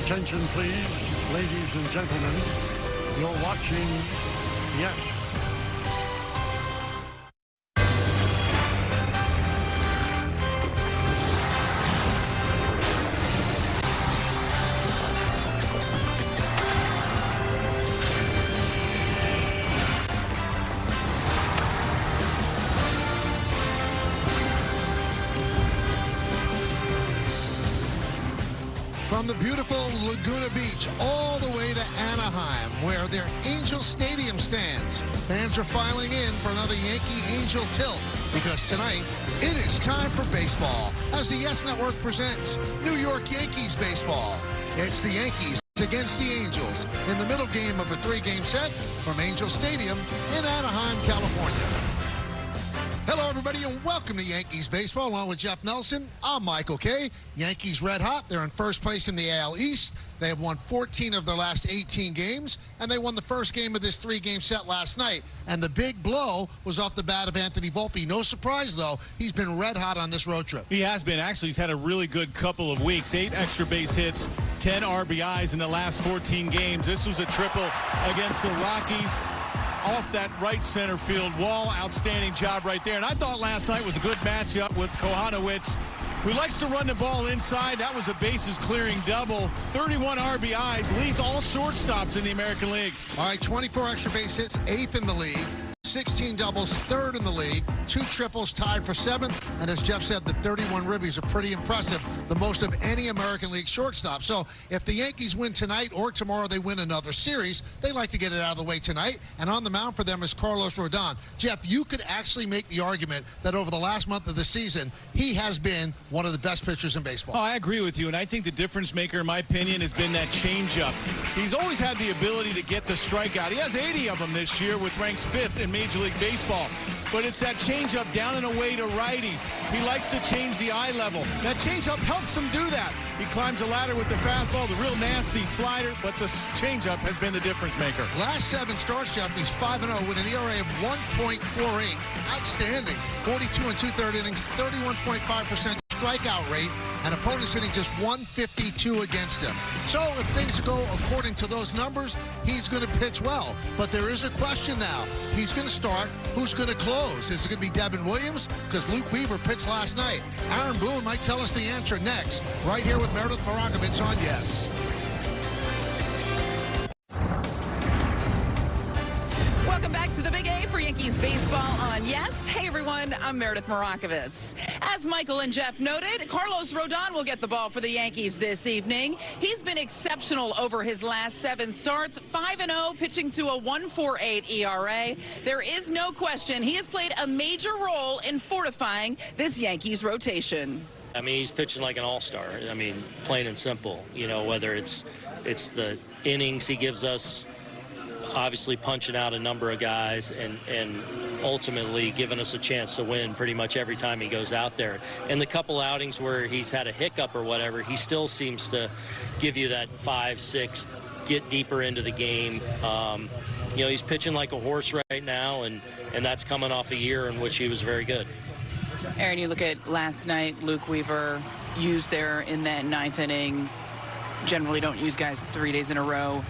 Attention, please, ladies and gentlemen. You're watching, yes, from the beautiful Laguna Beach all the way to Anaheim, where their Angel Stadium stands. Fans are filing in for another Yankee Angel tilt, because tonight it is time for baseball as the Yes Network presents New York Yankees baseball. It's the Yankees against the Angels in the middle game of a three-game set from Angel Stadium in Anaheim, California. Hello, everybody, and welcome to Yankees baseball. Along with Jeff Nelson, I'm Michael Kay. Yankees red hot. They're in first place in the AL East. They have won 14 of their last 18 games, and they won the first game of this three-game set last night. And the big blow was off the bat of Anthony Volpe. No surprise, though. He's been red hot on this road trip. He has been. Actually, he's had a really good couple of weeks. 8 extra base hits, 10 RBIs in the last 14 games. This was a triple against the Rockies. Off that right center field wall. Outstanding job right there. And I thought last night was a good matchup with Kohanowitz, who likes to run the ball inside. That was a bases clearing double. 31 RBIs, leads all shortstops in the American League. All right, 24 extra base hits, 8th in the league. 16 doubles, 3rd in the league. 2 triples, tied for 7th. And as Jeff said, the 31 ribbies are pretty impressive, the most of any American League shortstop. So if the Yankees win tonight or tomorrow they win another series, they like to get it out of the way tonight. And on the mound for them is Carlos Rodon. Jeff, you could actually make the argument that over the last month of the season, he has been one of the best pitchers in baseball. Oh, I agree with you. And I think the difference maker, in my opinion, has been that changeup. He's always had the ability to get the strikeout. He has 80 of them this year, with ranks 5th in Major League Baseball. But it's that changeup down and away to righties. He likes to change the eye level. That changeup helps him do that. He climbs the ladder with the fastball, the real nasty slider, but the changeup has been the difference maker. Last 7 starts, Jeff, he's 5-0 with an ERA of 1.48. Outstanding. 42 and 2/3 innings, 31.5% strikeout rate, and opponents hitting just 152 against him. So if things go according to those numbers, he's going to pitch well. But there is a question now. He's going to start. Who's going to close? Is it going to be Devin Williams? Because Luke Weaver pitched last night. Aaron Boone might tell us the answer next, right here with Meredith Morakovitz on Yes. Welcome back to the Big A for Yankees baseball on Yes. Hey, everyone, I'm Meredith Morakovitz. As Michael and Jeff noted, Carlos Rodon will get the ball for the Yankees this evening. He's been exceptional over his last 7 starts, 5-0, pitching to a 1.48 ERA. There is no question he has played a major role in fortifying this Yankees rotation. I mean, he's pitching like an all-star. I mean, plain and simple. You know, whether it's the innings he gives us, obviously punching out a number of guys, and ultimately giving us a chance to win pretty much every time he goes out there. And the couple outings where he's had a hiccup or whatever, he still seems to give you that 5, 6, get deeper into the game. You know, he's pitching like a horse right now, and that's coming off a year in which he was very good. Aaron, you look at last night, Luke Weaver used there in that 9th inning. Generally don't use guys 3 days in a row.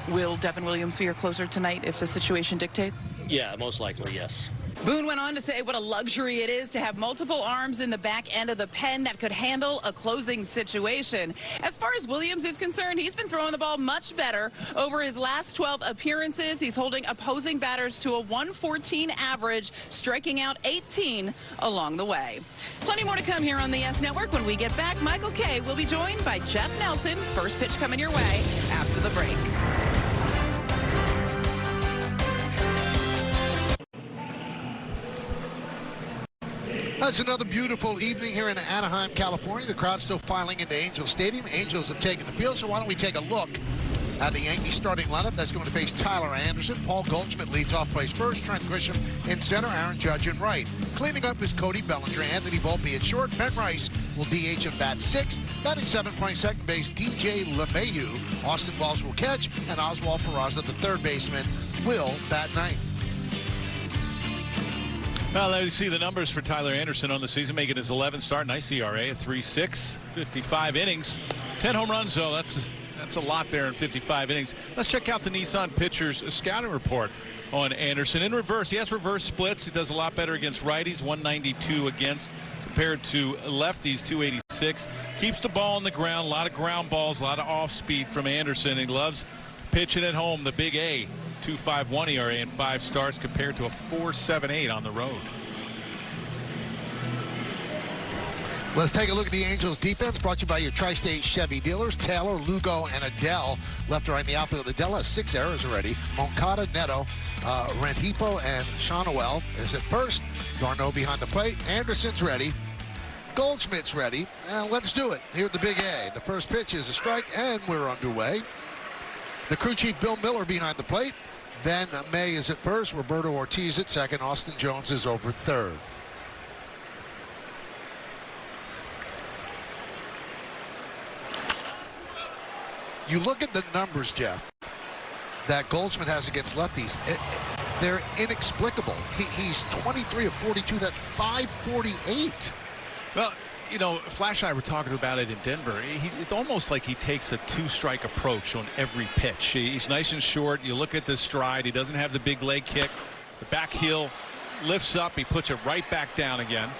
Will Devin Williams be your closer tonight if the situation dictates? Yeah, most likely, yes. Boone went on to say what a luxury it is to have multiple arms in the back end of the pen that could handle a closing situation. As far as Williams is concerned, he's been throwing the ball much better over his last 12 appearances. He's holding opposing batters to a 114 average, striking out 18 along the way. Plenty more to come here on the Yes Network. When we get back, Michael Kay will be joined by Jeff Nelson. First pitch coming your way after the break. It's another beautiful evening here in Anaheim, California. The crowd's still filing into Angel Stadium. Angels have taken the field, so why don't we take a look at the Yankees starting lineup that's going to face Tyler Anderson. Paul Goldschmidt leads off, plays first. Trent Grisham in center. Aaron Judge in right. Cleaning up is Cody Bellinger. Anthony Volpe at short. Ben Rice will DH and bat 6th. Batting 7th, playing second base, DJ LeMahieu. Austin Balls will catch, and Oswald Peraza, the third baseman, will bat 9th. Well, there you see the numbers for Tyler Anderson on the season, making his 11th start. Nice ERA, a 3.6, 55 innings, 10 home runs, though. That's That's a lot there in 55 innings. Let's check out the Nissan pitcher's scouting report on Anderson. In reverse, he has reverse splits. He does a lot better against righties, 192 against compared to lefties, 286. Keeps the ball on the ground, a lot of ground balls, a lot of off speed from Anderson. He loves pitching at home, the big A, 2.51 ERA in 5 starts compared to a 4.78 on the road. Let's take a look at the Angels defense, brought to you by your Tri-State Chevy dealers, Taylor, Lugo, and Adele. Left to right in the outfield. Adele has 6 errors already. Moncada, Neto, Rengifo, and Shawnuel is at first. Darno behind the plate. Anderson's ready. Goldschmidt's ready. And let's do it. Here at the Big A. The first pitch is a strike, and we're underway. The crew chief, Bill Miller, behind the plate. Ben May is at first. Roberto Ortiz at second. Austin Jones is over third. You look at the numbers, Jeff, that Goldschmidt has against lefties. They're inexplicable. He's 23 of 42. That's 548. Well, you know, Flash and I were talking about it in Denver. It's almost like he takes a 2-strike approach on every pitch. He's nice and short. You look at the stride. He doesn't have the big leg kick. The back heel lifts up. He puts it right back down again.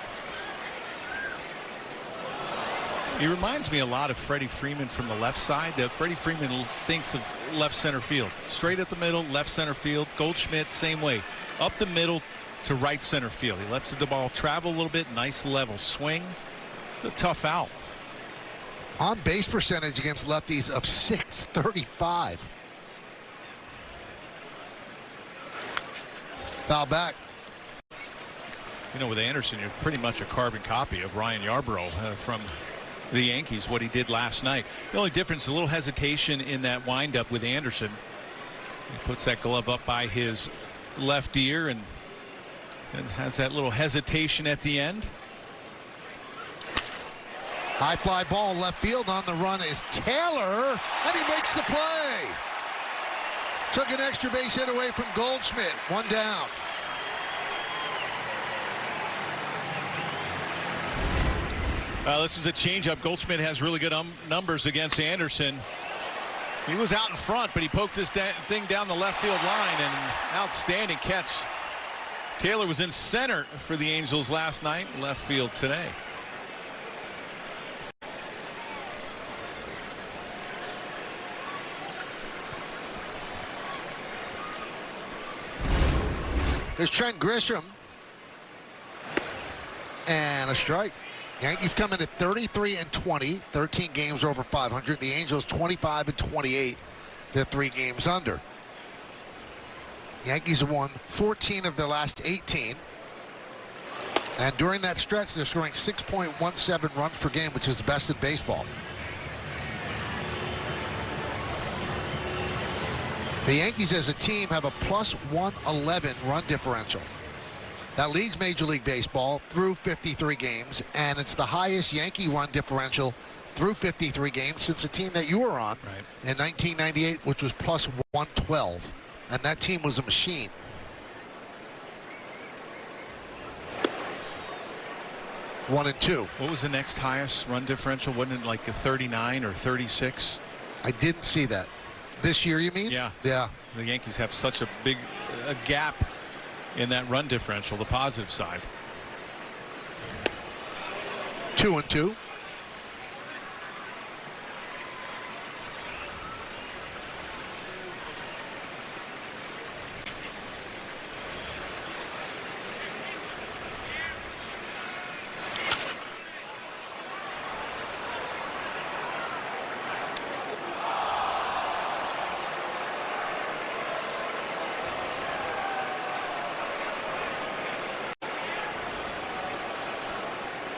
He reminds me a lot of Freddie Freeman from the left side. Freddie Freeman thinks of left center field. Straight up the middle, left center field. Goldschmidt, same way. Up the middle to right center field. He lets the ball travel a little bit. Nice level swing. A tough out. On base percentage against lefties of .635. Foul back. You know, with Anderson, you're pretty much a carbon copy of Ryan Yarbrough from the Yankees, what he did last night. The only difference, a little hesitation in that windup with Anderson. He puts that glove up by his left ear and has that little hesitation at the end. High fly ball left field. On the run is Taylor, and he makes the play. Took an extra base hit away from Goldschmidt. 1 down. This is a changeup. Goldschmidt has really good numbers against Anderson. He was out in front, but he poked this thing down the left field line, and an outstanding catch. Taylor was in center for the Angels last night, left field today. There's Trent Grisham. And a strike. Yankees come in at 33-20, 13 games over 500. The Angels 25-28, they're 3 games under. Yankees have won 14 of their last 18. And during that stretch, they're scoring 6.17 runs per game, which is the best in baseball. The Yankees as a team have a plus 111 run differential. That leads Major League Baseball through 53 games, and it's the highest Yankee run differential through 53 games since the team that you were on in 1998, which was plus 112. And that team was a machine. One and two. What was the next highest run differential? Wasn't it like a 39 or 36? I didn't see that. This year, you mean? Yeah. Yeah. The Yankees have such a big gap in that run differential, the positive side. 2 and 2.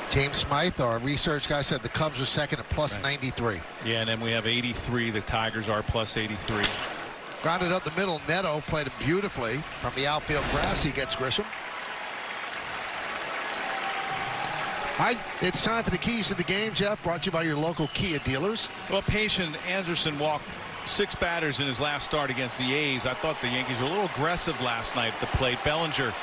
James Smythe, our research guy, said the Cubs are second at plus 93. Yeah, and then we have 83. The Tigers are plus 83. Grounded up the middle. Neto played him beautifully from the outfield grass. He gets Grisham. All right, it's time for the keys to the game, Jeff. Brought to you by your local Kia dealers. Well, Patient Anderson walked 6 batters in his last start against the A's. I thought the Yankees were a little aggressive last night at the plate. Bellinger,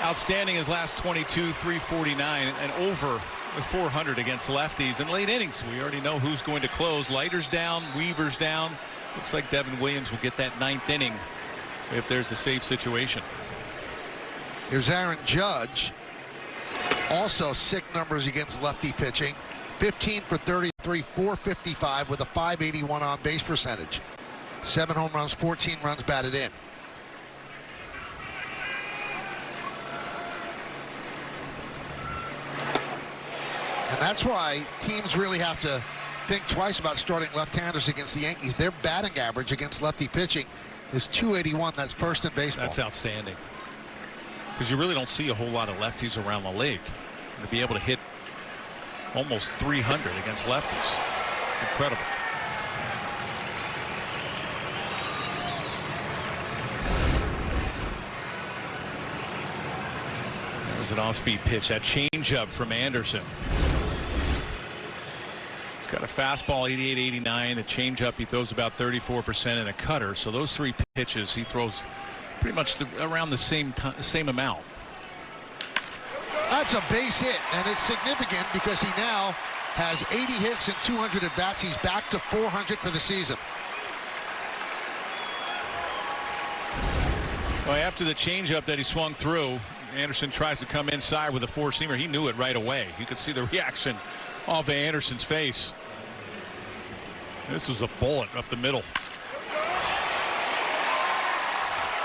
outstanding his last 22, 349, and over with 400 against lefties in late innings. We already know who's going to close. Leiter's down, Weaver's down. Looks like Devin Williams will get that 9th inning if there's a safe situation. Here's Aaron Judge. Also sick numbers against lefty pitching. 15 for 33, 455 with a 581 on base percentage. 7 home runs, 14 runs batted in. And that's why teams really have to think twice about starting left-handers against the Yankees. Their batting average against lefty pitching is 281. That's first in baseball. That's outstanding. Because you really don't see a whole lot of lefties around the league. To be able to hit almost 300 against lefties, it's incredible. There's an off-speed pitch. That changeup from Anderson. He's got a fastball 88-89. The changeup he throws about 34%, and a cutter. So those 3 pitches he throws pretty much around the same amount. That's a base hit, and it's significant because he now has 80 hits and 200 at bats. He's back to 400 for the season. Well, after the changeup that he swung through, Anderson tries to come inside with a 4-seamer. He knew it right away. You could see the reaction off of Anderson's face. This was a bullet up the middle.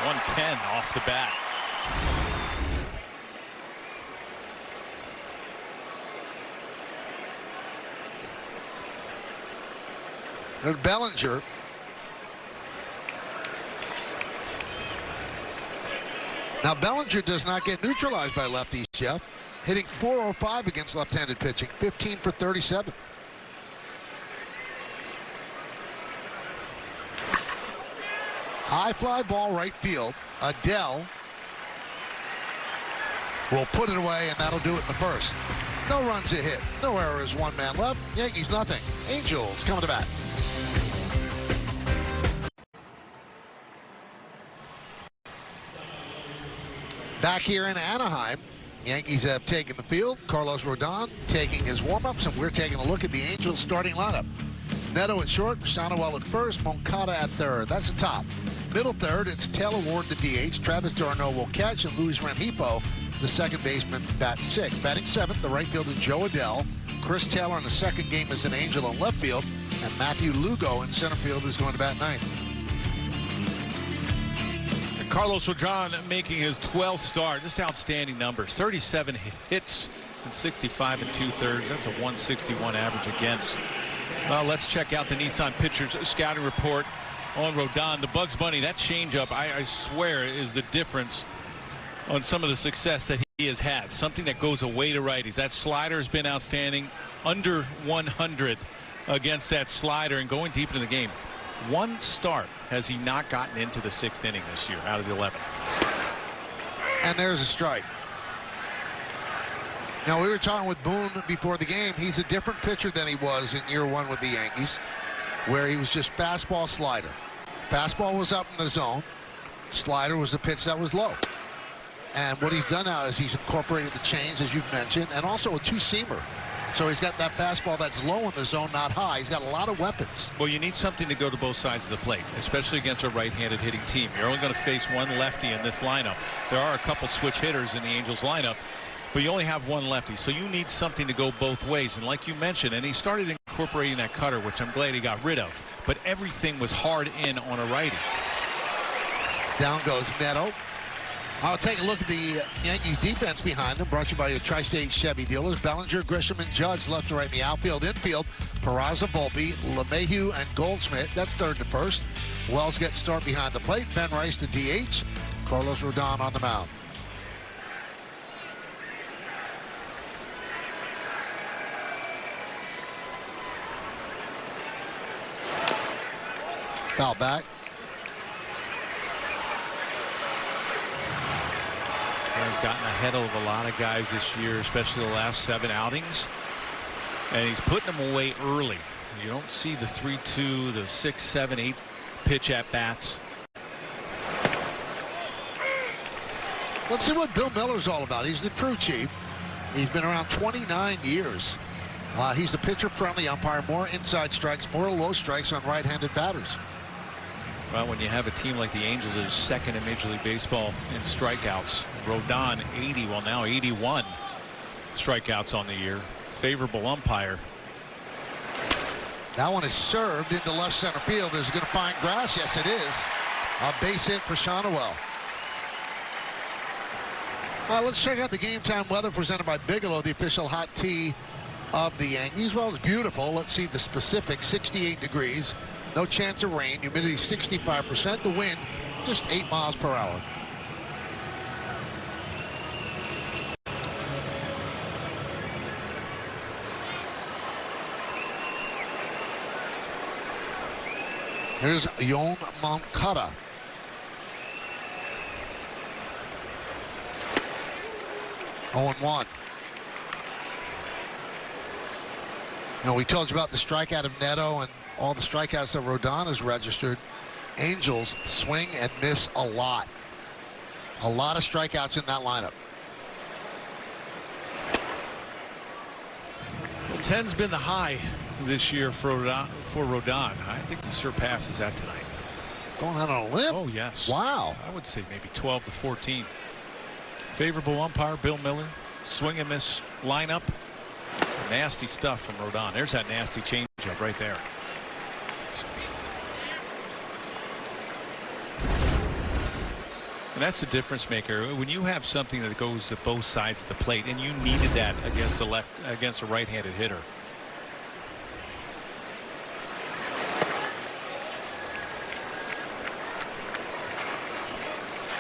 110 off the bat. And Bellinger. Now Bellinger does not get neutralized by lefties, Jeff. Hitting .405 against left-handed pitching. 15 for 37. High fly ball right field. Adele will put it away, and that'll do it in the first. No runs a hit. No errors. 1 man left. Yankees nothing. Angels coming to bat. Back here in Anaheim, Yankees have taken the field. Carlos Rodon taking his warm-ups, and we're taking a look at the Angels starting lineup. Neto at short, Machado at first, Moncada at third. That's the top. Middle third, it's Taylor Ward, the DH. Travis d'Arnaud will catch, and Luis Rengifo, the second baseman, bats 6th. Batting 7th, the right fielder Joe Adell. Chris Taylor in the second game as an Angel in left field, and Matthew Lugo in center field is going to bat 9th. Carlos Rodon making his 12th start. Just outstanding numbers. 37 hits and 65 2/3. That's a 161 average against. Well, let's check out the Nissan Pitchers scouting report on Rodon. The Bugs Bunny, that changeup, I swear, is the difference on some of the success that he has had. Something that goes away to righties. That slider has been outstanding. Under 100 against that slider and going deep into the game. 1 start has he not gotten into the 6th inning this year out of the 11. And there's a strike. Now, we were talking with Boone before the game. He's a different pitcher than he was in year 1 with the Yankees, where he was just fastball, slider. Fastball was up in the zone. Slider was the pitch that was low. And what he's done now is he's incorporated the chains, as you've mentioned, and also a 2-seamer. So he's got that fastball that's low in the zone, not high. He's got a lot of weapons. Well, you need something to go to both sides of the plate, especially against a right-handed hitting team. You're only going to face 1 lefty in this lineup. There are a couple switch hitters in the Angels lineup, but you only have 1 lefty. So you need something to go both ways. And like you mentioned, and he started incorporating that cutter, which I'm glad he got rid of. But everything was hard in on a righty. Down goes Neto. I'll take a look at the Yankees defense behind them, brought to you by your Tri-State Chevy dealers. Bellinger, Grisham, and Judge left to right in the outfield. Infield, Peraza, Volpe, LeMahieu, and Goldschmidt. That's third to first. Wells gets start behind the plate. Ben Rice, the DH. Carlos Rodon on the mound. Foul back. He's gotten ahead of a lot of guys this year, especially the last 7 outings. And he's putting them away early. You don't see the 3-2, the 6, 7, 8 pitch at bats. Let's see what Bill Miller's all about. He's the crew chief. He's been around 29 years. He's the pitcher-friendly umpire. More inside strikes, more low strikes on right-handed batters. Well, when you have a team like the Angels that is second in Major League Baseball in strikeouts, Rodon 80, well now 81 strikeouts on the year. Favorable umpire. That one is served into left center field. Is it going to find grass? Yes, it is. A base hit for Shonowell. Let's check out the game time weather presented by Bigelow, the official hot tea of the Yankees. Well, it's beautiful. Let's see the specifics. 68 degrees. No chance of rain. Humidity 65%. The wind just 8 miles per hour. Here's Yoan Moncada. Oh, 0-1. We told you about the strikeout of Neto and all the strikeouts that Rodon has registered. Angels swing and miss a lot. A lot of strikeouts in that lineup. Well, 10's been the high this year for Rodon. I think he surpasses that tonight. Going out on a limb? Oh, yes. Wow. I would say maybe 12 to 14. Favorable umpire, Bill Miller. Swing and miss lineup. Nasty stuff from Rodon. There's that nasty changeup right there. And that's the difference maker. When you have something that goes to both sides of the plate, and you needed that against a right-handed hitter.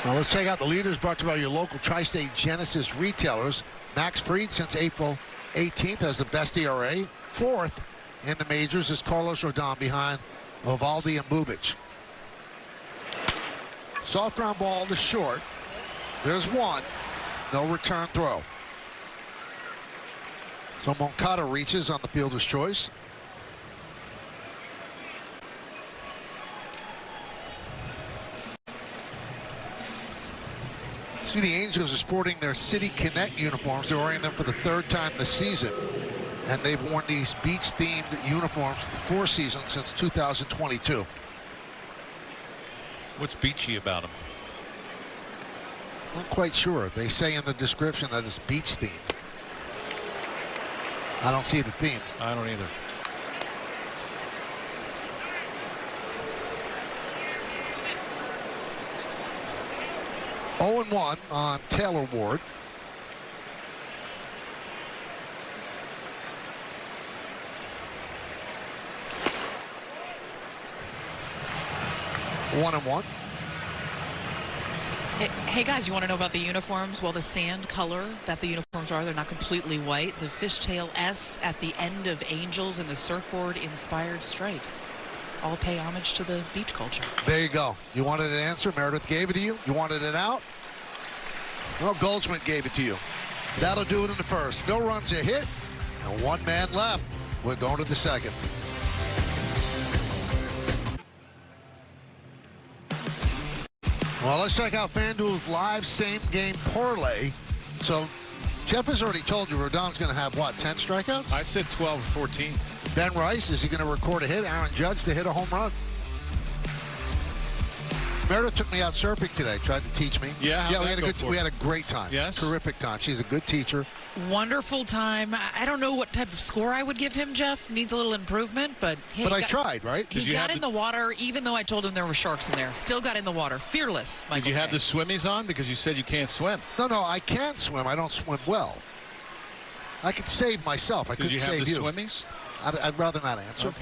Now let's check out the leaders brought to you by your local Tri-State Genesis retailers. Max Fried, since April 18th, has the best ERA. Fourth in the majors is Carlos Rodon behind Eovaldi and Bubic. Soft ground ball to short. There's one. No return throw. So Moncada reaches on the fielder's choice. See, the Angels are sporting their City Connect uniforms. They're wearing them for the third time this season. And they've worn these beach-themed uniforms for 4 seasons since 2022. What's beachy about them? Not quite sure. They say in the description that it's beach-themed. I don't see the theme. I don't either. Oh, 0-1 on Taylor Ward. One and one. Hey guys, you want to know about the uniforms? Well, the sand color that the uniforms are, they're not completely white. The fishtail S at the end of Angels and the surfboard inspired stripes all pay homage to the beach culture. There you go. You wanted an answer. Meredith gave it to you. You wanted it out. Well, Goldschmidt gave it to you. That'll do it in the first. No runs a hit, and 1 man left. We're going to the second. Well, let's check out FanDuel's live same-game parlay. So, Jeff has already told you Rodon's going to have, what, 10 strikeouts? I said 12 or 14. Ben Rice, is he going to record a hit? Aaron Judge to hit a home run? Meredith took me out surfing today, tried to teach me. Yeah, we had a great time. Yes. Terrific time. She's a good teacher. Wonderful time. I don't know what type of score I would give him, Jeff. Needs a little improvement, but hey, I tried, right? He got in the water, even though I told him there were sharks in there. Still got in the water. Fearless, Michael. Did you have the swimmies on? Because you said you can't swim. No, I can swim. I don't swim well. I could save myself. I couldn't save you. Did you have the swimmies? I'd rather not answer. Okay.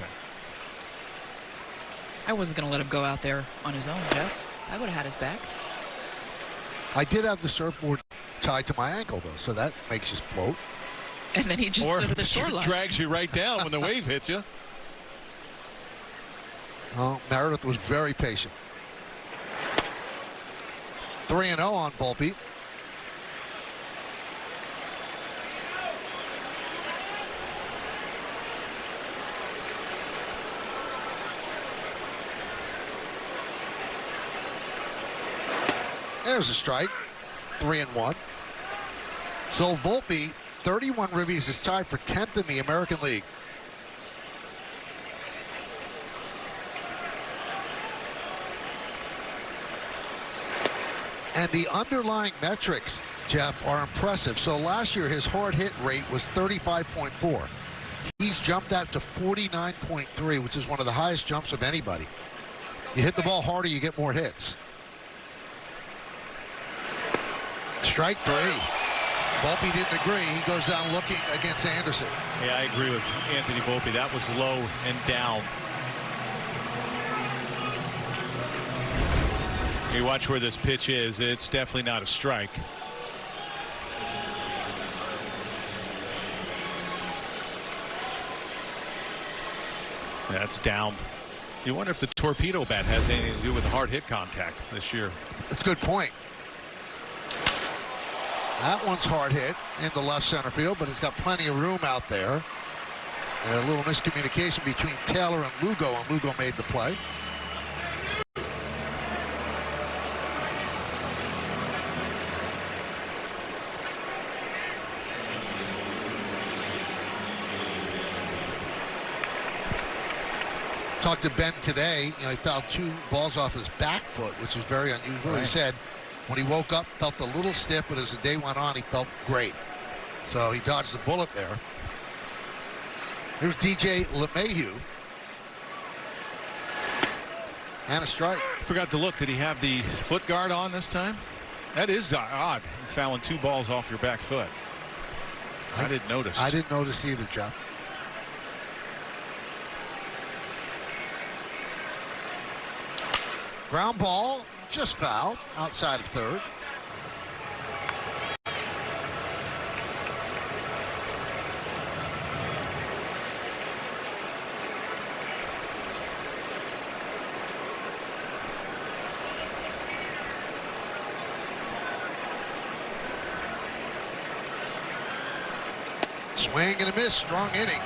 I wasn't going to let him go out there on his own, Jeff. I would have had his back. I did have the surfboard tied to my ankle, though, so that makes you float. And then he just stood at the shoreline. Drags you right down when the wave hits you. Oh, Meredith was very patient. 3-0 on Volpe. There's a strike. 3-1. So Volpe 31 ribbies, is tied for 10th in the American League. And the underlying metrics, Jeff, are impressive. So last year, his hard hit rate was 35.4. He's jumped that to 49.3, which is one of the highest jumps of anybody. You hit the ball harder, you get more hits. Strike 3. Volpe didn't agree. He goes down looking against Anderson. Yeah, I agree with Anthony Volpe. That was low and down. You watch where this pitch is. It's definitely not a strike. That's down. You wonder if the torpedo bat has anything to do with the hard hit contact this year. That's a good point. That one's hard hit in the left center field, but it's got plenty of room out there. And a little miscommunication between Taylor and Lugo made the play. Talked to Ben today. He fouled 2 balls off his back foot, which is very unusual. Right. He said when he woke up, felt a little stiff, but as the day went on, he felt great. So he dodged the bullet there. Here's DJ LeMahieu. And a strike. Forgot to look. Did he have the foot guard on this time? That is odd. Fouling 2 balls off your back foot. I didn't notice. I didn't notice either, Jeff. Ground ball, just foul, outside of third. Swing and a miss, strong inning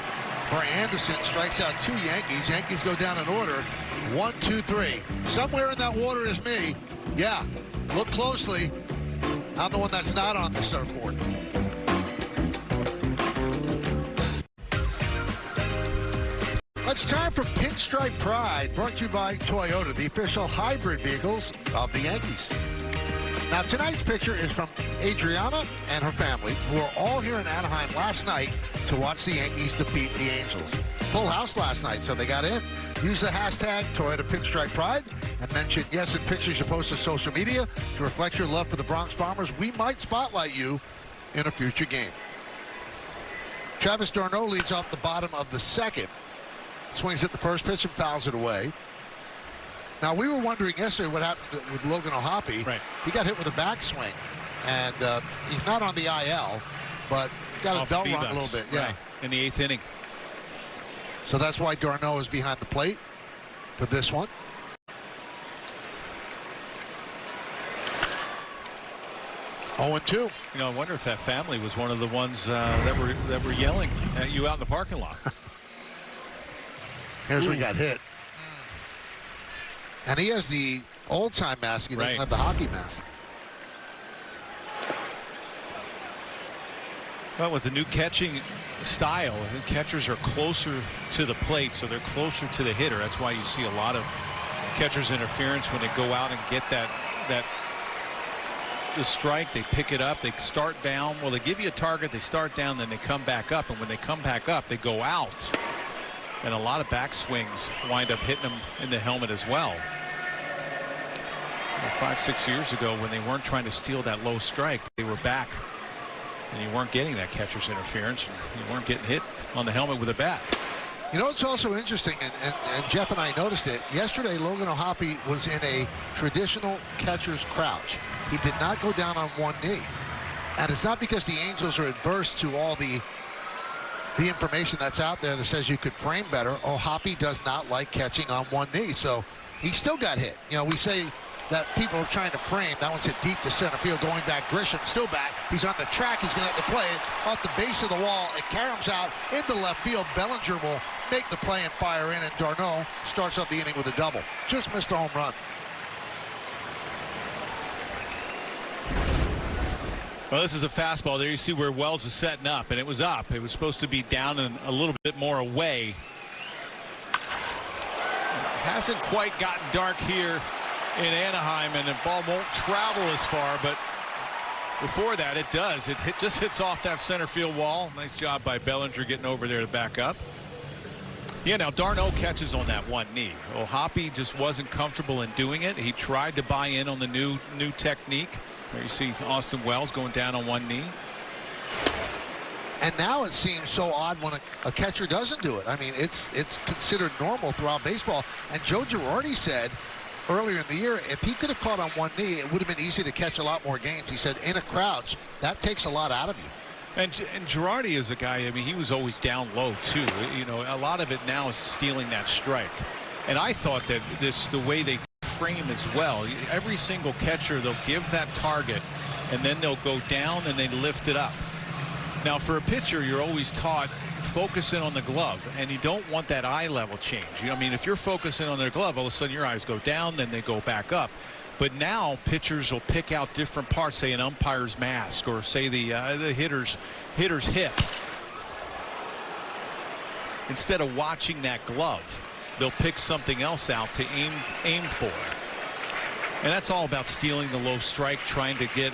for Anderson. Strikes out 2 Yankees. Yankees go down in order. 1, 2, 3. Somewhere in that water is me. Yeah, look closely. I'm the one that's not on the surfboard. It's time for Pinstripe Pride, brought to you by Toyota, the official hybrid vehicles of the Yankees. Now, tonight's picture is from Adriana and her family, who were all here in Anaheim last night to watch the Yankees defeat the Angels. Full house last night, so they got in. Use the hashtag Toyota Pinstripe Pride and mention yes in pictures you post to social media to reflect your love for the Bronx Bombers. We might spotlight you in a future game. Travis d'Arnaud leads off the bottom of the second. Swings at the first pitch and fouls it away. Now, we were wondering yesterday what happened with Logan O'Hoppe. Right. He got hit with a backswing, and he's not on the IL, but got a belt run a little bit. Yeah, right. In the 8th inning. So that's why d'Arnaud is behind the plate for this one. Oh, and 2. I wonder if that family was one of the ones that were yelling at you out in the parking lot. Here's where he got hit. And he has the old-time mask. He doesn't have the hockey mask. Well, with the new catching style, the catchers are closer to the plate, so they're closer to the hitter. That's why you see a lot of catchers' interference when they go out and get the strike. They pick it up. They start down. Well, they give you a target. They start down, then they come back up. And when they come back up, they go out. And a lot of backswings wind up hitting them in the helmet as well. 5, 6 years ago, when they weren't trying to steal that low strike, they were back. And you weren't getting that catcher's interference. You weren't getting hit on the helmet with a bat. It's also interesting, and Jeff and I noticed it. Yesterday, Logan O'Hoppe was in a traditional catcher's crouch. He did not go down on one knee. And it's not because the Angels are adverse to all the information that's out there that says you could frame better. O'Hoppe does not like catching on one knee, so he still got hit. We say that people are trying to frame. That one's hit deep to center field. Going back, Grisham still back. He's on the track. He's going to have to play it off the base of the wall. It caroms out into left field. Bellinger will make the play and fire in, and d'Arnaud starts up the inning with a double. Just missed a home run. Well, this is a fastball. There you see where Wells is setting up, and it was up. It was supposed to be down and a little bit more away. Hasn't quite gotten dark here in Anaheim, and the ball won't travel as far, but before that it does. It just hits off that center field wall. Nice job by Bellinger getting over there to back up. Yeah, now Darno catches on that one knee. Well, Hoppy just wasn't comfortable in doing it. He tried to buy in on the new technique. There you see Austin Wells going down on one knee. And now it seems so odd when a catcher doesn't do it. I mean, it's considered normal throughout baseball. And Joe Girardi said earlier in the year, if he could have caught on one knee, it would have been easy to catch a lot more games. He said, in a crouch, that takes a lot out of you. And Girardi is a guy, I mean, he was always down low, too. You know, a lot of it now is stealing that strike. And I thought that the way they frame as well, every single catcher, they'll give that target, and then they'll go down and they lift it up. Now, for a pitcher, you're always taught focus in on the glove, and you don't want that eye level change. I mean, if you're focusing on their glove, all of a sudden your eyes go down, then they go back up. But now pitchers will pick out different parts, say an umpire's mask, or say the hitter's hip. Instead of watching that glove, they'll pick something else out to aim for. And that's all about stealing the low strike, trying to get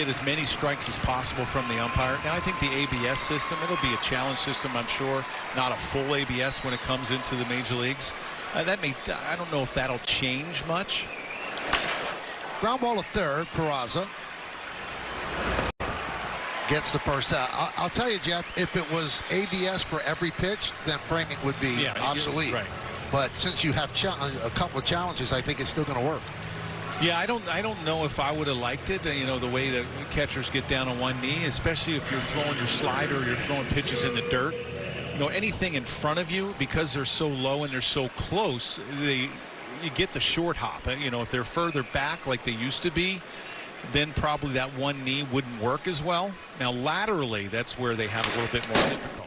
as many strikes as possible from the umpire. Now, I think the ABS system, it'll be a challenge system, I'm sure. Not a full ABS when it comes into the major leagues. I don't know if that'll change much. Ground ball at third. Peraza gets the first out. I'll tell you, Jeff, if it was ABS for every pitch, then framing would be obsolete. Right. But since you have a couple of challenges, I think it's still going to work. Yeah, I don't know if I would have liked it, you know, the way that catchers get down on one knee, especially if you're throwing your slider or you're throwing pitches in the dirt. You know, anything in front of you, because they're so low and they're so close, you get the short hop. You know, if they're further back like they used to be, then probably that one knee wouldn't work as well. Now, laterally, that's where they have a little bit more difficulty.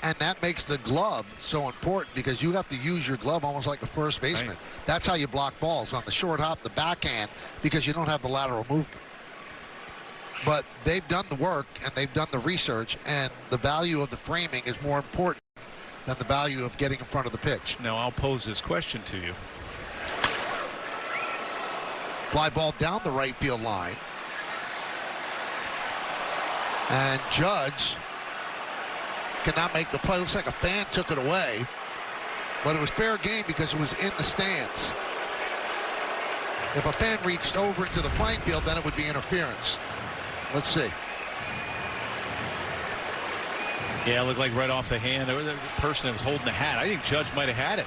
And that makes the glove so important, because you have to use your glove almost like a first baseman. Right. That's how you block balls, on the short hop, the backhand, because you don't have the lateral movement. But they've done the work and they've done the research, and the value of the framing is more important than the value of getting in front of the pitch. Now, I'll pose this question to you. Fly ball down the right field line. And Judge cannot make the play. Looks like a fan took it away, but it was fair game because it was in the stands. If a fan reached over into the playing field, then it would be interference. Let's see. Yeah, it looked like right off the hand. The person that was holding the hat, I think Judge might have had it.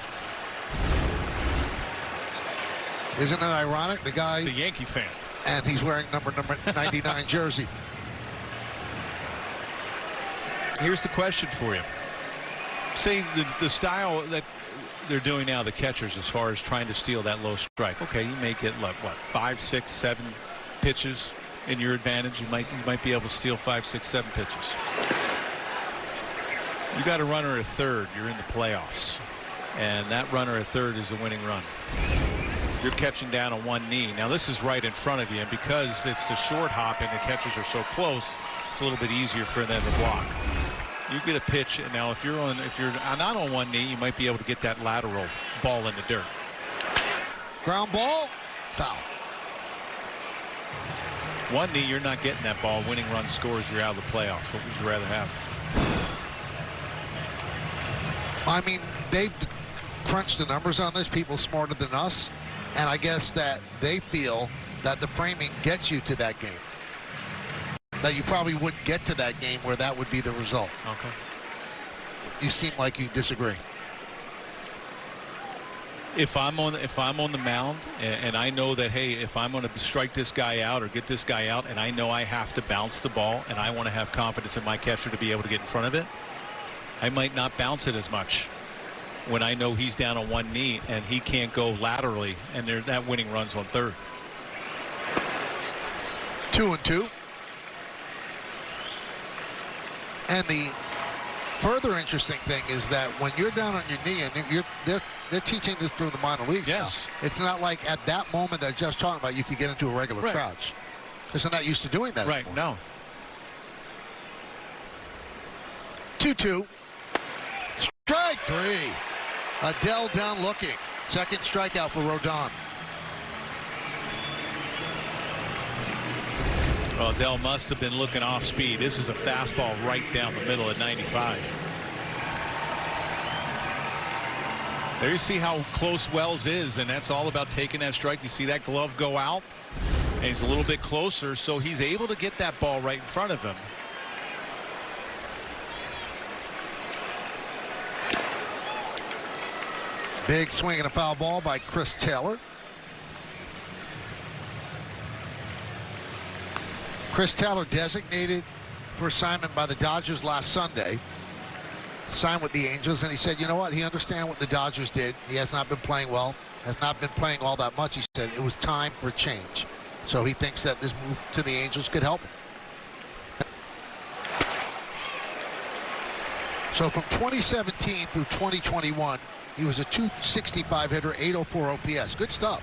Isn't it ironic? The guy, the Yankee fan, and he's wearing number 99 jersey. Here's the question for you. Say the style that they're doing now, the catchers, as far as trying to steal that low strike. Okay, you may get what 5, 6, 7 pitches in your advantage. You might be able to steal 5, 6, 7 pitches. You got a runner at third. You're in the playoffs, and that runner at third is a winning run. You're catching down on one knee. Now this is right in front of you, and because it's the short hop and the catchers are so close, it's a little bit easier for them to block. You get a pitch, and now if you're not on one knee, you might be able to get that lateral ball in the dirt. Ground ball, foul. One knee, you're not getting that ball. Winning run scores, you're out of the playoffs. What would you rather have? I mean, they've crunched the numbers on this, people smarter than us, and I guess that they feel that the framing gets you to that game. That you probably wouldn't get to that game where that would be the result. Okay. You seem like you disagree. If I'm on the mound and I know that, hey, if I'm going to strike this guy out or get this guy out, and I know I have to bounce the ball and I want to have confidence in my catcher to be able to get in front of it, I might not bounce it as much when I know he's down on one knee and he can't go laterally, and that winning run's on third. 2-2. And the further interesting thing is that when you're down on your knee, and they're teaching this through the minor leagues. Yes. Now. It's not like at that moment that I was just talking about, you could get into a regular crouch. because they're not used to doing that Right, anymore. no. 2-2. Strike 3. Adele down looking. Second strikeout for Rodon. Well, Dell must have been looking off speed. This is a fastball right down the middle at 95. There you see how close Wells is, and that's all about taking that strike. You see that glove go out, and he's a little bit closer, so he's able to get that ball right in front of him. Big swing and a foul ball by Chris Taylor. Chris Taylor designated for assignment by the Dodgers last Sunday. Signed with the Angels, and he said, you know what? He understands what the Dodgers did. He has not been playing well, has not been playing all that much. He said it was time for change. So he thinks that this move to the Angels could help him. So from 2017 through 2021, he was a .265 hitter, 804 OPS. Good stuff.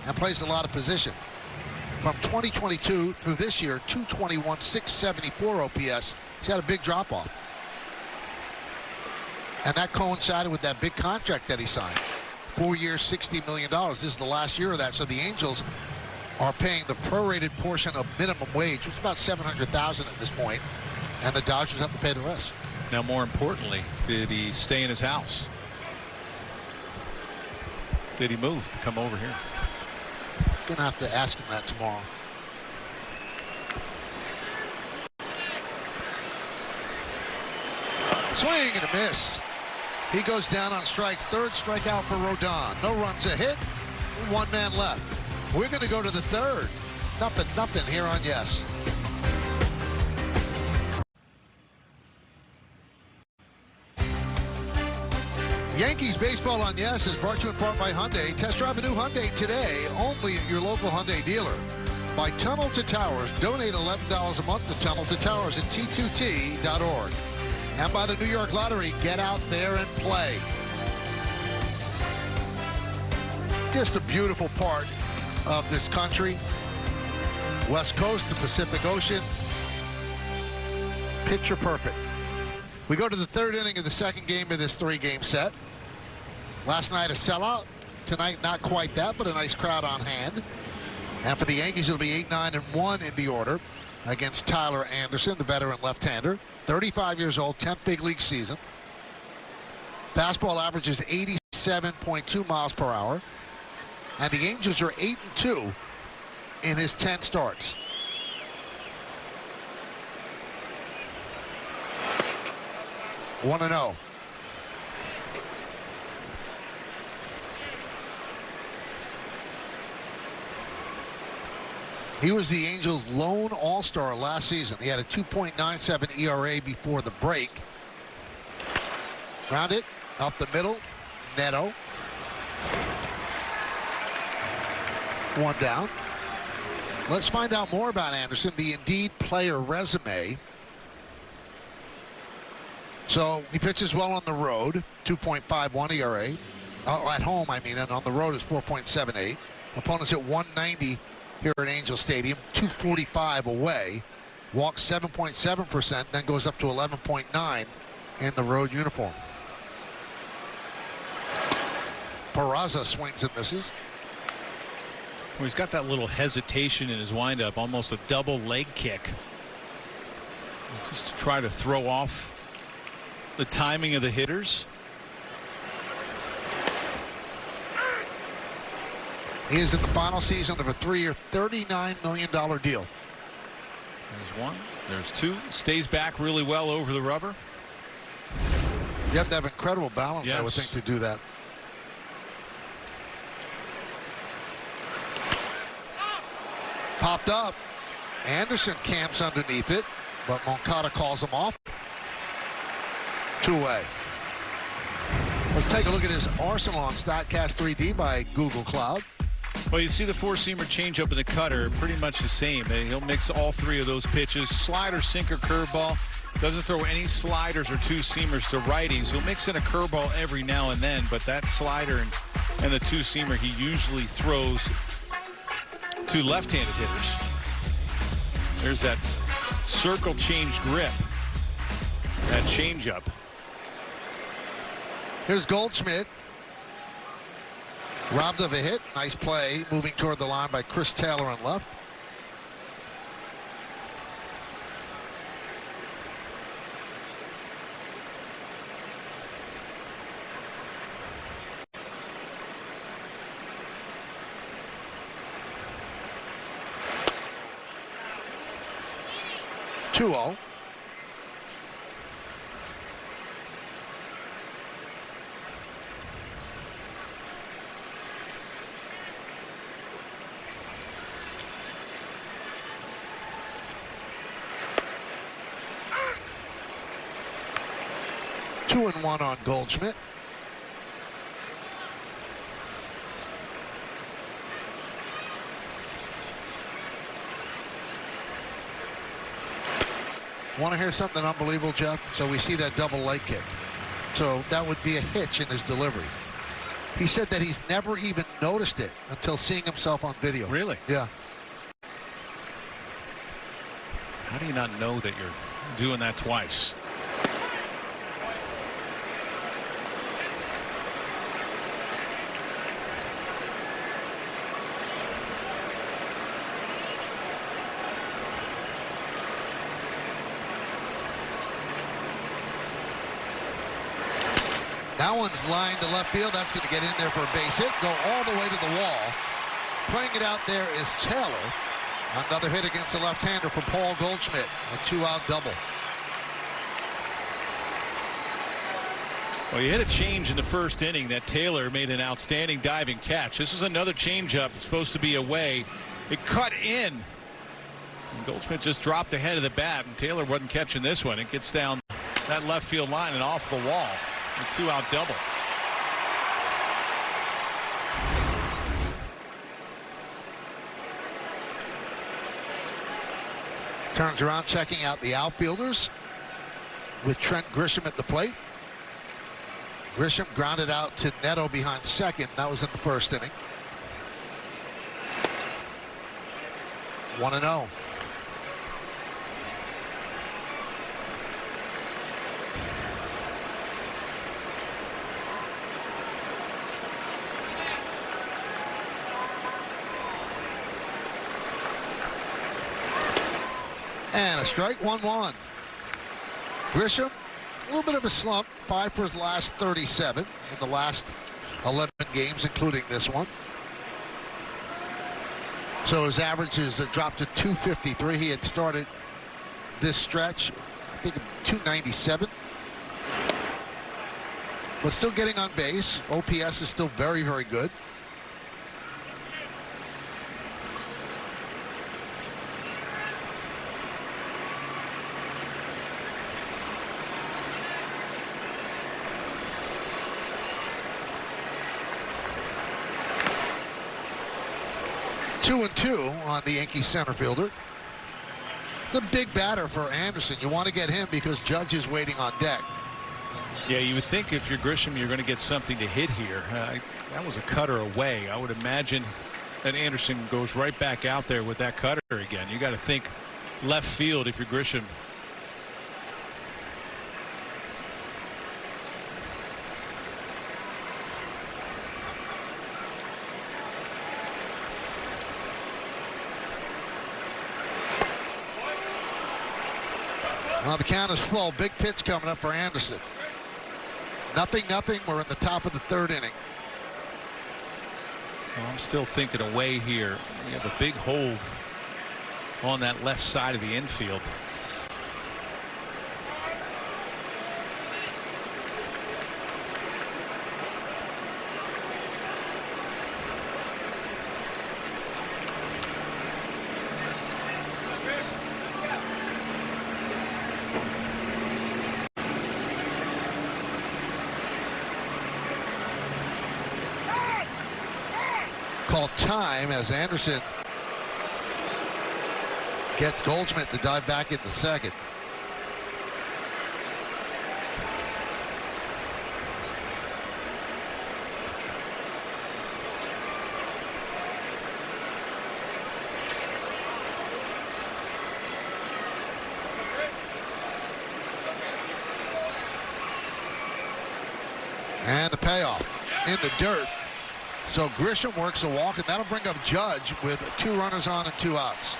And plays a lot of position. From 2022 through this year, 221, 674 OPS. He's had a big drop-off. And that coincided with that big contract that he signed. 4 years, $60 million. This is the last year of that. So the Angels are paying the prorated portion of minimum wage, which is about $700,000 at this point, and the Dodgers have to pay the rest. Now, more importantly, did he stay in his house? Did he move to come over here? Gonna have to ask him that tomorrow. Swing and a miss. He goes down on strikes. Third strikeout for Rodon. No runs, a hit. One man left. We're going to go to the third. Nothing here on Yes. Yankees baseball on Yes is brought to you in part by Hyundai. Test drive a new Hyundai today, only at your local Hyundai dealer. By Tunnel to Towers, donate $11 a month to Tunnel to Towers at T2T.org. And by the New York Lottery, get out there and play. Just a beautiful part of this country. West Coast, the Pacific Ocean. Picture perfect. We go to the third inning of the second game of this three-game set. Last night a sellout. Tonight not quite that, but a nice crowd on hand. And for the Yankees, it'll be 8-9-1 in the order against Tyler Anderson, the veteran left-hander. 35 years old, 10th big league season. Fastball averages 87.2 miles per hour. And the Angels are 8-2 in his 10 starts. One and 0. He was the Angels' lone all-star last season. He had a 2.97 ERA before the break. Ground it up the middle. Neto. One down. Let's find out more about Anderson, the Indeed player resume. So he pitches well on the road, 2.51 ERA. At home, I mean, and on the road is 4.78. Opponents at 190 here at Angel Stadium, 245 away. Walks 7.7%, then goes up to 11.9 in the road uniform. Peraza swings and misses. Well, he's got that little hesitation in his windup, almost a double leg kick. Just to try to throw off the timing of the hitters. He is in the final season of a 3-year, $39 million deal. There's one. There's two. Stays back really well over the rubber. You have to have incredible balance, yes, I would think, to do that. Popped up. Anderson camps underneath it, but Moncada calls him off. 2-away. Let's take a look at his arsenal on StatCast 3D by Google Cloud. Well, you see the four-seamer changeup and the cutter, pretty much the same. He'll mix all three of those pitches. Slider, sinker, curveball. Doesn't throw any sliders or two-seamers to righties. He'll mix in a curveball every now and then, but that slider and the two-seamer he usually throws to left-handed hitters. There's that circle change grip. That changeup. Here's Goldschmidt. Robbed of a hit. Nice play. Moving toward the line by Chris Taylor on left. Two-0. Two and one on Goldschmidt. Want to hear something unbelievable, Jeff? So we see that double leg kick. So that would be a hitch in his delivery. He said that he's never even noticed it until seeing himself on video. Really? Yeah. How do you not know that you're doing that twice? That one's lined to left field. That's going to get in there for a base hit. Go all the way to the wall. Playing it out there is Taylor. Another hit against the left-hander for Paul Goldschmidt. A two-out double. Well, you hit a change in the first inning that Taylor made an outstanding diving catch. This is another changeup that's supposed to be away. It cut in. And Goldschmidt just dropped the head of the bat, and Taylor wasn't catching this one. It gets down that left field line and off the wall. A two-out double. Turns around, checking out the outfielders with Trent Grisham at the plate. Grisham grounded out to Neto behind second. That was in the first inning. 1-0. And a strike, 1-1. Grisham, a little bit of a slump, 5 for his last 37 in the last 11 games, including this one. So his average has dropped to 253. He had started this stretch, I think, 297. But still getting on base. OPS is still very, very good. Two and two on the Yankees center fielder. It's a big batter for Anderson. You want to get him because Judge is waiting on deck. Yeah, you would think if you're Grisham, you're going to get something to hit here. That was a cutter away. I would imagine that Anderson goes right back out there with that cutter again. You got to think left field if you're Grisham. Well, the count is full. Big pitch coming up for Anderson. 0-0. We're in the top of the third inning. Well, I'm still thinking away here. You have a big hole on that left side of the infield. Called time as Anderson gets Goldschmidt to dive back into second. And the payoff in the dirt. So Grisham works the walk, and that'll bring up Judge with 2 runners on and 2 outs.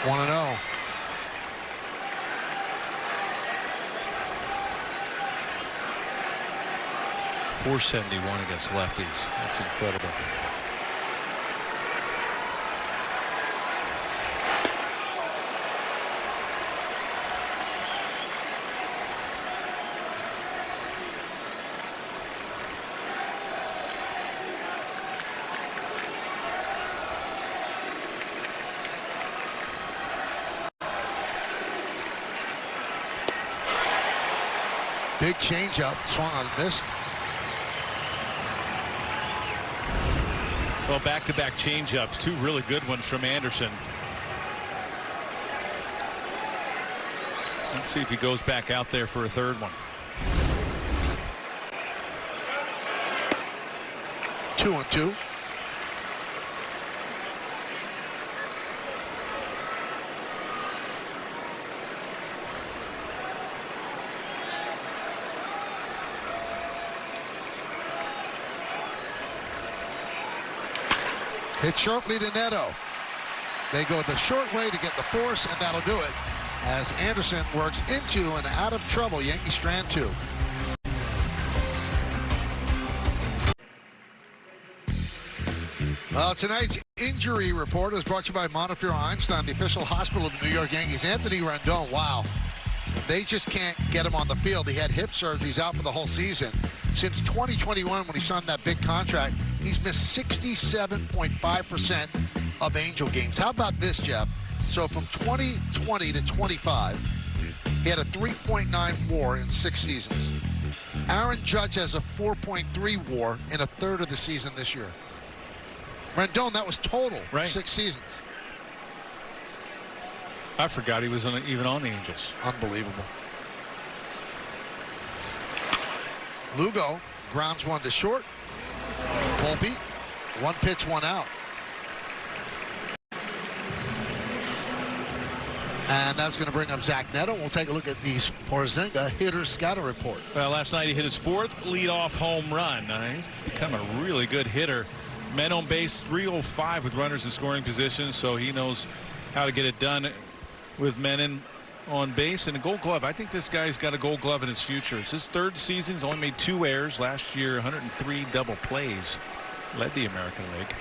One and 0. .471 against lefties. That's incredible. Big changeup, swung on and missed. Well, back-to-back changeups, 2 really good ones from Anderson. Let's see if he goes back out there for a 3rd one. 2-2. Hit sharply to Neto. They go the short way to get the force, and that'll do it as Anderson works into and out of trouble. Yankees strand 2. Well, tonight's injury report is brought to you by Montefiore Einstein, the official hospital of the New York Yankees. Anthony Rendon, wow. They just can't get him on the field. He had hip surgery. He's out for the whole season. Since 2021, when he signed that big contract, he's missed 67.5% of Angel games. How about this, Jeff? So from 2020 to 25, he had a 3.9 WAR in 6 seasons. Aaron Judge has a 4.3 WAR in a third of the season this year. Rendon, that was total, right. 6 seasons. I forgot he was even on the Angels. Unbelievable. Lugo grounds one to short. Volpe, 1 pitch, 1 out. And that's going to bring up Zach Neto. We'll take a look at the Porzinga hitter scatter report. Well, last night he hit his 4th leadoff home run. He's become a really good hitter. Men on base, 305 with runners in scoring position, so he knows how to get it done with men on base. And a Gold Glove. I think this guy's got a Gold Glove in his future. It's his 3rd season. He's only made 2 errors. Last year, 103 double plays. Led the American League.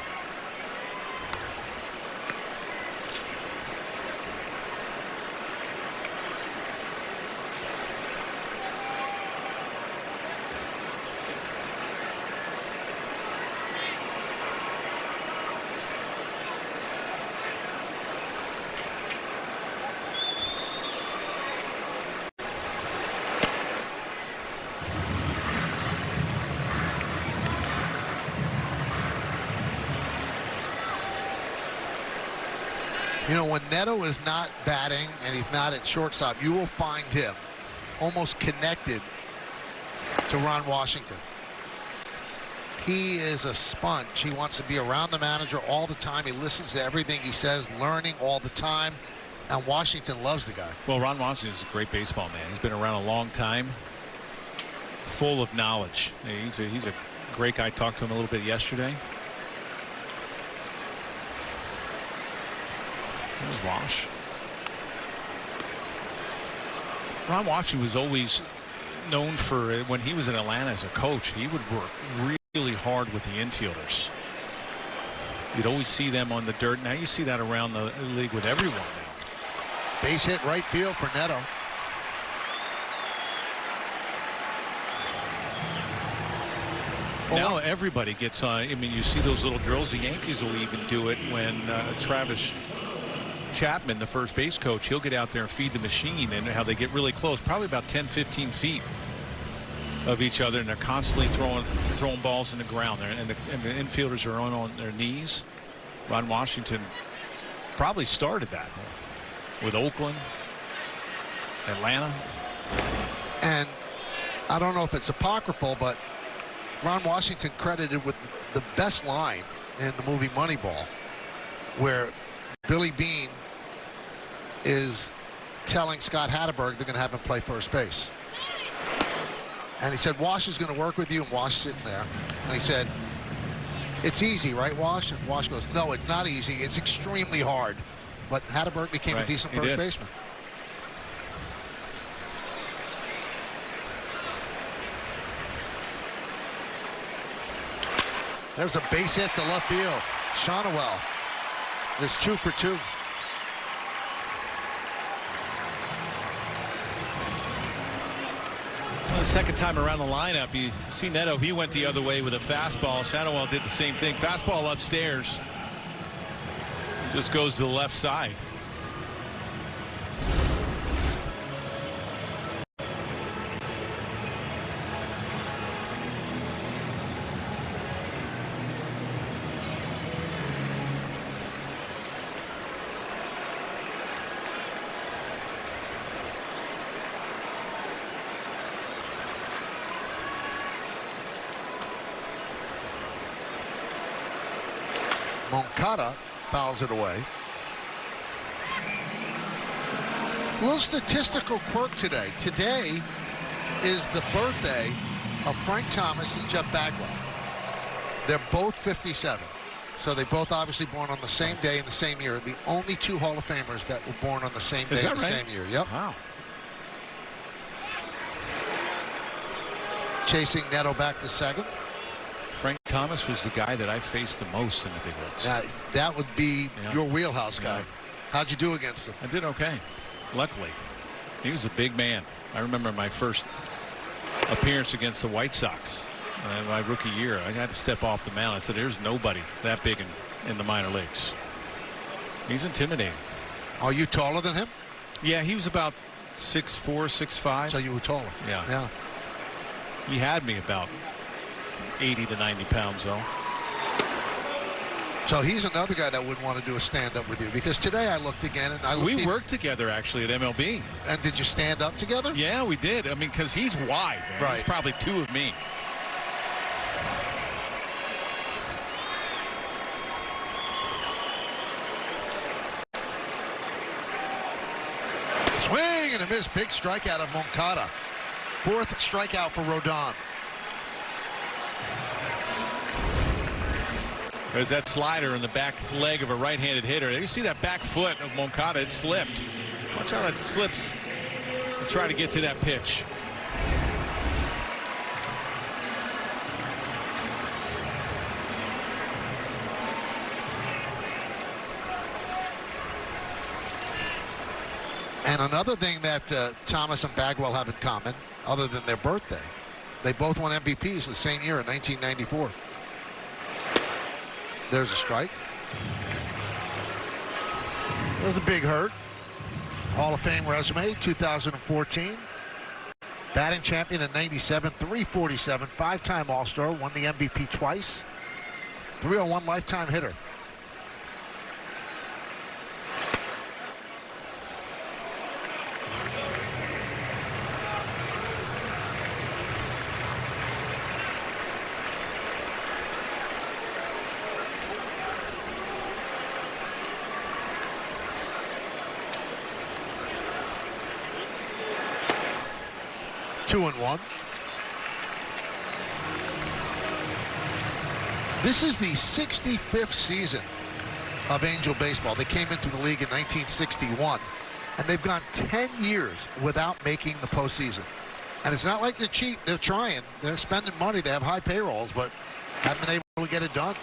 You know, when Neto is not batting and he's not at shortstop, you will find him almost connected to Ron Washington. He is a sponge. He wants to be around the manager all the time. He listens to everything he says, learning all the time. And Washington loves the guy. Well, Ron Washington is a great baseball man. He's been around a long time, full of knowledge. He's a great guy. I talked to him a little bit yesterday. There's Wash. Ron Washington was always known for, when he was in Atlanta as a coach, he would work really hard with the infielders. You'd always see them on the dirt. Now you see that around the league with everyone now. Base hit right field for Neto. Now everybody gets on. I mean, you see those little drills. The Yankees will even do it when Travis Chapman, the first base coach, he'll get out there and feed the machine, and how they get really close, probably about 10-15 feet. of each other, and they're constantly throwing balls in the ground. And the infielders are on their knees. Ron Washington probably started that with Oakland, Atlanta. And I don't know if it's apocryphal, but Ron Washington credited with the best line in the movie Moneyball, where Billy Beane is telling Scott Hatteberg they're going to have him play first base. And he said, Wash is going to work with you, and Wash sitting there. And he said, it's easy, right, Wash? And Wash goes, no, it's not easy. It's extremely hard. But Hatteberg became a decent first baseman. There's a base hit to left field. Shonowell is 2 for 2. Well, the second time around the lineup, you see Neto, he went the other way with a fastball. Shonowell did the same thing. Fastball upstairs. Just goes to the left side. Moncada fouls it away. A little statistical quirk today. Today is the birthday of Frank Thomas and Jeff Bagwell. They're both 57. So they both obviously born on the same day in the same year. The only 2 Hall of Famers that were born on the same day in the same year. Yep. Wow. Chasing Neto back to second. Frank Thomas was the guy that I faced the most in the big leagues. That would be your wheelhouse guy. Yeah. How'd you do against him? I did okay, luckily. He was a big man. I remember my first appearance against the White Sox in my rookie year. I had to step off the mound. I said, there's nobody that big in the minor leagues. He's intimidating. Are you taller than him? Yeah, he was about 6'4", 6'5". So you were taller. Yeah. He had me about 80 to 90 pounds, though. So he's another guy that wouldn't want to do a stand-up with you, because today I looked again and we worked together actually at MLB. And did you stand up together? Yeah, we did. I mean, because he's wide, man. Right. He's probably 2 of me. Swing and a miss. Big strikeout of Moncada. 4th strikeout for Rodon. There's that slider in the back leg of a right-handed hitter. You see that back foot of Moncada. It slipped. Watch how that slips and try to get to that pitch. And another thing that Thomas and Bagwell have in common, other than their birthday, they both won MVPs the same year in 1994. There's a strike. There's a big hurt. Hall of Fame resume, 2014. Batting champion in 97, 347, 5-time All-Star, won the MVP twice. 301 lifetime hitter. Two and one. This is the 65th season of Angel Baseball. They came into the league in 1961, and they've gone 10 years without making the postseason. And it's not like they're cheap. They're trying. They're spending money. They have high payrolls, but haven't been able to get it done.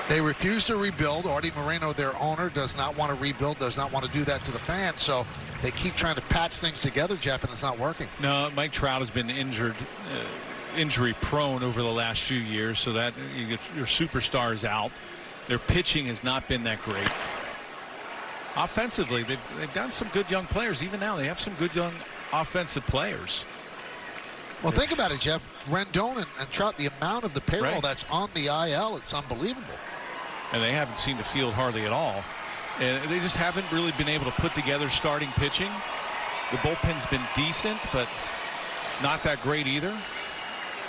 They refuse to rebuild. Artie Moreno, their owner, does not want to rebuild, does not want to do that to the fans. So they keep trying to patch things together, Jeff, and it's not working. No, Mike Trout has been injury prone over the last few years, so that your superstars out. Their pitching has not been that great. Offensively, they've got some good young players. Even now, they have some good young offensive players. Well, think about it, Jeff. Rendon and Trout, the amount of the payroll Right. that's on the IL, it's unbelievable. And they haven't seen the field hardly at all. And they just haven't really been able to put together starting pitching. The bullpen's been decent, but not that great either.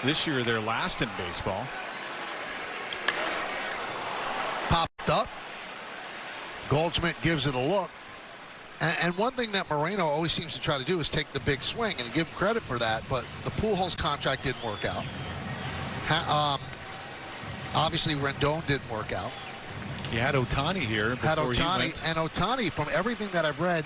This year, they're last in baseball. Popped up. Goldschmidt gives it a look. And one thing that Moreno always seems to try to do is take the big swing, and give him credit for that, but the Pujols contract didn't work out. Obviously, Rendon didn't work out. You had Ohtani here. Had before he Ohtani, went. and Ohtani, from everything that I've read,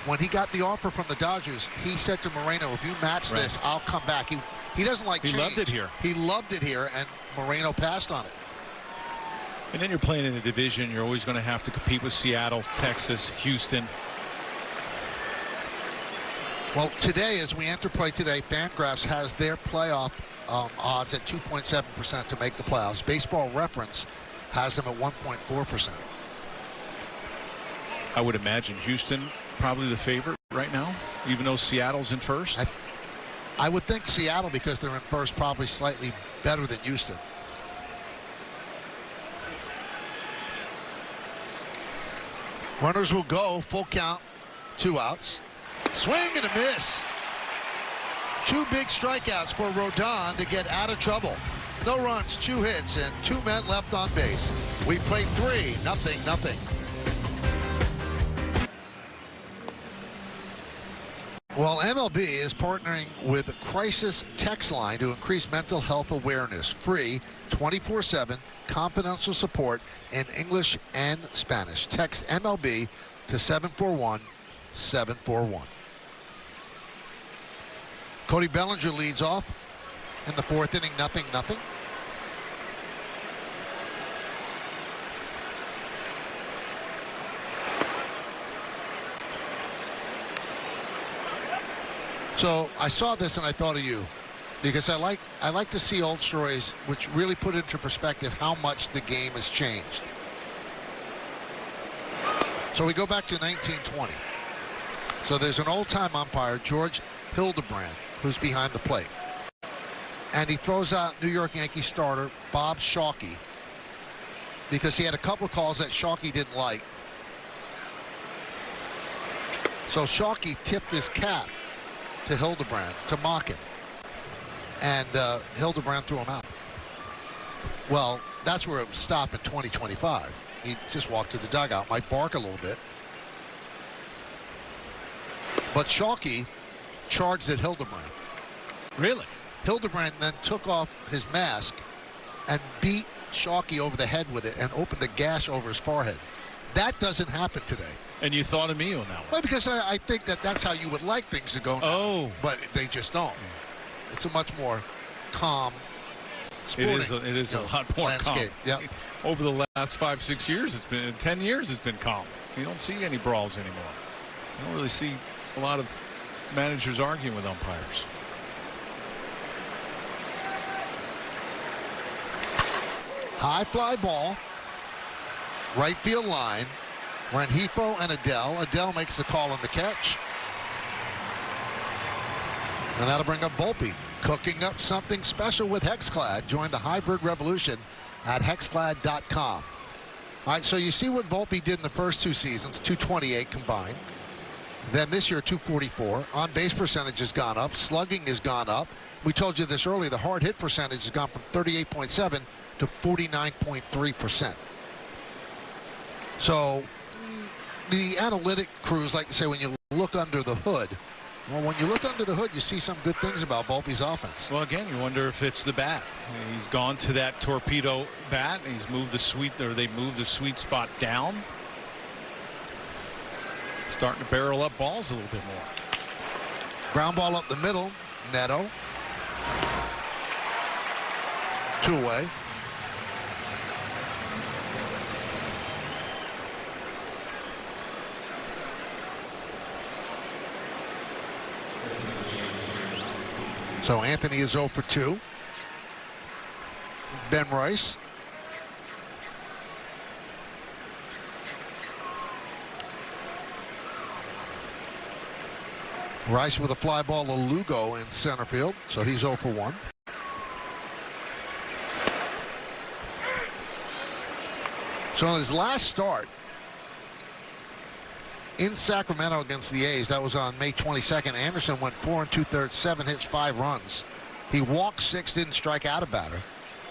when he got the offer from the Dodgers, he said to Moreno, if you match this, I'll come back. He doesn't like change. He loved it here. He loved it here, and Moreno passed on it. And then you're playing in a division. You're always going to have to compete with Seattle, Texas, Houston. Well, today, as we enter play today, Fangraphs has their playoff odds at 2.7% to make the playoffs. Baseball Reference has them at 1.4%. I would imagine Houston probably the favorite right now, even though Seattle's in first. I would think Seattle, because they're in first, probably slightly better than Houston. Runners will go, full count, 2 outs. Swing and a miss. 2 big strikeouts for Rodon to get out of trouble. No runs, 2 hits, and 2 men left on base. We played 3, 0-0. Well, MLB is partnering with the Crisis Text Line to increase mental health awareness. Free, 24/7, confidential support in English and Spanish. Text MLB to 741-741. Cody Bellinger leads off in the 4th inning, 0-0. So I saw this and I thought of you, because I like to see old stories which really put into perspective how much the game has changed. So we go back to 1920. So there's an old-time umpire, George Hildebrand, who's behind the plate. And he throws out New York Yankee starter Bob Shockey, because he had a couple of calls that Shockey didn't like. So Shockey tipped his cap to Hildebrand to mock him, and Hildebrand threw him out. Well, that's where it would stop in 2025. He just walked to the dugout, might bark a little bit, but Shockey charged at Hildebrand. Really? Hildebrand then took off his mask and beat Shockey over the head with it and opened a gash over his forehead. That doesn't happen today. And you thought of me on that one. Well, because I think that's how you would like things to go now. Oh. But they just don't. It's a much more calm sporting, It is a lot more landscape. calm. Yep. Over the last 5-6 years, 10 years, it's been calm. You don't see any brawls anymore. You don't really see a lot of managers arguing with umpires. High fly ball. Right field line. Rengifo and Adele. Adele makes the call on the catch. And that'll bring up Volpe. Cooking up something special with Hexclad. Join the hybrid revolution at hexclad.com. All right, so you see what Volpe did in the first 2 seasons, 228 combined. Then this year, 244. On-base percentage has gone up. Slugging has gone up. We told you this earlier. The hard hit percentage has gone from 38.7 to 49.3%. So the analytic crews like to say, when you look under the hood, well, when you look under the hood, you see some good things about Volpe's offense. Well, again, you wonder if it's the bat. He's gone to that torpedo bat. He's moved they moved the sweet spot down. Starting to barrel up balls a little bit more. Ground ball up the middle. Neto. 2 away. So Anthony is 0 for 2. Ben Rice. Rice with a fly ball to Lugo in center field, so he's 0 for 1. So in his last start in Sacramento against the A's, that was on May 22nd, Anderson went 4 2/3, 7 hits, 5 runs. He walked 6, didn't strike out a batter,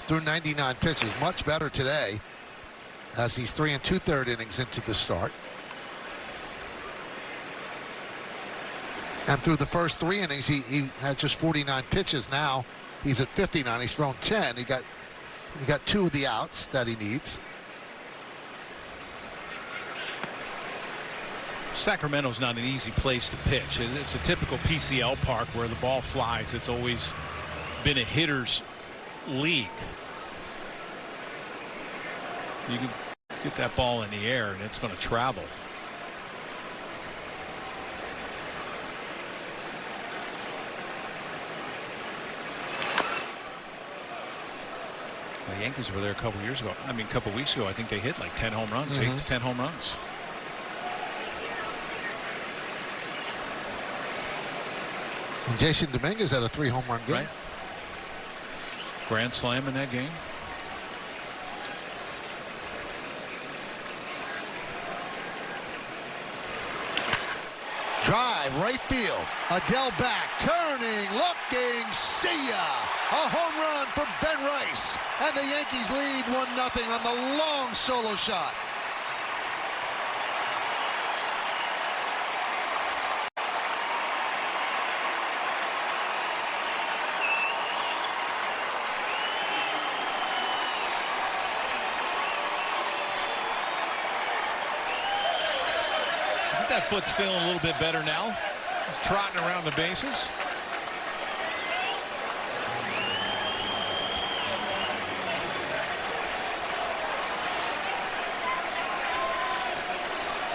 threw 99 pitches. Much better today as he's 3 2/3 innings into the start. And through the first 3 innings, he had just 49 pitches. Now he's at 59. He's thrown 10. He got 2 of the outs that he needs. Sacramento's not an easy place to pitch. It's a typical PCL park where the ball flies. It's always been a hitter's league. You can get that ball in the air and it's going to travel. The Yankees were there a couple years ago. I mean, a couple weeks ago, I think they hit like 10 home runs, 8 to 10 home runs. And Jason Dominguez had a 3 home run game. Right. Grand slam in that game. Drive, right field. Adele back, turning, looking, see ya! A home run for Ben Rice. And the Yankees lead 1-0 on the long solo shot. That foot's feeling a little bit better now. He's trotting around the bases.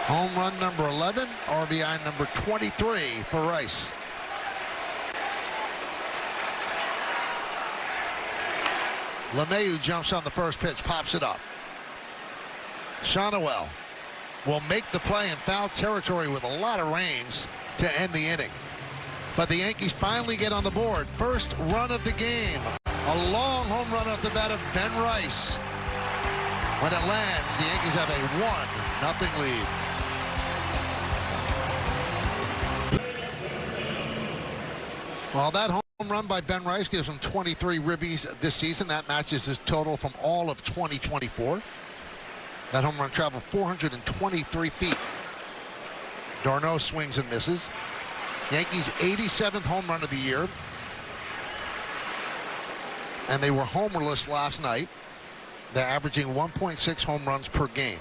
Home run number 11, RBI number 23 for Rice. LeMahieu jumps on the first pitch, pops it up. Shonowell will make the play in foul territory with a lot of range to end the inning. But the Yankees finally get on the board. First run of the game. A long home run off the bat of Ben Rice. When it lands, the Yankees have a 1-0 lead. Well, that home run by Ben Rice gives him 23 ribbies this season. That matches his total from all of 2024. That home run traveled 423 feet. Darno swings and misses. Yankees' 87th home run of the year. And they were homerless last night. They're averaging 1.6 home runs per game.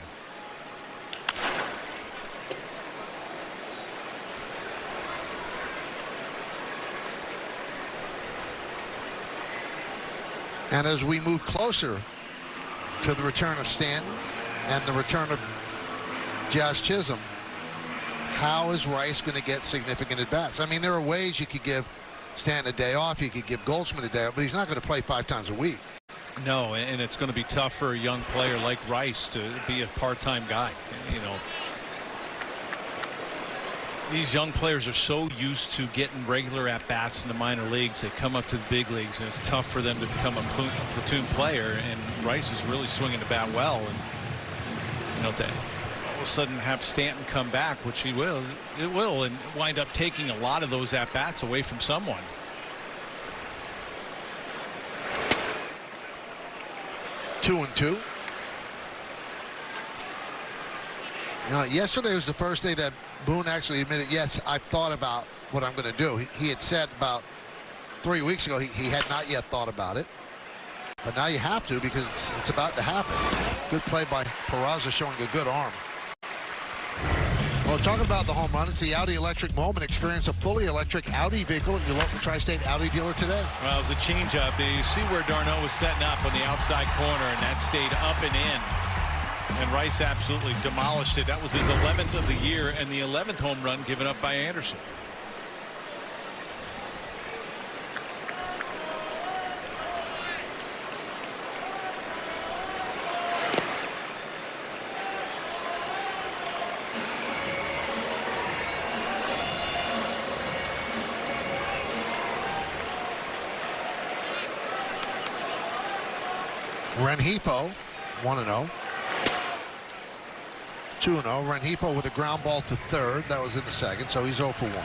And as we move closer to the return of Stanton and the return of Jazz Chisholm, how is Rice going to get significant at-bats? I mean, there are ways you could give Stanton a day off. You could give Goldschmidt a day off, but he's not going to play 5 times a week. No, and it's going to be tough for a young player like Rice to be a part-time guy. You know, these young players are so used to getting regular at-bats in the minor leagues. They come up to the big leagues, and it's tough for them to become a platoon player. And Rice is really swinging the bat well. And you know, to all of a sudden have Stanton come back, which he will, and wind up taking a lot of those at-bats away from someone. Two and two. Yesterday was the first day that Boone actually admitted, yes, I've thought about what I'm going to do. He had said about 3 weeks ago he had not yet thought about it. But now you have to, because it's about to happen. Good play by Peraza, showing a good arm. Well, talking about the home run, it's the Audi electric moment. Experience a fully electric Audi vehicle at your local Tri-State Audi dealer today. Well, it was a changeup. You see where Darno was setting up on the outside corner, and that stayed up and in. And Rice absolutely demolished it. That was his 11th of the year and the 11th home run given up by Anderson. Rengifo, 1-0. 2-0. Rengifo with a ground ball to third. That was in the second, so he's 0 for 1.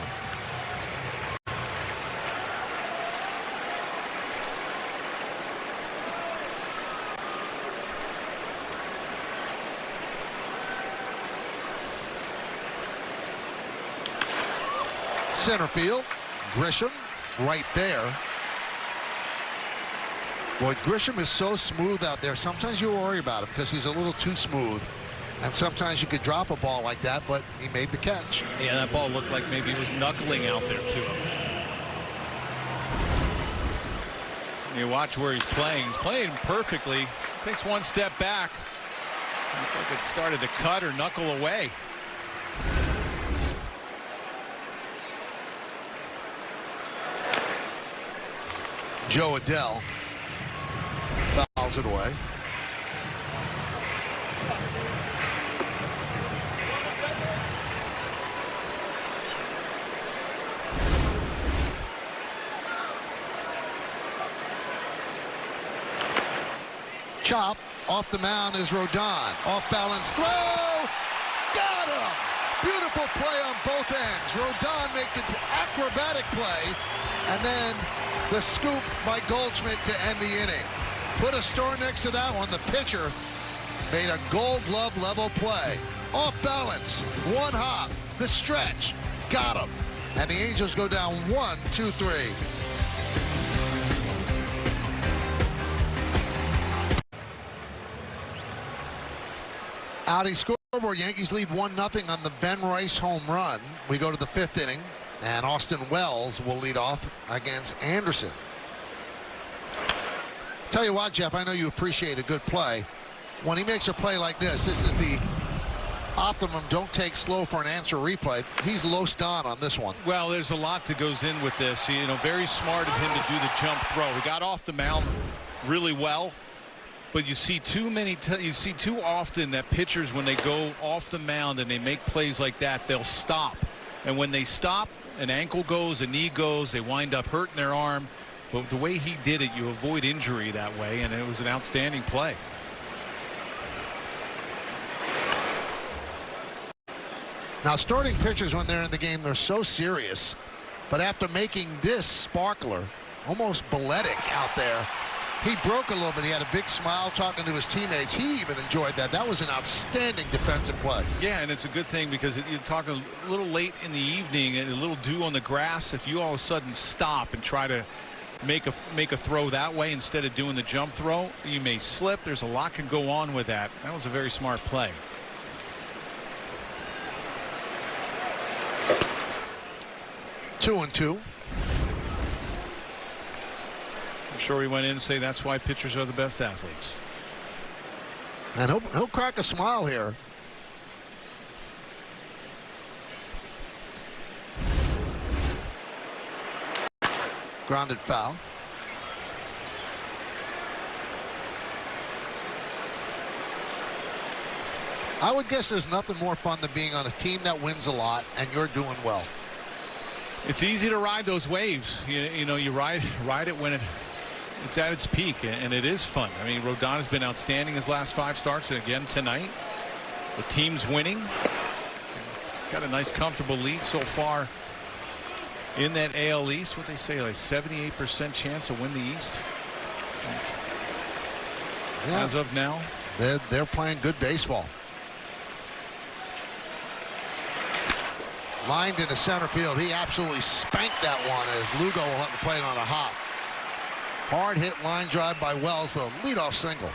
Center field, Grisham right there. Boy, Grisham is so smooth out there. Sometimes you worry about him because he's a little too smooth. And sometimes you could drop a ball like that, but he made the catch. Yeah, that ball looked like maybe he was knuckling out there to him. You watch where he's playing. He's playing perfectly. Takes one step back. Looked like it started to cut or knuckle away. Joe Adele fouls it away. Chop off the mound is Rodon. Off balance throw. Got him. Beautiful play on both ends. Rodon making an acrobatic play. And then the scoop by Goldschmidt to end the inning. Put a star next to that one. The pitcher made a Gold Glove level play. Off balance. One hop. The stretch. Got him. And the Angels go down 1-2-3. Audi scoreboard. Yankees lead 1-0 on the Ben Rice home run. We go to the 5th inning, and Austin Wells will lead off against Anderson. Tell you what, Jeff, I know you appreciate a good play. When he makes a play like this is the optimum don't take slow for an answer replay. He's low on this one. Well, there's a lot that goes in with this. You know, very smart of him to do the jump throw. He got off the mound really well. But you see too often that pitchers, when they go off the mound and they make plays like that, they'll stop. And when they stop, an ankle goes, a knee goes, they wind up hurting their arm. But the way he did it, you avoid injury that way, and it was an outstanding play. Now, starting pitchers, when they're in the game, they're so serious. But after making this sparkler, almost balletic out there, he broke a little bit. He had a big smile talking to his teammates. He even enjoyed that. That was an outstanding defensive play. Yeah, and it's a good thing because you're talking a little late in the evening and a little dew on the grass. If you all of a sudden stop and try to make a throw that way instead of doing the jump throw, you may slip. There's a lot can go on with that. That was a very smart play. Two and two. I'm sure he went in and say that's why pitchers are the best athletes. And he'll crack a smile here. Grounded foul. I would guess there's nothing more fun than being on a team that wins a lot and you're doing well. It's easy to ride those waves. You know, you ride it when it's at its peak, and it is fun. I mean, Rodon has been outstanding his last 5 starts, and again tonight. The team's winning. Got a nice, comfortable lead so far in that AL East. What they say, like 78% chance to win the East. Yeah. As of now, they're playing good baseball. Lined into center field. He absolutely spanked that one as Lugo will have to play it on a hop. Hard hit line drive by Wells, the leadoff single.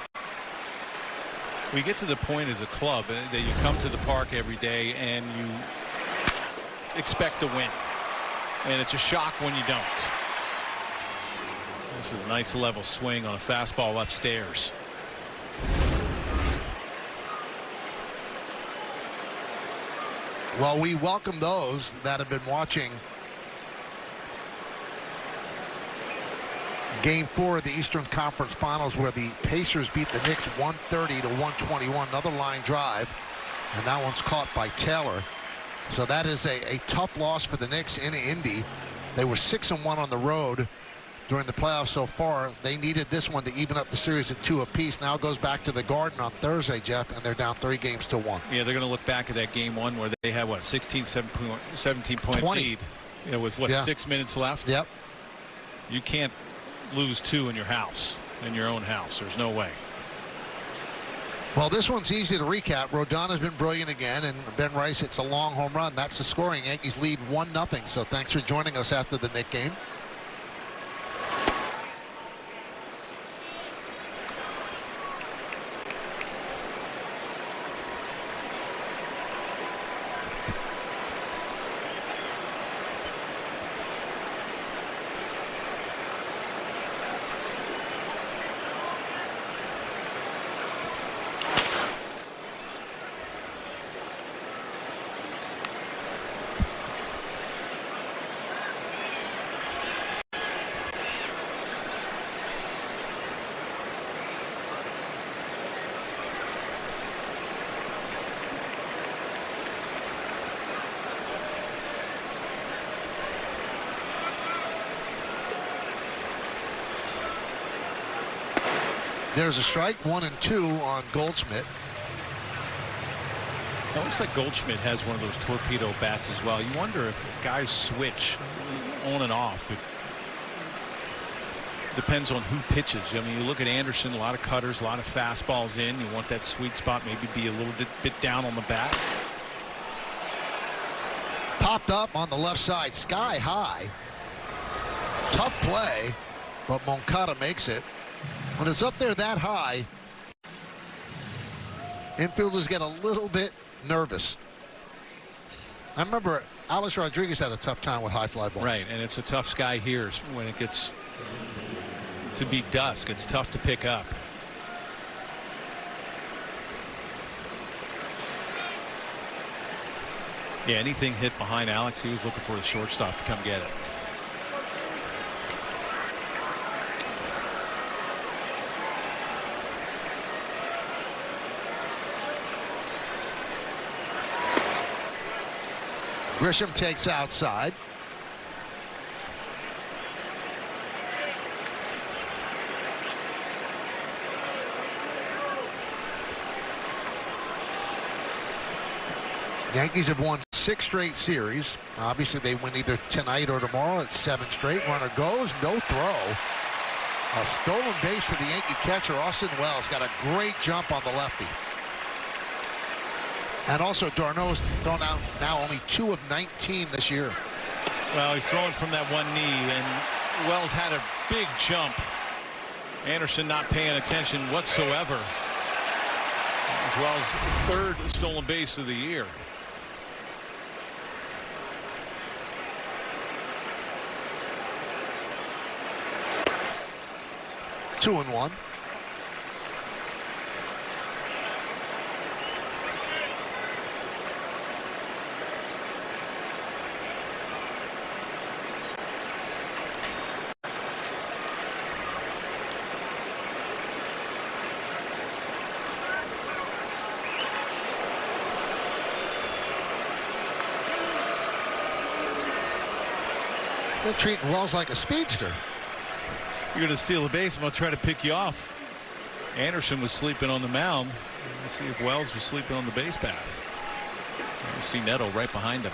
We get to the point as a club that you come to the park every day and you expect to win. And it's a shock when you don't. This is a nice level swing on a fastball upstairs. Well, we welcome those that have been watching Game 4 of the Eastern Conference Finals, where the Pacers beat the Knicks 130 to 121. Another line drive, and that one's caught by Taylor. So that is a tough loss for the Knicks in Indy. They were 6-1 on the road during the playoffs so far. They needed this one to even up the series at 2 apiece. Now it goes back to the Garden on Thursday, Jeff, and they're down 3 games to 1. Yeah, they're going to look back at that game 1 where they had, what, 17-point 20. lead. Yeah, with, what, 6 minutes left? Yep. You can't lose 2 in your house, in your own house. There's no way. Well, this one's easy to recap. Rodon's been brilliant again, and Ben Rice hits a long home run. That's the scoring. Yankees lead 1-0. So thanks for joining us after the Knick game. There's a strike, 1-2 on Goldschmidt. It looks like Goldschmidt has one of those torpedo bats as well. You wonder if guys switch on and off, but depends on who pitches. I mean, you look at Anderson, a lot of cutters, a lot of fastballs in. You want that sweet spot, maybe be a little bit down on the bat. Popped up on the left side, sky high. Tough play, but Moncada makes it. When it's up there that high, infielders get a little bit nervous. I remember Alex Rodriguez had a tough time with high fly balls. Right, and it's a tough sky here when it gets to be dusk. It's tough to pick up. Yeah, anything hit behind Alex, he was looking for the shortstop to come get it. Grisham takes outside. Yankees have won 6 straight series. Obviously, they win either tonight or tomorrow. It's 7 straight. Runner goes, no throw. A stolen base for the Yankee catcher, Austin Wells. Got a great jump on the lefty. And also, Darno's thrown out now only 2 of 19 this year. Well, he's throwing from that one knee, and Wells had a big jump. Anderson not paying attention whatsoever. As Wells' 3rd stolen base of the year. Two and one. They're treating Wells like a speedster. You're going to steal a base. I'm going to try to pick you off. Anderson was sleeping on the mound. Let's see if Wells was sleeping on the base paths. You see Neto right behind him.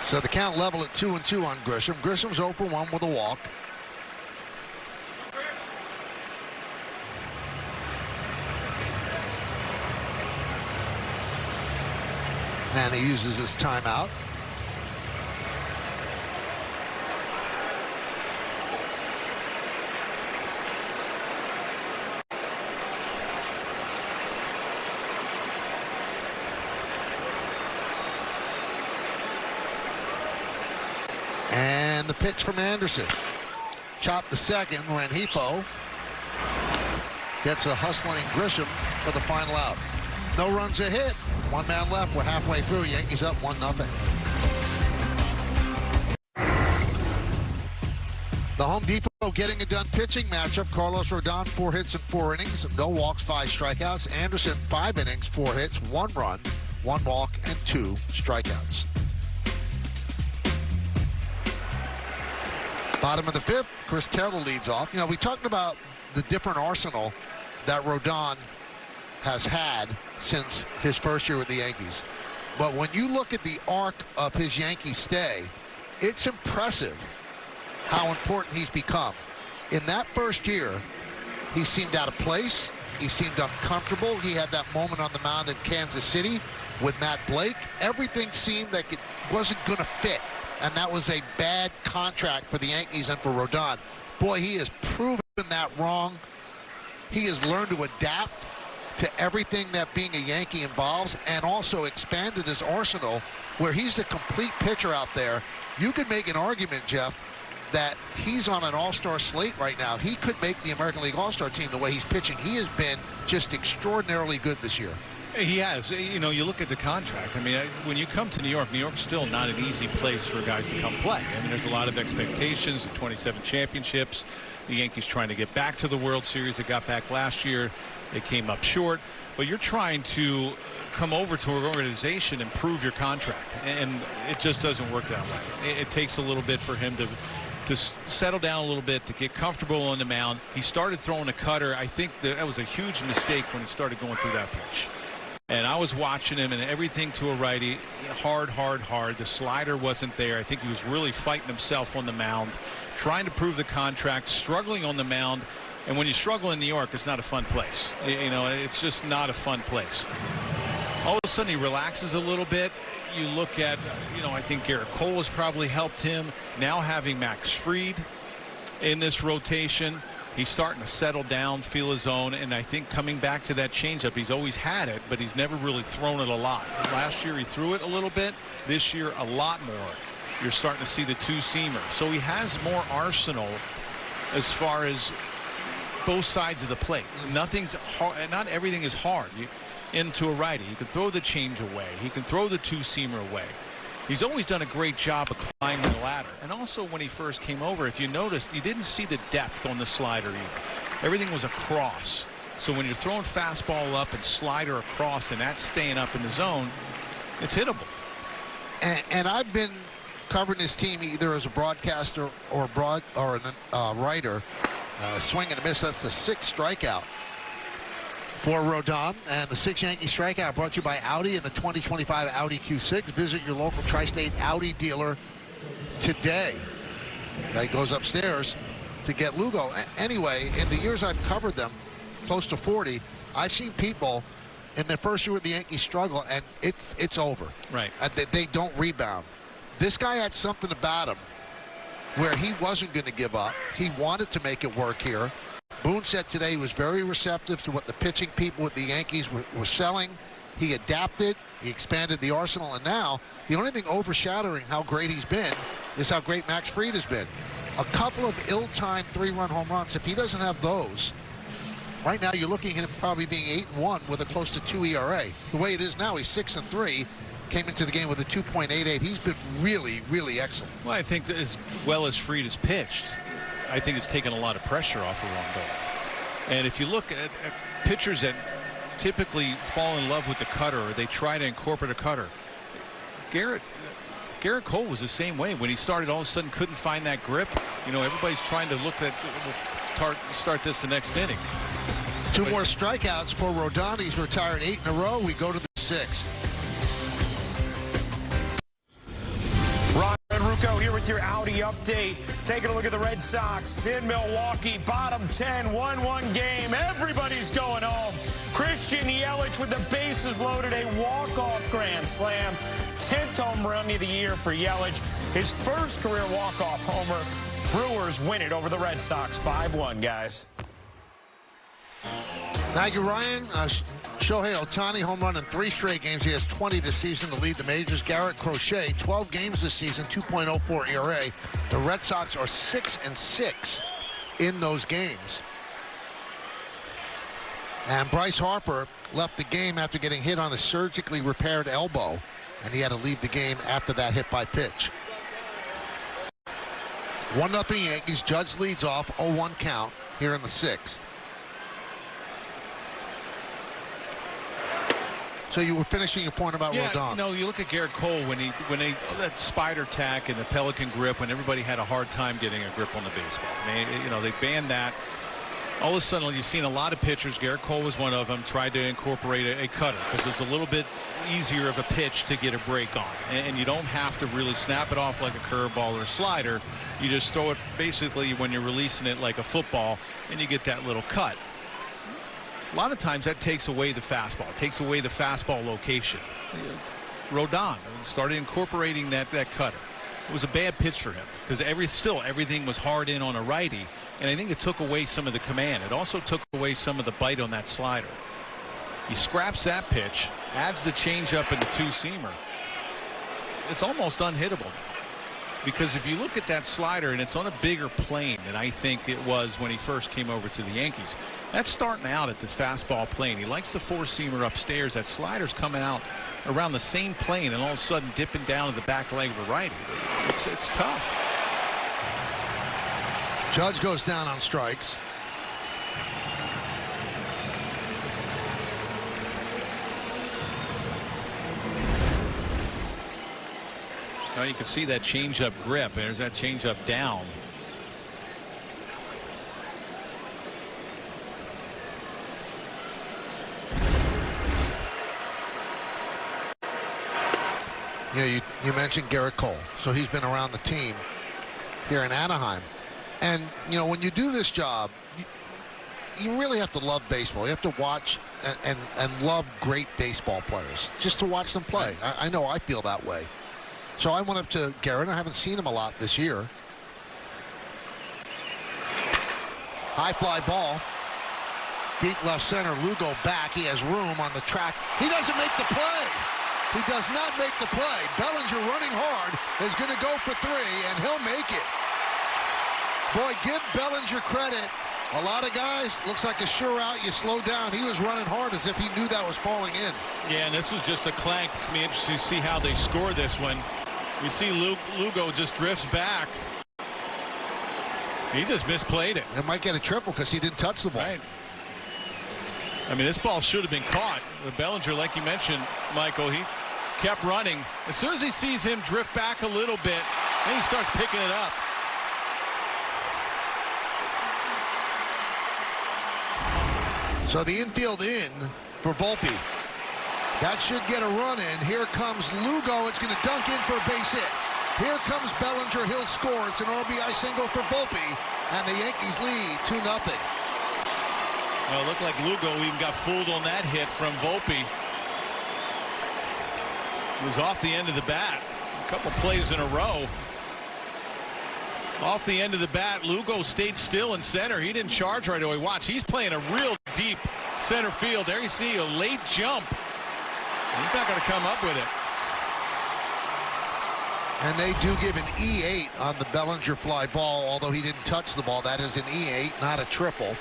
So the count level at 2-2 on Grisham. Grisham's 0 for 1 with a walk. And he uses his timeout. And the pitch from Anderson. Chopped to second. Rengifo gets a hustling Grisham for the final out. No runs a hit. 1 man left. We're halfway through. Yankees up 1-0. The Home Depot getting it done pitching matchup. Carlos Rodon 4 hits in 4 innings. No walks, 5 strikeouts. Anderson 5 innings, 4 hits, 1 run, 1 walk, and 2 strikeouts. Bottom of the fifth, Chris Taylor leads off. You know, we talked about the different arsenal that Rodon has had since his first year with the Yankees. But when you look at the arc of his Yankee stay, it's impressive how important he's become. In that first year, he seemed out of place. He seemed uncomfortable. He had that moment on the mound in Kansas City with Matt Blake. Everything seemed like it wasn't going to fit. And that was a bad contract for the Yankees and for Rodon. Boy, he has proven that wrong. He has learned to adapt to everything that being a Yankee involves, and also expanded his arsenal where he's a complete pitcher out there. You could make an argument, Jeff, that he's on an all-star slate right now. He could make the American League All-Star team the way he's pitching. He has been just extraordinarily good this year. He has. You know, you look at the contract. I mean, when you come to New York's still not an easy place for guys to come play. I mean, there's a lot of expectations, the 27 championships. The Yankees trying to get back to the World Series. They got back last year. They came up short. But you're trying to come over to an organization and prove your contract. And it just doesn't work that way. It takes a little bit for him to settle down a little bit, to get comfortable on the mound. He started throwing a cutter. I think that was a huge mistake when he started going through that pitch. And I was watching him, and everything to a righty, hard. The slider wasn't there. I think he was really fighting himself on the mound, trying to prove the contract, struggling on the mound. And when you struggle in New York, it's not a fun place. You know, it's just not a fun place. All of a sudden, he relaxes a little bit. You look at, you know, I think Garrett Cole has probably helped him. Now having Max Fried in this rotation, he's starting to settle down, feel his own, and I think coming back to that changeup, he's always had it, but he's never really thrown it a lot. Last year he threw it a little bit. This year a lot more. You're starting to see the two-seamer. So he has more arsenal as far as both sides of the plate. Nothing's hard. Not everything is hard. Into a righty, he can throw the change away. He can throw the two-seamer away. He's always done a great job of climbing the ladder. And also when he first came over, if you noticed, you didn't see the depth on the slider either. Everything was across. So when you're throwing fastball up and slider across and that's staying up in the zone, it's hittable. And I've been covering this team either as a broadcaster or a writer. Swing and a miss. That's the sixth strikeout for Rodon, and the sixth Yankee strikeout brought to you by Audi and the 2025 Audi Q6. Visit your local tri-state Audi dealer today. Guy goes upstairs to get Lugo. Anyway, in the years I've covered them, close to 40, I've seen people in their first year with the Yankees struggle, and it's over. Right. They don't rebound. This guy had something about him where he wasn't going to give up. He wanted to make it work here. Boone said today he was very receptive to what the pitching people with the Yankees were selling. He adapted, he expanded the arsenal, and now the only thing overshadowing how great he's been is how great Max Fried has been. A couple of ill-timed three-run home runs. If he doesn't have those, right now you're looking at him probably being 8-1 with a close to 2 ERA. The way it is now, he's 6-3. Came into the game with a 2.88. He's been really, really excellent. Well, I think that as well as Fried has pitched, I think it's taken a lot of pressure off of Rondo. And if you look at pitchers that typically fall in love with the cutter or they try to incorporate a cutter, Garrett Cole was the same way. When he started, all of a sudden couldn't find that grip. You know, everybody's trying to look at start this the next inning. Two more strikeouts for Rodon. He's retired 8 in a row. We go to the 6th. Rucco here with your Audi update. Taking a look at the Red Sox in Milwaukee. Bottom 10, 1-1 game. Everybody's going home. Christian Yelich with the bases loaded. A walk-off grand slam. 10th home run of the year for Yelich. His first career walk-off homer. Brewers win it over the Red Sox. 5-1, guys. Thank you, Ryan. Shohei Ohtani, home run in 3 straight games. He has 20 this season to lead the majors. Garrett Crochet, 12 games this season, 2.04 ERA. The Red Sox are 6-6 in those games. And Bryce Harper left the game after getting hit on a surgically repaired elbow, and he had to leave the game after that hit by pitch. 1-0 Yankees. Judge leads off, 0-1 count here in the 6th. So you were finishing your point about Rodon. You know, you look at Garrett Cole when that spider tack and the Pelican grip, when everybody had a hard time getting a grip on the baseball. I mean, you know, they banned that. All of a sudden, you've seen a lot of pitchers. Garrett Cole was one of them. Tried to incorporate a cutter because it's a little bit easier of a pitch to get a break on, and you don't have to really snap it off like a curveball or a slider. You just throw it basically when you're releasing it like a football, and you get that little cut. A lot of times that takes away the fastball. It takes away the fastball location. Rodon started incorporating that cutter. It was a bad pitch for him because everything was hard in on a righty, and I think it took away some of the command. It also took away some of the bite on that slider. He scraps that pitch, adds the changeup and the two-seamer. It's almost unhittable. Because if you look at that slider and it's on a bigger plane than I think it was when he first came over to the Yankees, that's starting out at this fastball plane. He likes the four-seamer upstairs. That slider's coming out around the same plane and all of a sudden dipping down to the back leg of a righty. It's tough. Judge goes down on strikes. Well, you can see that changeup grip. There's that changeup down. Yeah, you mentioned Garrett Cole. So he's been around the team here in Anaheim. And, you know, when you do this job, you really have to love baseball. You have to watch and love great baseball players just to watch them play. I know I feel that way. So I went up to Garrett. I haven't seen him a lot this year. High fly ball. Deep left center. Lugo back. He has room on the track. He doesn't make the play. He does not make the play. Bellinger running hard is going to go for three, and he'll make it. Boy, give Bellinger credit. A lot of guys, looks like a sure out. You slow down. He was running hard as if he knew that was falling in. Yeah, and this was just a clank. It's going to be interesting to see how they score this one. You see Lugo just drifts back. He just misplayed it. It might get a triple because he didn't touch the ball. Right. I mean, this ball should have been caught. With Bellinger, like you mentioned, Michael, he kept running. As soon as he sees him drift back a little bit, then he starts picking it up. So the infield in for Volpe. That should get a run in. Here comes Lugo. It's going to dunk in for a base hit. Here comes Bellinger. He'll score. It's an RBI single for Volpe. And the Yankees lead 2-0. Well, it looked like Lugo even got fooled on that hit from Volpe. It was off the end of the bat. A couple plays in a row. Off the end of the bat, Lugo stayed still in center. He didn't charge right away. Watch, he's playing a real deep center field. There you see a late jump. He's not going to come up with it. And they do give an E8 on the Bellinger fly ball, although he didn't touch the ball. That is an E8, not a triple.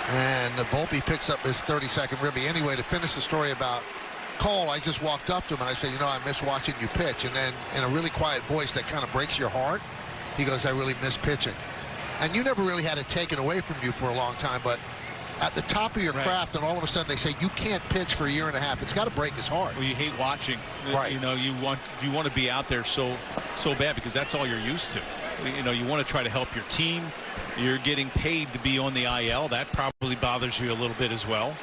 And Volpe picks up his 32nd ribby. Anyway, to finish the story about Cole, I just walked up to him and I said, you know, I miss watching you pitch. And then in a really quiet voice that kind of breaks your heart, he goes, I really miss pitching. And you never really had it taken away from you for a long time, but at the top of your craft, and all of a sudden they say you can't pitch for a year and a half. It's got to break his heart. Well, you hate watching. Right. You know, you want to be out there so bad because that's all you're used to. You know, you want to try to help your team. You're getting paid to be on the IL. That probably bothers you a little bit as well.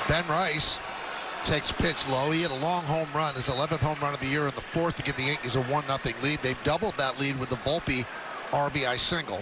Ben Rice takes pitch low. He hit a long home run, his 11th home run of the year in the fourth to give the Yankees a 1-0 lead. They've doubled that lead with the Volpe RBI single.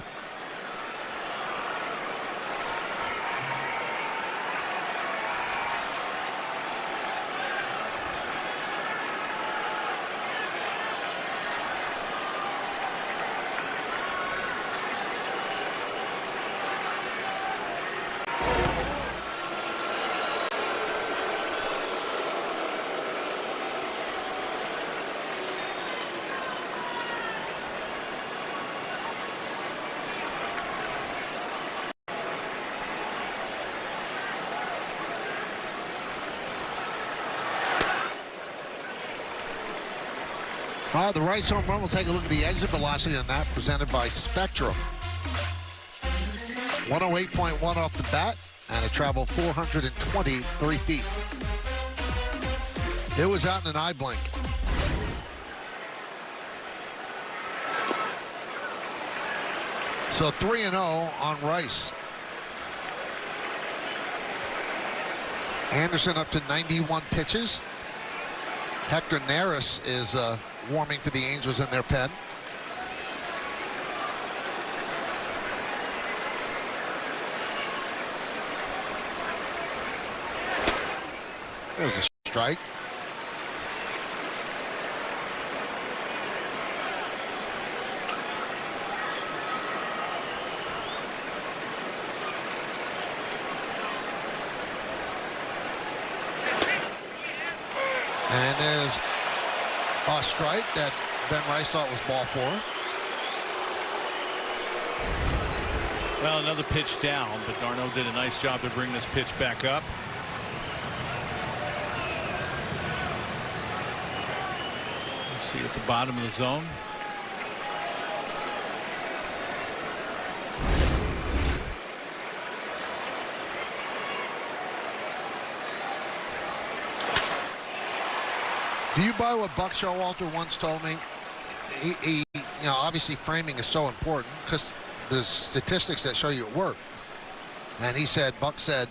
All right, the Rice home run. We'll take a look at the exit velocity on that, presented by Spectrum. 108.1 off the bat, and it traveled 423 feet. It was out in an eye blink. So 3-0 on Rice. Anderson up to 91 pitches. Hector Neris is warming for the Angels in their pen. There's a strike. And there's a strike that Ben Rice thought was ball 4. Well, another pitch down, but Darno did a nice job to bring this pitch back up. Let's see at the bottom of the zone. Do you buy what Buck Showalter once told me? He obviously framing is so important because there's statistics that show you it work. And Buck said,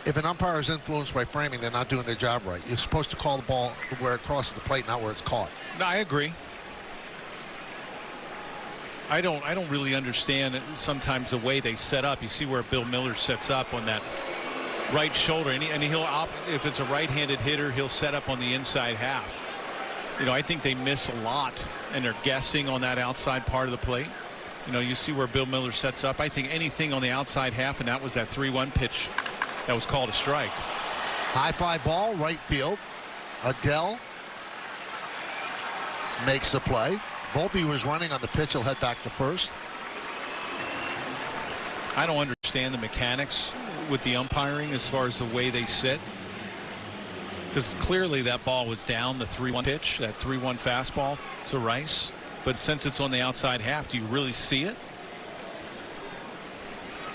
if an umpire is influenced by framing, they're not doing their job right. You're supposed to call the ball where it crosses the plate, not where it's caught. No, I agree. I don't really understand sometimes the way they set up. You see where Bill Miller sets up on that right shoulder, and he'll if it's a right-handed hitter, he'll set up on the inside half. I think they miss a lot, and they're guessing on that outside part of the plate. You see where Bill Miller sets up. I think anything on the outside half, and that was that 3-1 pitch that was called a strike. High fly ball, right field. Adele makes the play. Volpe was running on the pitch. He'll head back to first. I don't understand the mechanics with the umpiring as far as the way they sit, because clearly that ball was down, the 3-1 pitch, that 3-1 fastball to Rice, but since it's on the outside half, do you really see it?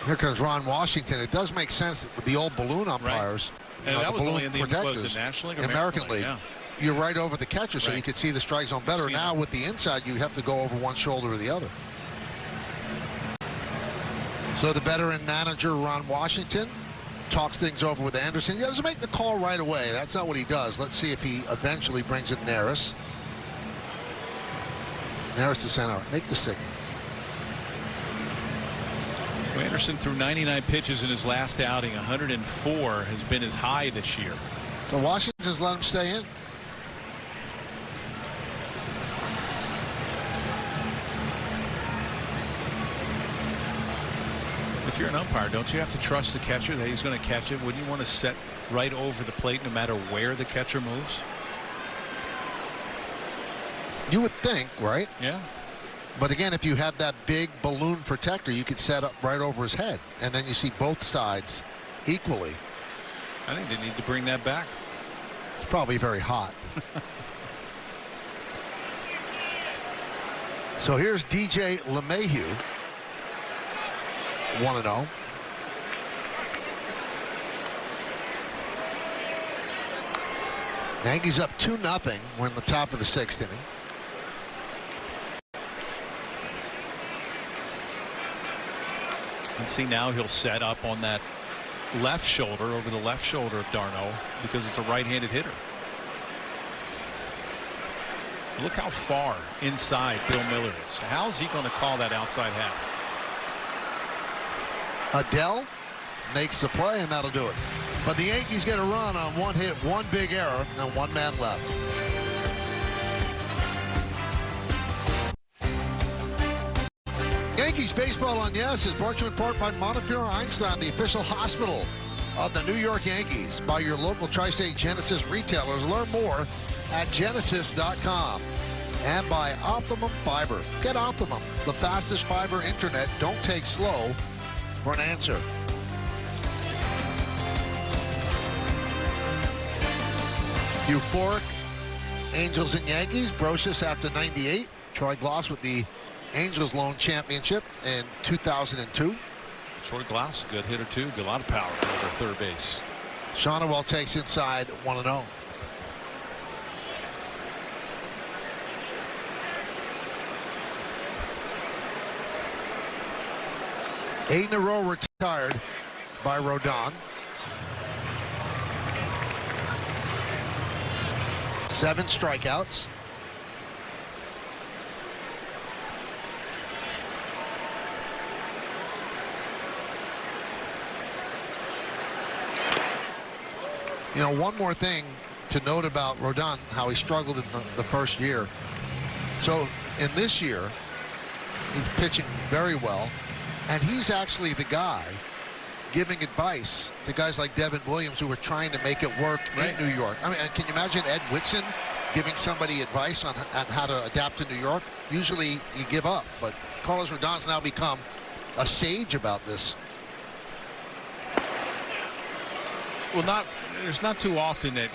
Here comes Ron Washington. It does make sense with the old balloon umpires, right. And that the was balloon only in the protectors, National League or American League. Yeah. You're right over the catcher, so right. you could see the strike zone better. Now with the inside, you have to go over one shoulder or the other. So the veteran manager, Ron Washington, talks things over with Anderson. He doesn't make the call right away. That's not what he does. Let's see if he eventually brings in Neris. Neris to center. Make the signal. Anderson threw 99 pitches in his last outing. 104 has been his high this year. So Washington's let him stay in. If you're an umpire, don't you have to trust the catcher that he's going to catch it? Wouldn't you want to set right over the plate no matter where the catcher moves? You would think, right? Yeah. But again, if you had that big balloon protector, you could set up right over his head, and then you see both sides equally. I think they need to bring that back. It's probably very hot. So here's DJ LeMahieu, 1-0. Yankees up 2-0. We're in the top of the 6th inning. And see, now he'll set up on that left shoulder, over the left shoulder of Darno, because it's a right-handed hitter. Look how far inside Bill Miller is. How is he going to call that outside half? Adele makes the play, and that'll do it. But the Yankees get a run on one hit, one big error, and one man left. Yankees baseball on Yes is brought to you in part by Montefiore Einstein, the official hospital of the New York Yankees, by your local Tri-State Genesis retailers. Learn more at genesis.com. And by Optimum Fiber. Get Optimum, the fastest fiber internet. Don't take slow for an answer. Euphoric Angels and Yankees. Brocious after 98. Troy Glaus with the Angels lone championship in 2002. Troy Glaus, a good hitter too. Got a lot of power over third base. Shonowell takes inside 1-0. Eight in a row retired by Rodon. 7 strikeouts. You know, one more thing to note about Rodon, how he struggled in the first year. So in this year, he's pitching very well, and he's actually the guy giving advice to guys like Devin Williams who are trying to make it work in New York. I mean, can you imagine Ed Whitson giving somebody advice on how to adapt to New York? Usually you give up, but Carlos Rodon's now become a sage about this. Well, there's not too often that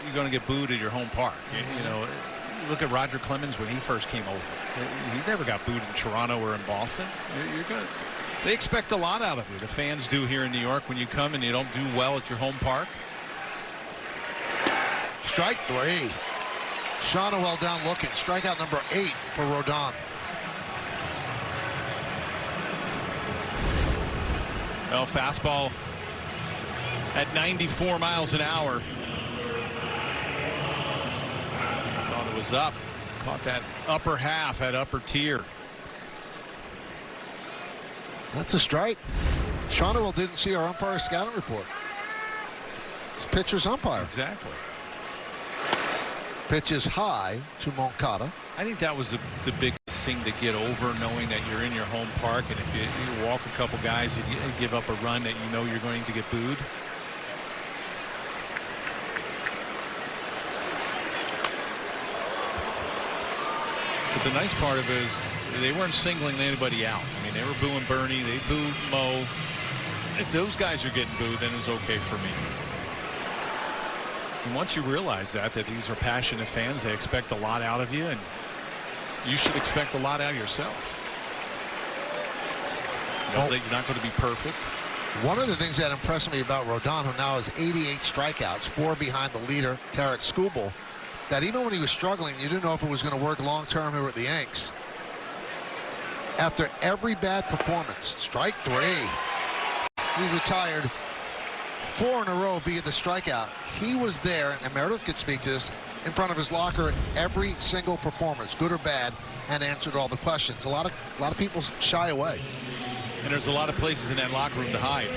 you're going to get booed at your home park. You know, look at Roger Clemens when he first came over. He never got booed in Toronto or in Boston. They expect a lot out of you. The fans do here in New York when you come and you don't do well at your home park. Strike 3. Shonowell down looking. Strikeout number 8 for Rodon. Well, fastball at 94 miles an hour. Thought it was up. Caught that upper half, that upper tier. That's a strike. Shonowell didn't see our umpire scouting report. It's pitcher's umpire. Exactly. Pitch is high to Moncada. I think that was the biggest thing to get over, knowing that you're in your home park, and if you walk a couple guys and you give up a run that you know you're going to get booed. But the nice part of it is they weren't singling anybody out. I mean, they were booing Bernie, they booed Mo. If those guys are getting booed, then it's okay for me. And once you realize that these are passionate fans, they expect a lot out of you, and you should expect a lot out of yourself. You know, you're not going to be perfect. One of the things that impressed me about Rodon, who now has 88 strikeouts, 4 behind the leader, Tarek Skubal, that even when he was struggling, you didn't know if it was going to work long-term here at the Yanks. After every bad performance, strike 3. He's retired 4 in a row via the strikeout. He was there, and Meredith could speak to this, in front of his locker every single performance, good or bad, and answered all the questions. A lot of people shy away. And there's a lot of places in that locker room to hide.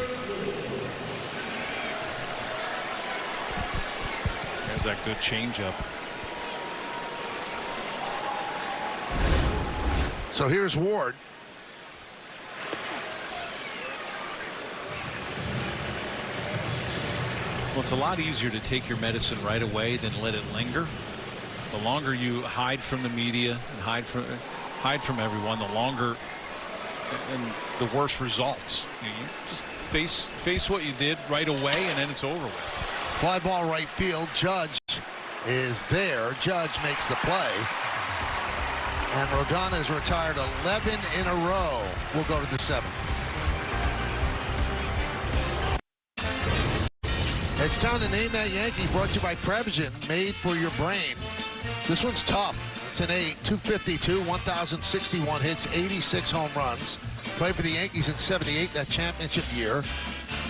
There's that good changeup. So here's Ward. Well, it's a lot easier to take your medicine right away than let it linger. The longer you hide from the media and hide from everyone, the longer and the worse results. You just face what you did right away, and then it's over with. Fly ball right field. Judge is there. Judge makes the play. And Rodon has retired 11 in a row. We'll go to the 7th. It's time to name that Yankee, brought to you by Prevagen, made for your brain. This one's tough. It's an 8, 252, 1,061 hits, 86 home runs. Played for the Yankees in 78, that championship year.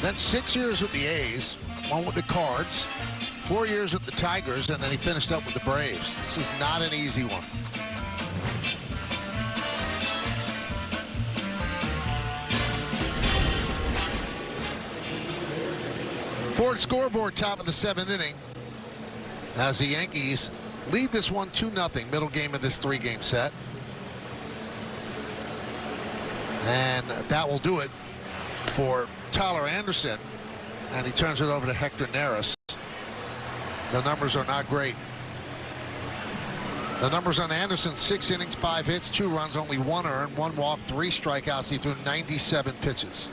Then 6 years with the A's, 1 with the Cards, 4 years with the Tigers, and then he finished up with the Braves. This is not an easy one. Ford scoreboard, top of the 7th inning, as the Yankees lead this one 2-0, middle game of this 3-game set. And that will do it for Tyler Anderson, and he turns it over to Hector Neris. The numbers are not great. The numbers on Anderson: 6 innings, 5 hits, 2 runs, only 1 earned, 1 walk, 3 strikeouts. He threw 97 pitches.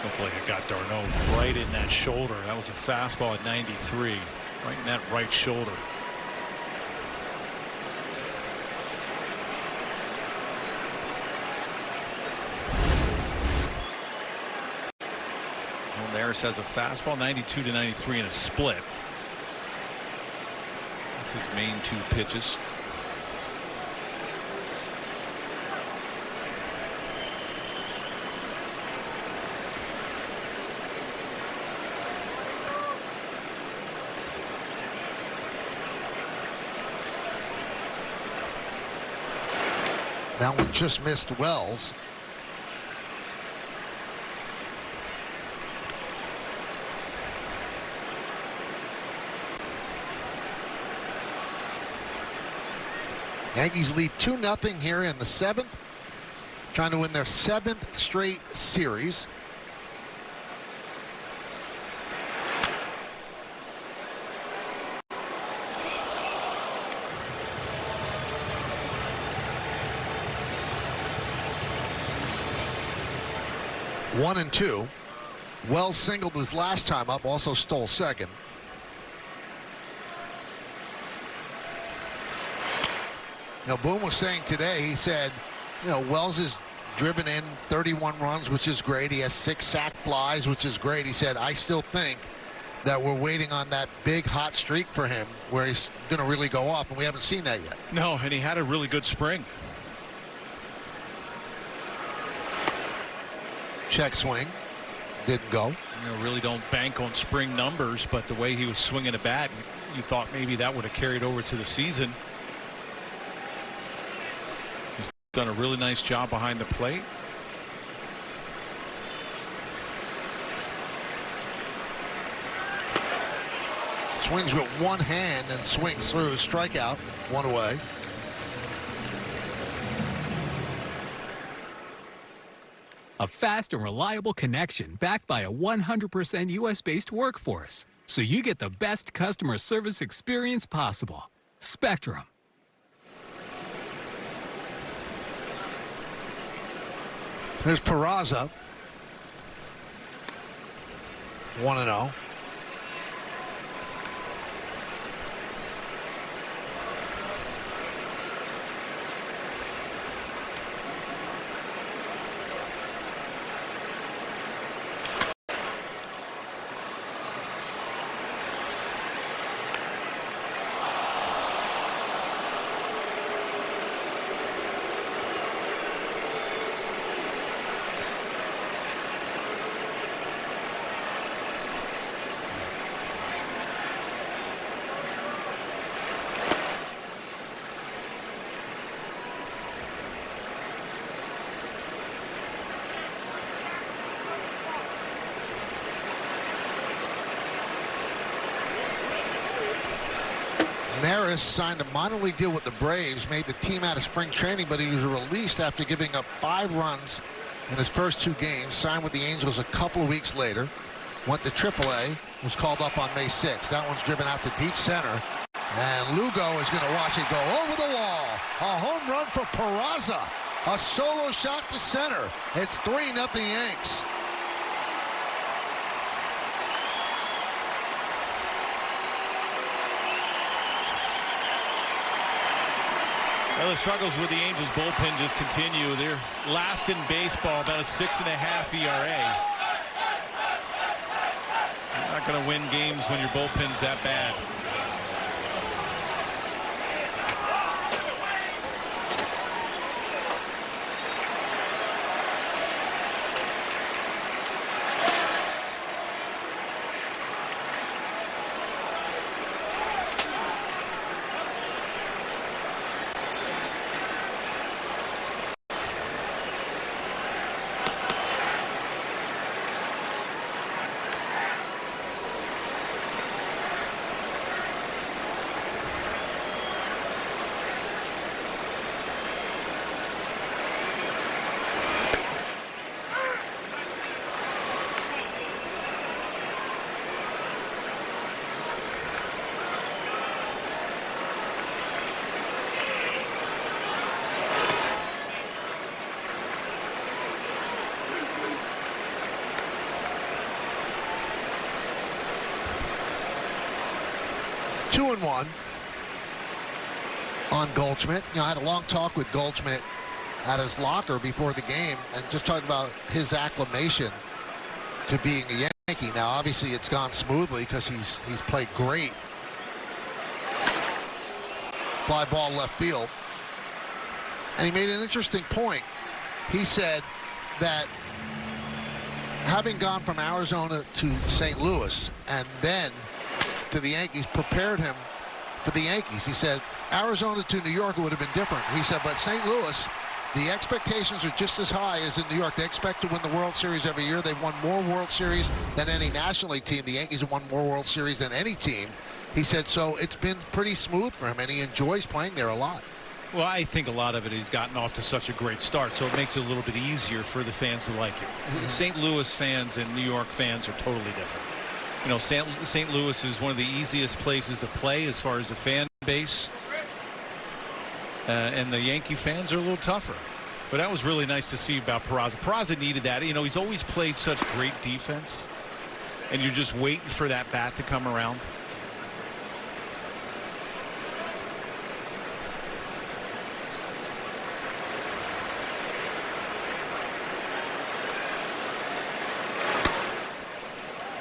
Looked like it got Darno right in that shoulder. That was a fastball at 93, right in that right shoulder. Well, Neris has a fastball, 92 to 93 in a split. That's his main 2 pitches. That one just missed Wells. Yankees lead 2-0 here in the 7th, trying to win their 7th straight series. One and 2. Wells singled his last time up, also stole second. You know, Boone was saying today, he said, you know, Wells has driven in 31 runs, which is great. He has 6 sac flies, which is great. He said, I still think that we're waiting on that big hot streak for him where he's going to really go off, and we haven't seen that yet. No, and he had a really good spring. Check swing. Didn't go. You know, really don't bank on spring numbers, but the way he was swinging a bat, you thought maybe that would have carried over to the season. He's done a really nice job behind the plate. Swings with one hand and swings through. Strikeout. One away. A fast and reliable connection backed by a 100% U.S.-based workforce. So you get the best customer service experience possible. Spectrum. Here's Peraza. 1-0. Neris signed a minor league deal with the Braves, made the team out of spring training, but he was released after giving up 5 runs in his first 2 games. Signed with the Angels a couple of weeks later. Went to AAA, was called up on May 6th. That one's driven out to deep center. And Lugo is going to watch it go over the wall. A home run for Peraza. A solo shot to center. It's 3-0 Yanks. Well, the struggles with the Angels bullpen just continue. They're last in baseball, about a 6.5 ERA. You're not going to win games when your bullpen's that bad. 2-1 on Goldschmidt. You know, I had a long talk with Goldschmidt at his locker before the game and just talked about his acclimation to being a Yankee. Now, obviously, it's gone smoothly because he's played great. Fly ball left field. And he made an interesting point. He said that having gone from Arizona to St. Louis and then to the Yankees prepared him for the Yankees. He said Arizona to New York would have been different. He said, but St. Louis, the expectations are just as high as in New York. They expect to win the World Series every year. They've won more World Series than any National League team. The Yankees have won more World Series than any team. He said, so it's been pretty smooth for him, and he enjoys playing there a lot. Well, I think a lot of it he's gotten off to such a great start, so it makes it a little bit easier for the fans to like him. St. Louis fans and New York fans are totally different. You know, St. Louis is one of the easiest places to play as far as the fan base, and the Yankee fans are a little tougher. But that was really nice to see about Peraza. Peraza needed that. You know, he's always played such great defense, and you're just waiting for that bat to come around.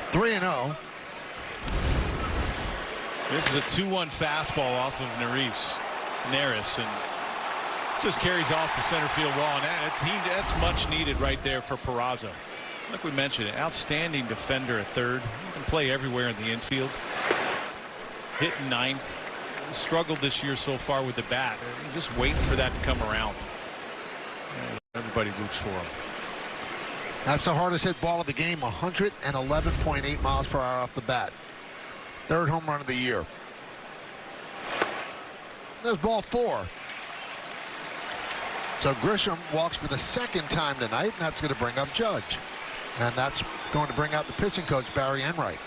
Three and 0. This is a 2-1 fastball off of Neris, and just carries off the center field wall, and that's much needed right there for Peraza. Like we mentioned, an outstanding defender at third. He can play everywhere in the infield. Hitting ninth. Struggled this year so far with the bat. Just waiting for that to come around. Everybody roots for him. That's the hardest hit ball of the game, 111.8 miles per hour off the bat. Third home run of the year. There's ball 4. So Grisham walks for the second time tonight, and that's going to bring up Judge. And that's going to bring out the pitching coach, Barry Enright.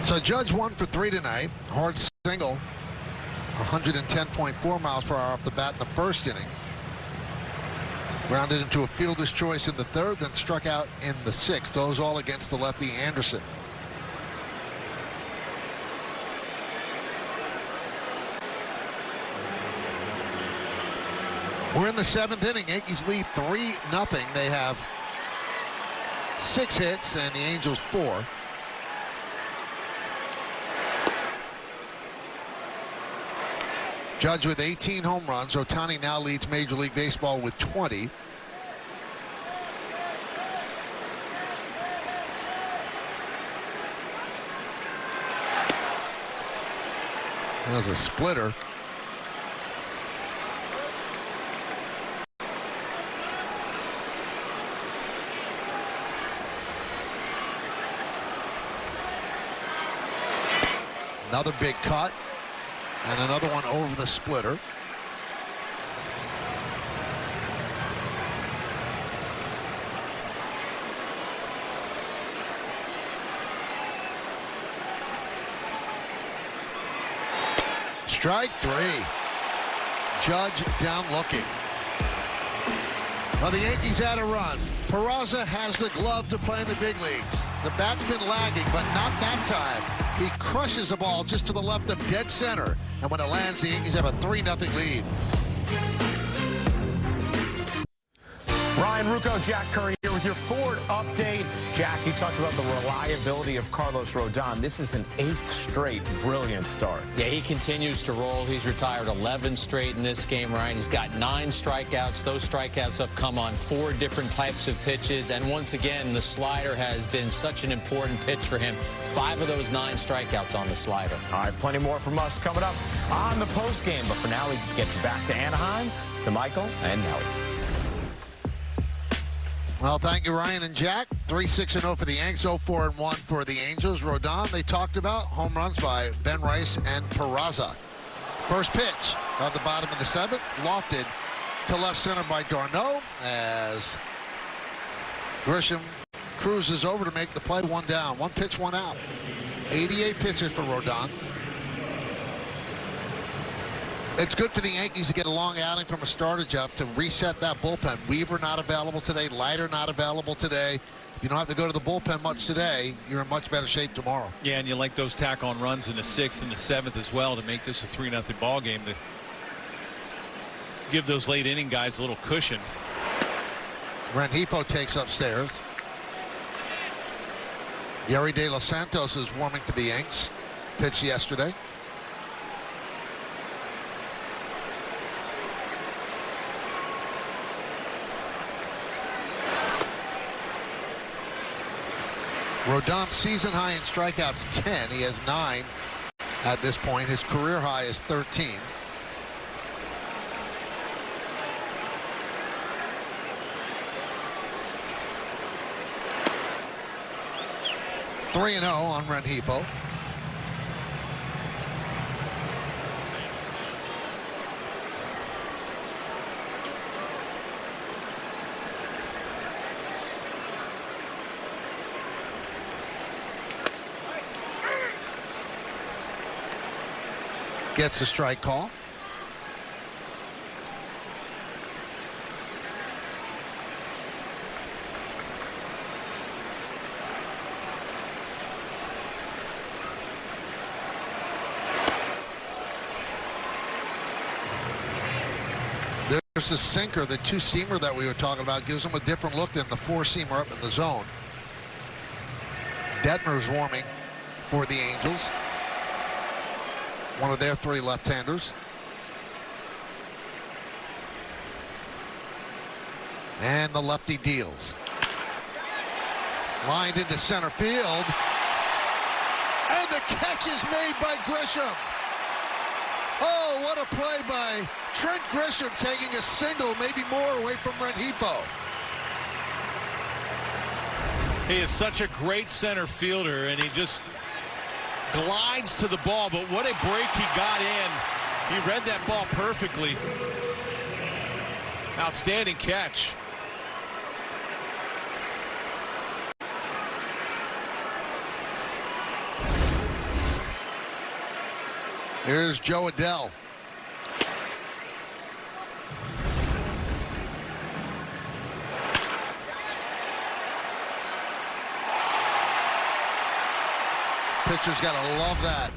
So Judge 1 for 3 tonight. Hard single. 110.4 miles per hour off the bat in the first inning. Grounded into a fielder's choice in the third, then struck out in the sixth. Those all against the lefty Anderson. We're in the 7th inning. Yankees lead 3-0. They have 6 hits and the Angels 4. Judge with 18 home runs. Ohtani now leads Major League Baseball with 20. That was a splitter. Another big cut. And another one over the splitter. Strike 3. Judge down looking. Well, the Yankees had a run. Peraza has the glove to play in the big leagues. The bat's been lagging, but not that time. He crushes the ball just to the left of dead center. And when it lands, the Yankees have a 3-0 lead. Ryan Rucco, Jack Curry here with your Ford update. Jack, you talked about the reliability of Carlos Rodon. This is an 8th straight brilliant start. Yeah, he continues to roll. He's retired 11 straight in this game, Ryan. He's got 9 strikeouts. Those strikeouts have come on 4 different types of pitches. And once again, the slider has been such an important pitch for him. 5 of those 9 strikeouts on the slider. All right, plenty more from us coming up on the postgame. But for now, we get you back to Anaheim, to Michael and Nelly. Well, thank you, Ryan and Jack. 3-6-0 for the Yanks, 0-4-1 for the Angels. Rodon, they talked about home runs by Ben Rice and Peraza. First pitch. of the bottom of the 7th. Lofted to left center by Darno as Grisham cruises over to make the play. 1 down, 1 pitch, 1 out. 88 pitches for Rodon. It's good for the Yankees to get a long outing from a starter, Jeff, to reset that bullpen. Weaver not available today. Leiter not available today. If you don't have to go to the bullpen much today, you're in much better shape tomorrow. Yeah, and you like those tack-on runs in the 6th and the 7th as well to make this a 3-0 ball game, to give those late inning guys a little cushion. Rengifo takes upstairs. Yerry De Los Santos is warming for the Yanks. Pitched yesterday. Rodon's season high in strikeouts 10. He has 9 at this point. His career high is 13. (3-0) on Rengifo. Gets a strike call. There's a sinker, the 2-seamer that we were talking about, gives him a different look than the 4-seamer up in the zone. Detmer's warming for the Angels. One of their 3 left-handers. And the lefty deals. Lined into center field. And the catch is made by Grisham. Oh, what a play by Trent Grisham, taking a single, maybe more, away from Rengifo. He is such a great center fielder, and he just glides to the ball, but what a break he got in. He read that ball perfectly. Outstanding catch. Here's Joe Adell. Pitcher's got to love that.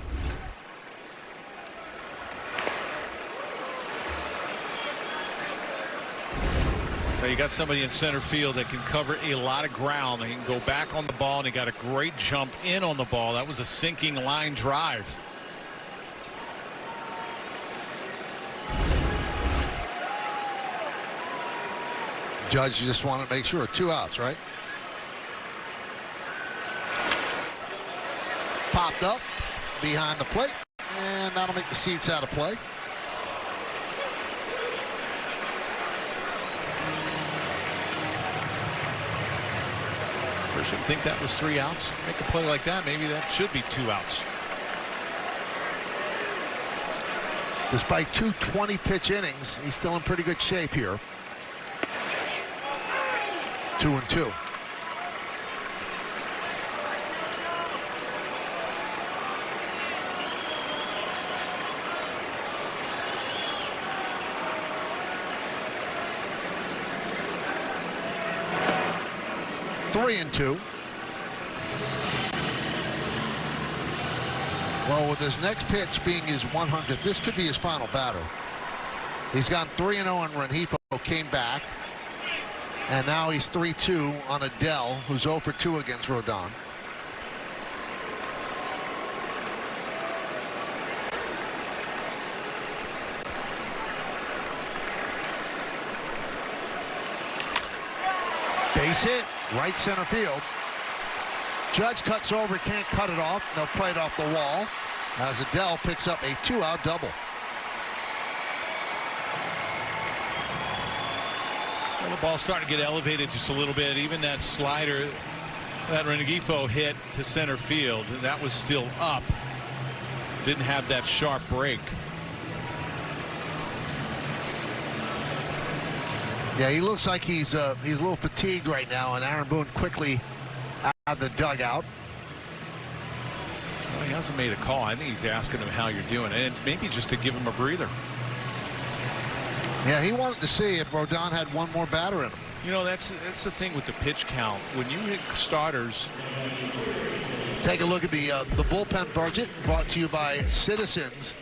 Well, you got somebody in center field that can cover a lot of ground. He can go back on the ball, and he got a great jump in on the ball. That was a sinking line drive. Judge just wanted to make sure. 2 outs, right? Popped up behind the plate, and that'll make the seats out of play. Person think that was 3 outs. Make a play like that, maybe that should be 2 outs. Despite 2 20-pitch innings, he's still in pretty good shape here. 2-2. Three and 2. Well, with his next pitch being his 100th, this could be his final batter. He's gone 3-0 on Rengifo, came back, and now he's 3-2 on Adell, who's 0 for 2 against Rodon. Base hit, right center field. Judge cuts over, can't cut it off. They'll play it off the wall as Adell picks up a 2-out double. Well, the ball's starting to get elevated just a little bit. Even that slider that Rengifo hit to center field, that was still up. Didn't have that sharp break. Yeah, he looks like he's a little fatigued right now, and Aaron Boone quickly out of the dugout. Well, he hasn't made a call. I think he's asking him how you're doing, and maybe just to give him a breather. Yeah, he wanted to see if Rodon had one more batter in him. You know, that's the thing with the pitch count. When you hit starters. Take a look at the bullpen budget, brought to you by Citizens.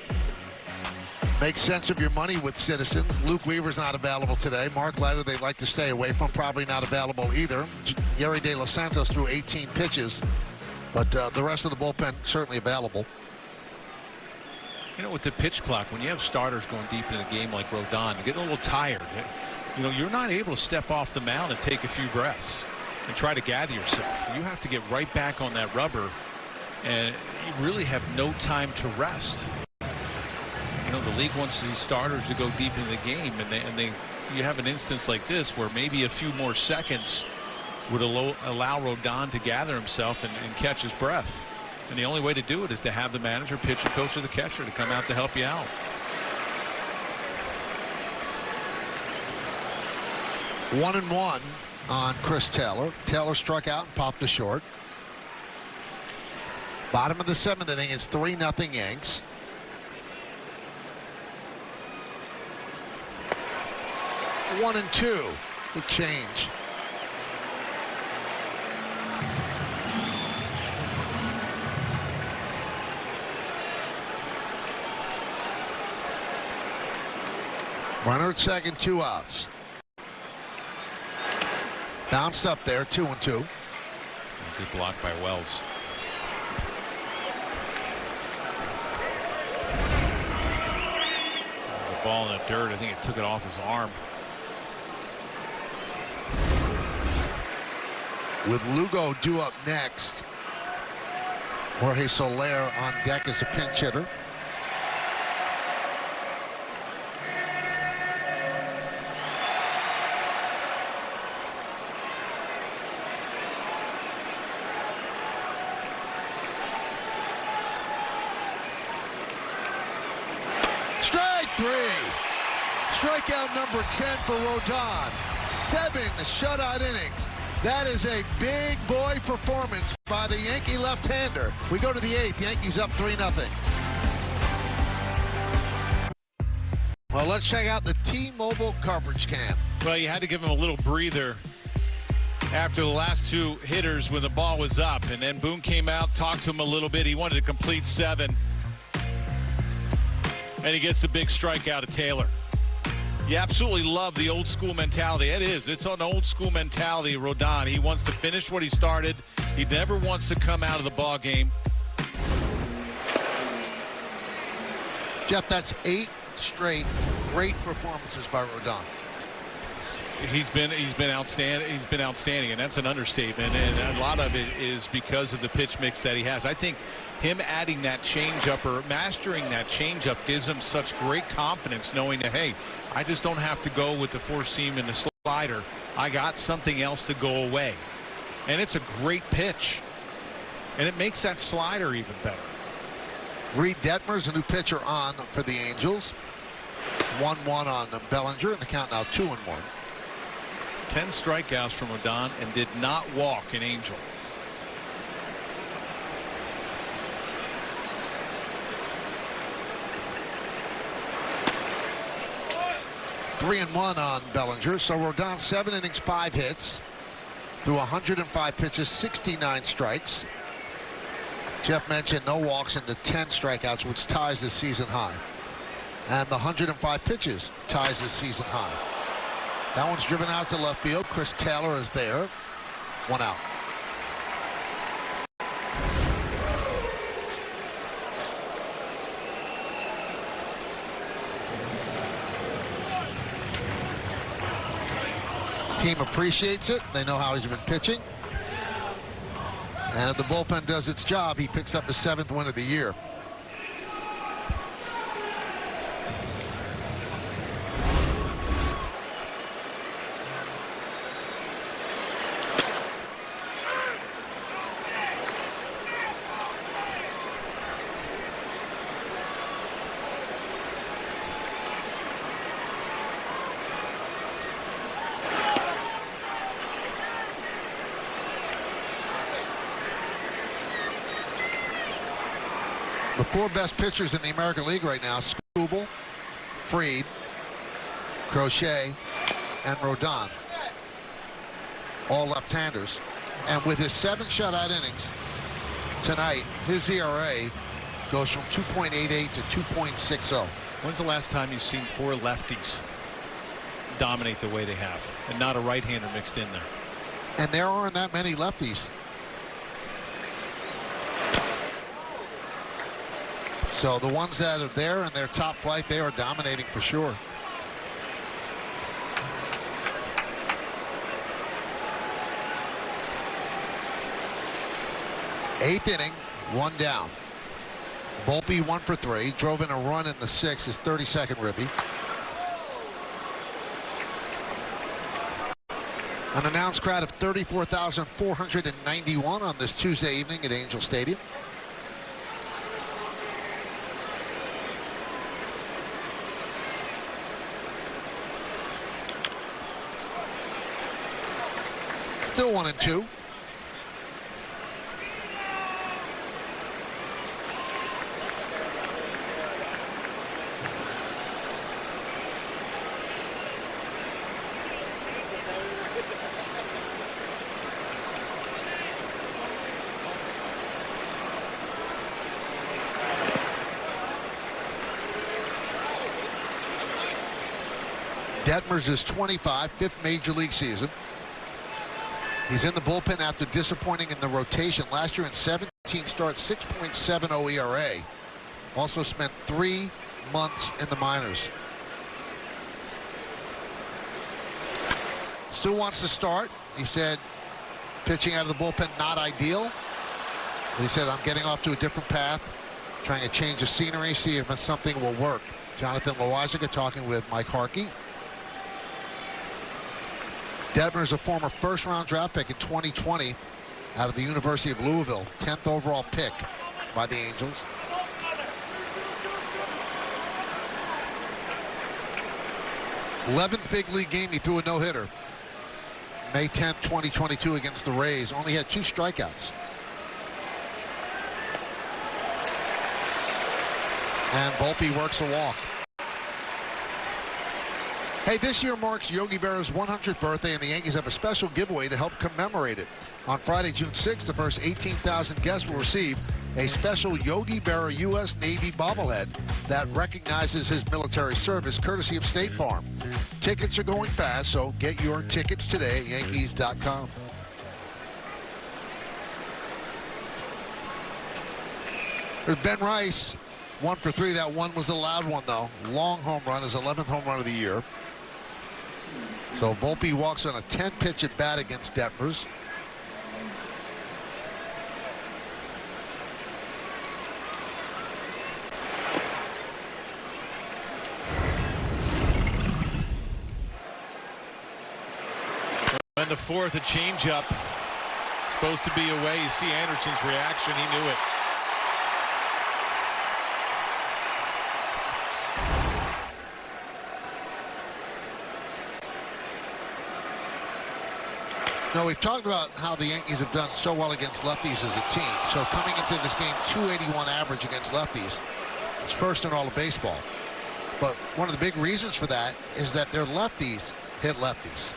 Make sense of your money with Citizens. Luke Weaver's not available today. Mark Leiter, they'd like to stay away from, probably not available either. Yerry De Los Santos threw 18 pitches, but the rest of the bullpen certainly available. You know, with the pitch clock, when you have starters going deep into the game like Rodon, you're getting a little tired. You know, you're not able to step off the mound and take a few breaths and try to gather yourself. You have to get right back on that rubber, and you really have no time to rest. You know, the league wants these starters to go deep into the game, and you have an instance like this where maybe a few more seconds would allow Rodon to gather himself and catch his breath. And the only way to do it is to have the manager, pitcher, coach, or the catcher to come out to help you out. One and one on Chris Taylor. Taylor struck out and popped to short. Bottom of the 7th inning, it's 3-0 Yanks. One and two. Good change. Runner at second, 2 outs. Bounced up there, 2-2. Good block by Wells. There's a ball in the dirt. I think it took it off his arm. With Lugo due up next, Jorge Soler on deck as a pinch hitter. Strike 3. Strikeout number 10 for Rodon. 7 shutout innings. That is a big boy performance by the Yankee left-hander. We go to the 8th. Yankees up 3-0. Well, let's check out the T-Mobile coverage cam. Well, you had to give him a little breather after the last 2 hitters when the ball was up. And then Boone came out, talked to him a little bit. He wanted to complete 7. And he gets the big strikeout of Taylor. You absolutely love the old school mentality. It is. It's an old school mentality of Rodon. He wants to finish what he started. He never wants to come out of the ball game. Jeff, that's 8 straight great performances by Rodon. He's been outstanding. He's been outstanding, and that's an understatement. And a lot of it is because of the pitch mix that he has. I think him adding that changeup or mastering that changeup gives him such great confidence, knowing that, hey, I just don't have to go with the 4-seam and the slider. I got something else to go away, and it's a great pitch, and it makes that slider even better. Reed Detmer's a new pitcher on for the Angels. 1-1 on Bellinger, and the count now 2-1. 10 strikeouts from Rodon and did not walk an Angel. Three and 1 on Bellinger. So Rodon 7 innings, 5 hits, through 105 pitches, 69 strikes. Jeff mentioned no walks into 10 strikeouts, which ties the season high. And the 105 pitches ties the season high. That one's driven out to left field. Chris Taylor is there. 1 out. Team appreciates it. They know how he's been pitching. And if the bullpen does its job, he picks up the 7th win of the year. The 4 best pitchers in the American League right now: Skubal, Fried, Crochet, and Rodon. All left-handers. And with his 7 shutout innings tonight, his ERA goes from 2.88 to 2.60. When's the last time you've seen 4 lefties dominate the way they have, and not a right-hander mixed in there? And there aren't that many lefties. So the ones that are there in their top flight, they are dominating for sure. Eighth inning, 1 down. Volpe 1 for 3, drove in a run in the 6th, his 32nd ribby. An announced crowd of 34,491 on this Tuesday evening at Angel Stadium. Still 1-2. Detmers is 25, 5th major league season. He's in the bullpen after disappointing in the rotation. Last year in 17 starts, 6.70 ERA. Also spent 3 months in the minors. Still wants to start. He said pitching out of the bullpen not ideal. But he said, I'm getting off to a different path, trying to change the scenery, see if something will work. Jonathan Loizaga talking with Mike Harkey. Detmer is a former first-round draft pick in 2020 out of the University of Louisville. 10th overall pick by the Angels. '11th big league game, he threw a no-hitter. May 10th, 2022 against the Rays. Only had 2 strikeouts. And Volpe works a walk. Hey, this year marks Yogi Berra's 100th birthday, and the Yankees have a special giveaway to help commemorate it. On Friday, June 6th, the first 18,000 guests will receive a special Yogi Berra U.S. Navy bobblehead that recognizes his military service, courtesy of State Farm. Tickets are going fast, so get your tickets today at Yankees.com. There's Ben Rice, 1 for 3. That one was the loud one, though. Long home run, his 11th home run of the year. So Volpe walks on a 10-pitch at bat against Detmers. In the 4th, a changeup. Supposed to be away. You see Anderson's reaction. He knew it. Now, we've talked about how the Yankees have done so well against lefties as a team. So coming into this game, 281 average against lefties. It's first in all of baseball. But one of the big reasons for that is that their lefties hit lefties.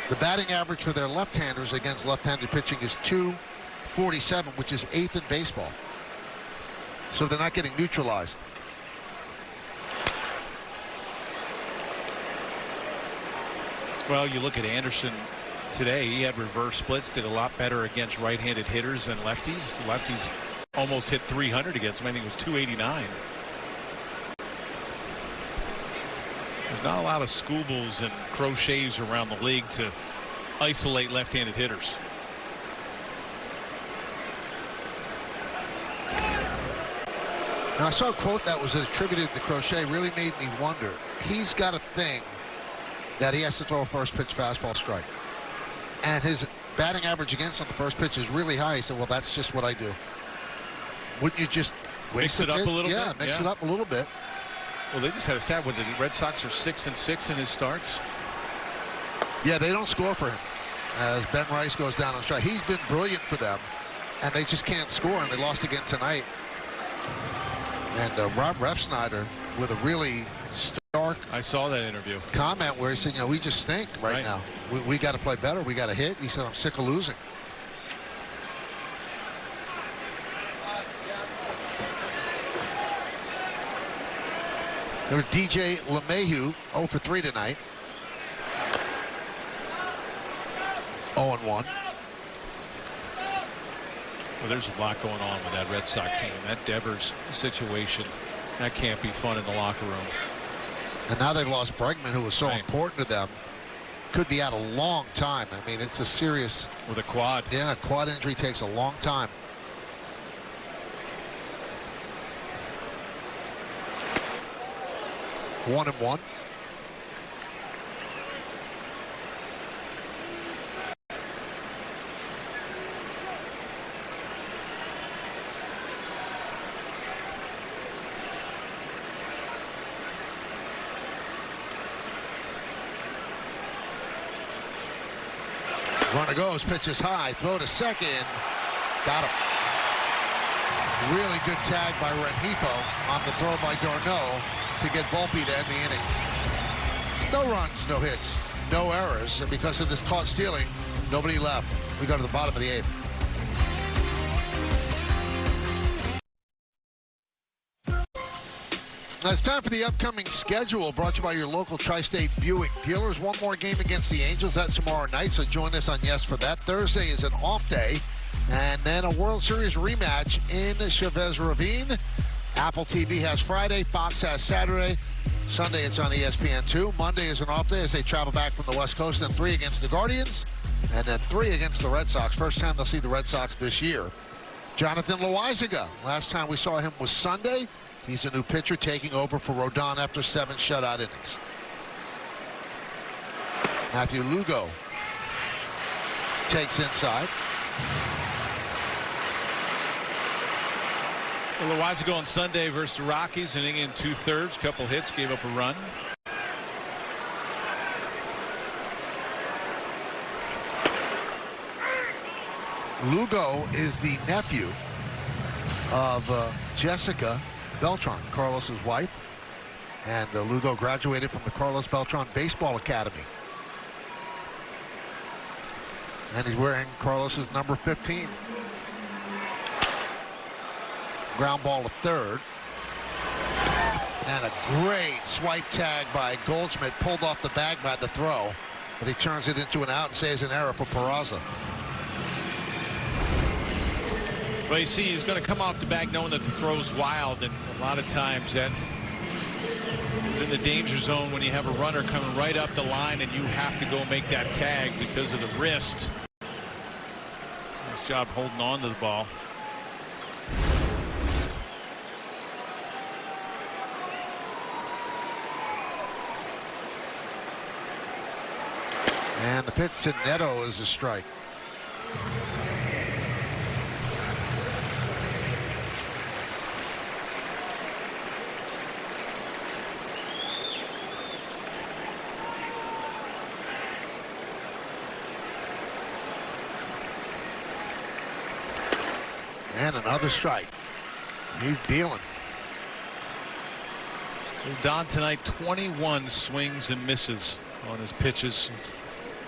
The batting average for their left-handers against left-handed pitching is .247, which is 8th in baseball. So they're not getting neutralized. Well, you look at Anderson today, he had reverse splits, did a lot better against right-handed hitters than lefties. Lefties almost hit 300 against him. I think it was 289. There's not a lot of Skubals and Crochets around the league to isolate left-handed hitters. Now, I saw a quote that was attributed to Crochet, really made me wonder. He's got a thing that he has to throw a first pitch fastball strike. And his batting average against on the first pitch is really high. He said, well, that's just what I do. Wouldn't you just mix it up a little bit? Yeah, mix it up a little bit. Well, they just had a stat where the Red Sox are 6-6 in his starts. Yeah, they don't score for him as Ben Rice goes down on strike. He's been brilliant for them, and they just can't score, and they lost again tonight. And Rob Refsnyder with a really stark I saw that interview. comment where he said, we just stink right now. We got to play better. We got to hit. He said, I'm sick of losing. There's DJ LeMahieu, 0 for 3 tonight. 0-1. Well, there's a lot going on with that Red Sox team. That Devers situation, that can't be fun in the locker room. And now they've lost Bregman, who was so important to them. Could be out a long time. I mean, it's a serious... With a quad. Yeah, a quad injury takes a long time. One and one. Runner goes, pitches high, throw to second. Got him. Really good tag by Rengifo on the throw by Darno to get Volpe to end the inning. No runs, no hits, no errors, and because of this caught stealing, nobody left. We go to the bottom of the 8th. Now it's time for the upcoming schedule brought to you by your local Tri-State Buick dealers. One more game against the Angels. That's tomorrow night, so join us on Yes for that. Thursday is an off day, and then a World Series rematch in Chavez Ravine. Apple TV has Friday, Fox has Saturday. Sunday it's on ESPN2. Monday is an off day as they travel back from the West Coast. Then 3 against the Guardians, and then 3 against the Red Sox. First time they'll see the Red Sox this year. Jonathan Loaizaga, last time we saw him was Sunday. He's a new pitcher taking over for Rodon after 7 shutout innings. Matthew Lugo takes inside. Well, Loaizaga on Sunday versus the Rockies, inning in 2/3, couple hits, gave up a run. Lugo is the nephew of Jessica Beltran, Carlos's wife, and Lugo graduated from the Carlos Beltran Baseball Academy, and he's wearing Carlos's number 15. Ground ball to third, and a great swipe tag by Goldschmidt, pulled off the bag by the throw, but he turns it into an out and saves an error for Peraza. Well, you see, he's going to come off the bag knowing that the throw's wild, and a lot of times that is in the danger zone when you have a runner coming right up the line and you have to go make that tag because of the wrist. Nice job holding on to the ball. And the pitch to Neto is a strike. And another strike. He's dealing. Don tonight, 21 swings and misses on his pitches. His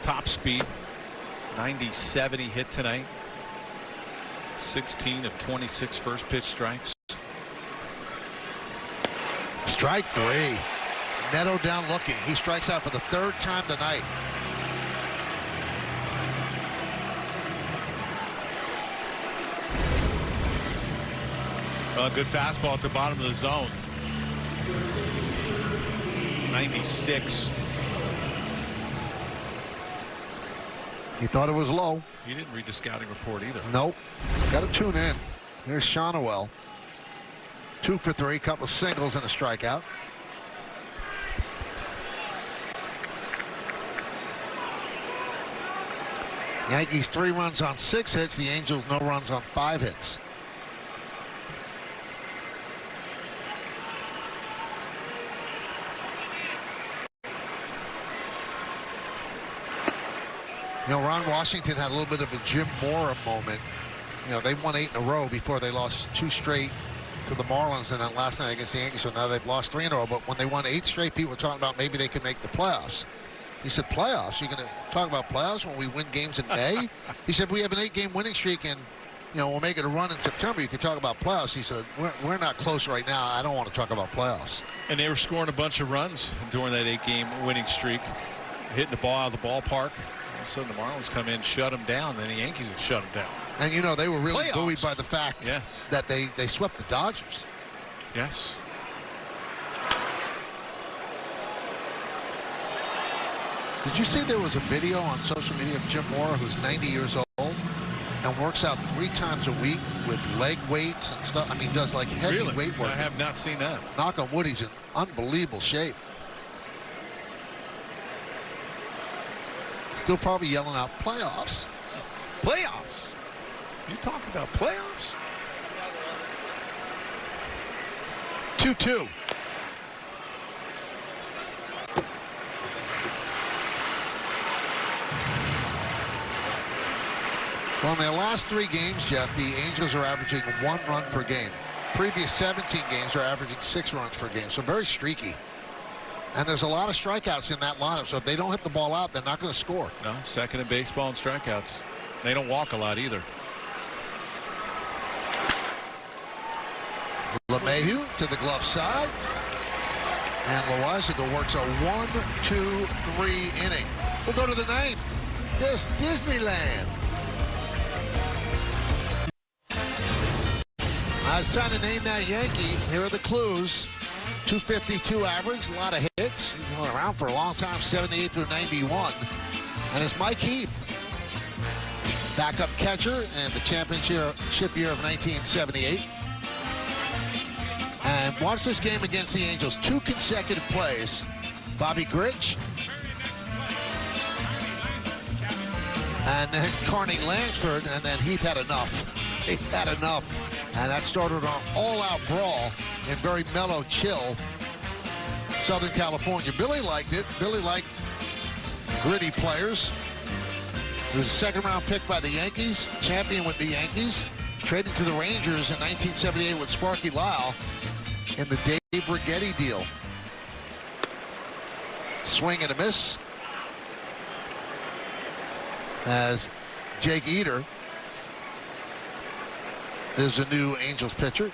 top speed, 97 he hit tonight. 16 of 26 first pitch strikes. Strike 3. Neto down looking. He strikes out for the 3rd time tonight. Well, good fastball at the bottom of the zone. 96. He thought it was low. He didn't read the scouting report either. Nope. Got to tune in. Here's Shonowell. 2 for 3, couple of singles and a strikeout. Yankees 3 runs on 6 hits. The Angels no runs on 5 hits. You know, Ron Washington had a little bit of a Jim Mora moment. You know, they won 8 in a row before they lost 2 straight to the Marlins and then last night against the Yankees. So now they've lost 3 in a row. But when they won 8 straight, people were talking about maybe they could make the playoffs. He said, playoffs? You're going to talk about playoffs when we win games in May? He said, we have an 8-game winning streak, and we'll make it a run in September. You can talk about playoffs. He said, we're not close right now. I don't want to talk about playoffs. And they were scoring a bunch of runs during that 8-game winning streak, hitting the ball out of the ballpark. All of a sudden, the Marlins come in, shut them down, then the Yankees have shut them down. And, they were really buoyed by the fact that they swept the Dodgers. Yes. Did you see there was a video on social media of Jim Mora, who's 90 years old and works out 3 times a week with leg weights and stuff? I mean, does like heavy weight work. I have not seen that. Knock on wood, he's in unbelievable shape. Still probably yelling out playoffs. Playoffs? You talk about playoffs? 2-2. Well, in their last 3 games, Jeff, the Angels are averaging 1 run per game. Previous 17 games are averaging 6 runs per game, so very streaky. And there's a lot of strikeouts in that lineup, so if they don't hit the ball out, they're not going to score. No, second in baseball in strikeouts. They don't walk a lot either. LeMahieu to the glove side. And Loizaga works a 1-2-3 inning. We'll go to the 9th. This Disneyland. It's time to name that Yankee. Here are the clues. 252 average, a lot of hits. He's been around for a long time, 78 through 91. And it's Mike Heath. Backup catcher and the championship year of 1978. And watch this game against the Angels. 2 consecutive plays. Bobby Grich. And then Carney Lansford. And then Heath had enough. He had enough. And that started an all-out brawl in very mellow, chill Southern California. Billy liked it. Billy liked gritty players. He was a second-round pick by the Yankees, champion with the Yankees, traded to the Rangers in 1978 with Sparky Lyle in the Dave Righetti deal. Swing and a miss as Jake Eder is the new Angels pitcher. You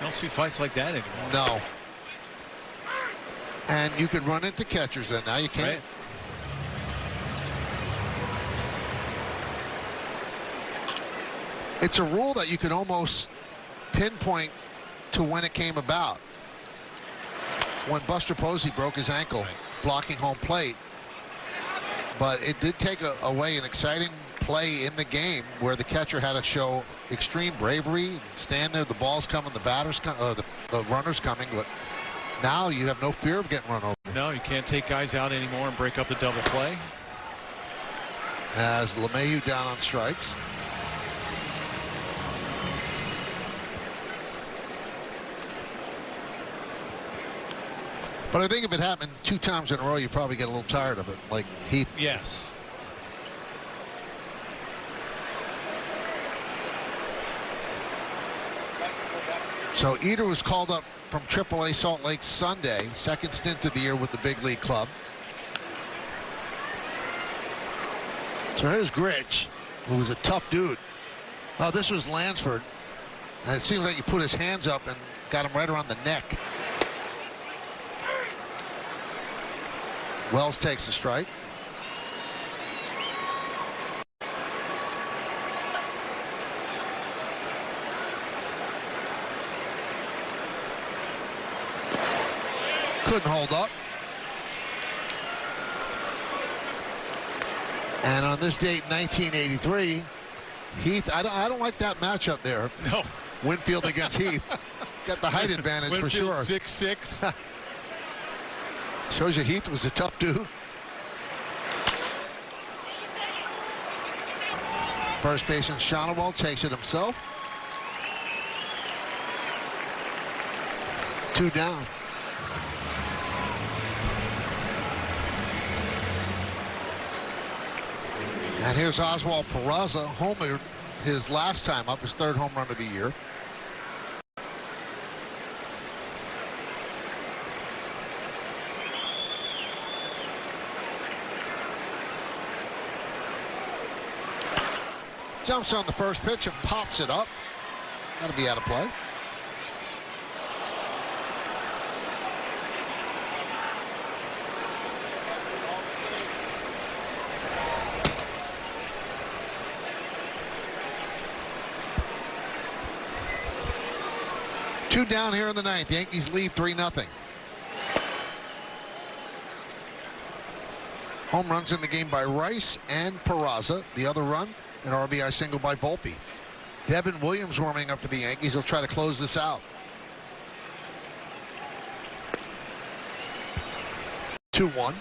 don't see fights like that anymore. No. And you could run into catchers then. Now you can't. Right. It's a rule that you could almost pinpoint to when it came about. When Buster Posey broke his ankle blocking home plate. But it did take away an exciting play in the game where the catcher had to show extreme bravery, stand there, the ball's coming, the batters the runner's coming, but now you have no fear of getting run over. No, you can't take guys out anymore and break up the double play. As LeMahieu down on strikes. But I think if it happened 2 times in a row, you probably get a little tired of it, like Heath. Yes. So Eder was called up from AAA Salt Lake Sunday, second stint of the year with the big league club. So here's Grich, who was a tough dude. Oh, this was Lansford. And it seems like he put his hands up and got him right around the neck. Wells takes the strike. Couldn't hold up. And on this date, 1983, Heath, I don't like that matchup there. No. Winfield against Heath. Got the height advantage Winfield, for sure. 6'6". Shows you Heath was a tough dude. First baseman Shonowell takes it himself. 2 down. And here's Oswald Peraza, homer his last time up, his third home run of the year. Jumps on the first pitch and pops it up. That'll be out of play. Two down here in the ninth. The Yankees lead 3-0. Home runs in the game by Rice and Peraza. The other run, an RBI single by Volpe. Devin Williams warming up for the Yankees. He'll try to close this out. 2-1.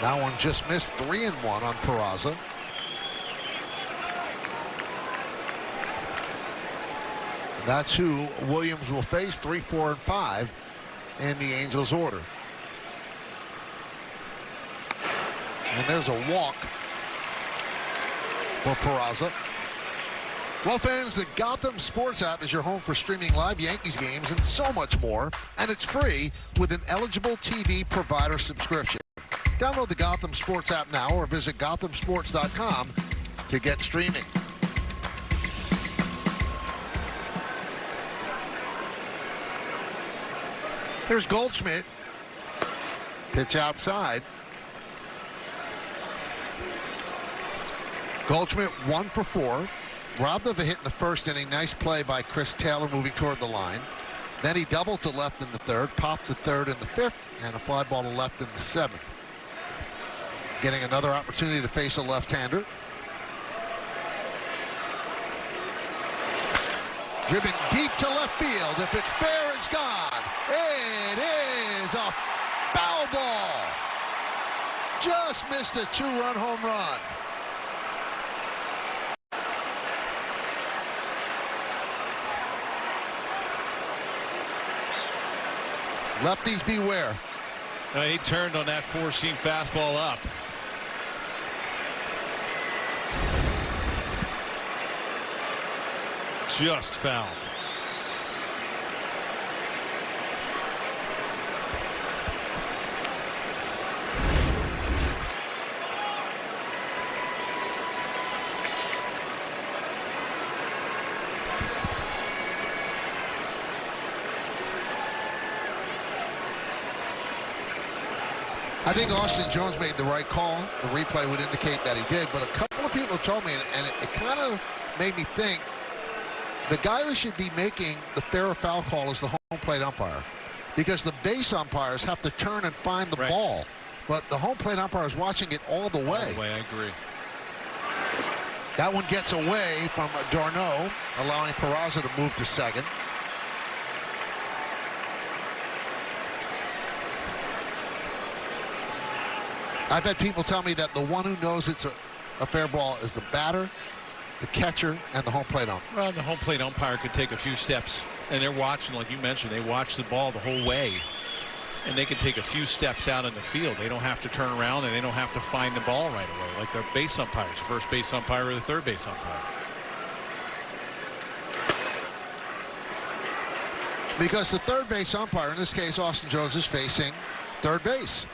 That one just missed. 3-1 on Peraza. That's who Williams will face. 3, 4, and 5 in the Angels order. And there's a walk for Peraza. Well, fans, the Gotham Sports app is your home for streaming live Yankees games and so much more. And it's free with an eligible TV provider subscription. Download the Gotham Sports app now or visit gothamsports.com to get streaming. Here's Goldschmidt. Pitch outside. Goldschmidt 1 for 4. Robbed of a hit in the first inning. Nice play by Chris Taylor moving toward the line. Then he doubled to left in the third, popped to third in the fifth, and a fly ball to left in the seventh. Getting another opportunity to face a left-hander. Driven deep to left field. If it's fair, it's gone. It is a foul ball. Just missed a 2-run home run. Lefties beware. He turned on that four-seam fastball up. Just fouled. I think Austin Jones made the right call. The replay would indicate that he did, but a couple of people told me, and it kind of made me think, the guy that should be making the fair or foul call is the home plate umpire, because the base umpires have to turn and find the ball, but the home plate umpire is watching it all the way. All the way, I agree. That one gets away from Darno, allowing Peraza to move to second. I've had people tell me that the one who knows it's a fair ball is the batter, the catcher, and the home plate umpire. Well, the home plate umpire could take a few steps, and they're watching, like you mentioned, they watch the ball the whole way, and they can take a few steps out in the field. They don't have to turn around, and they don't have to find the ball right away, like the base umpires, first base umpire or the third base umpire. Because the third base umpire, in this case Austin Jones, is facing third base.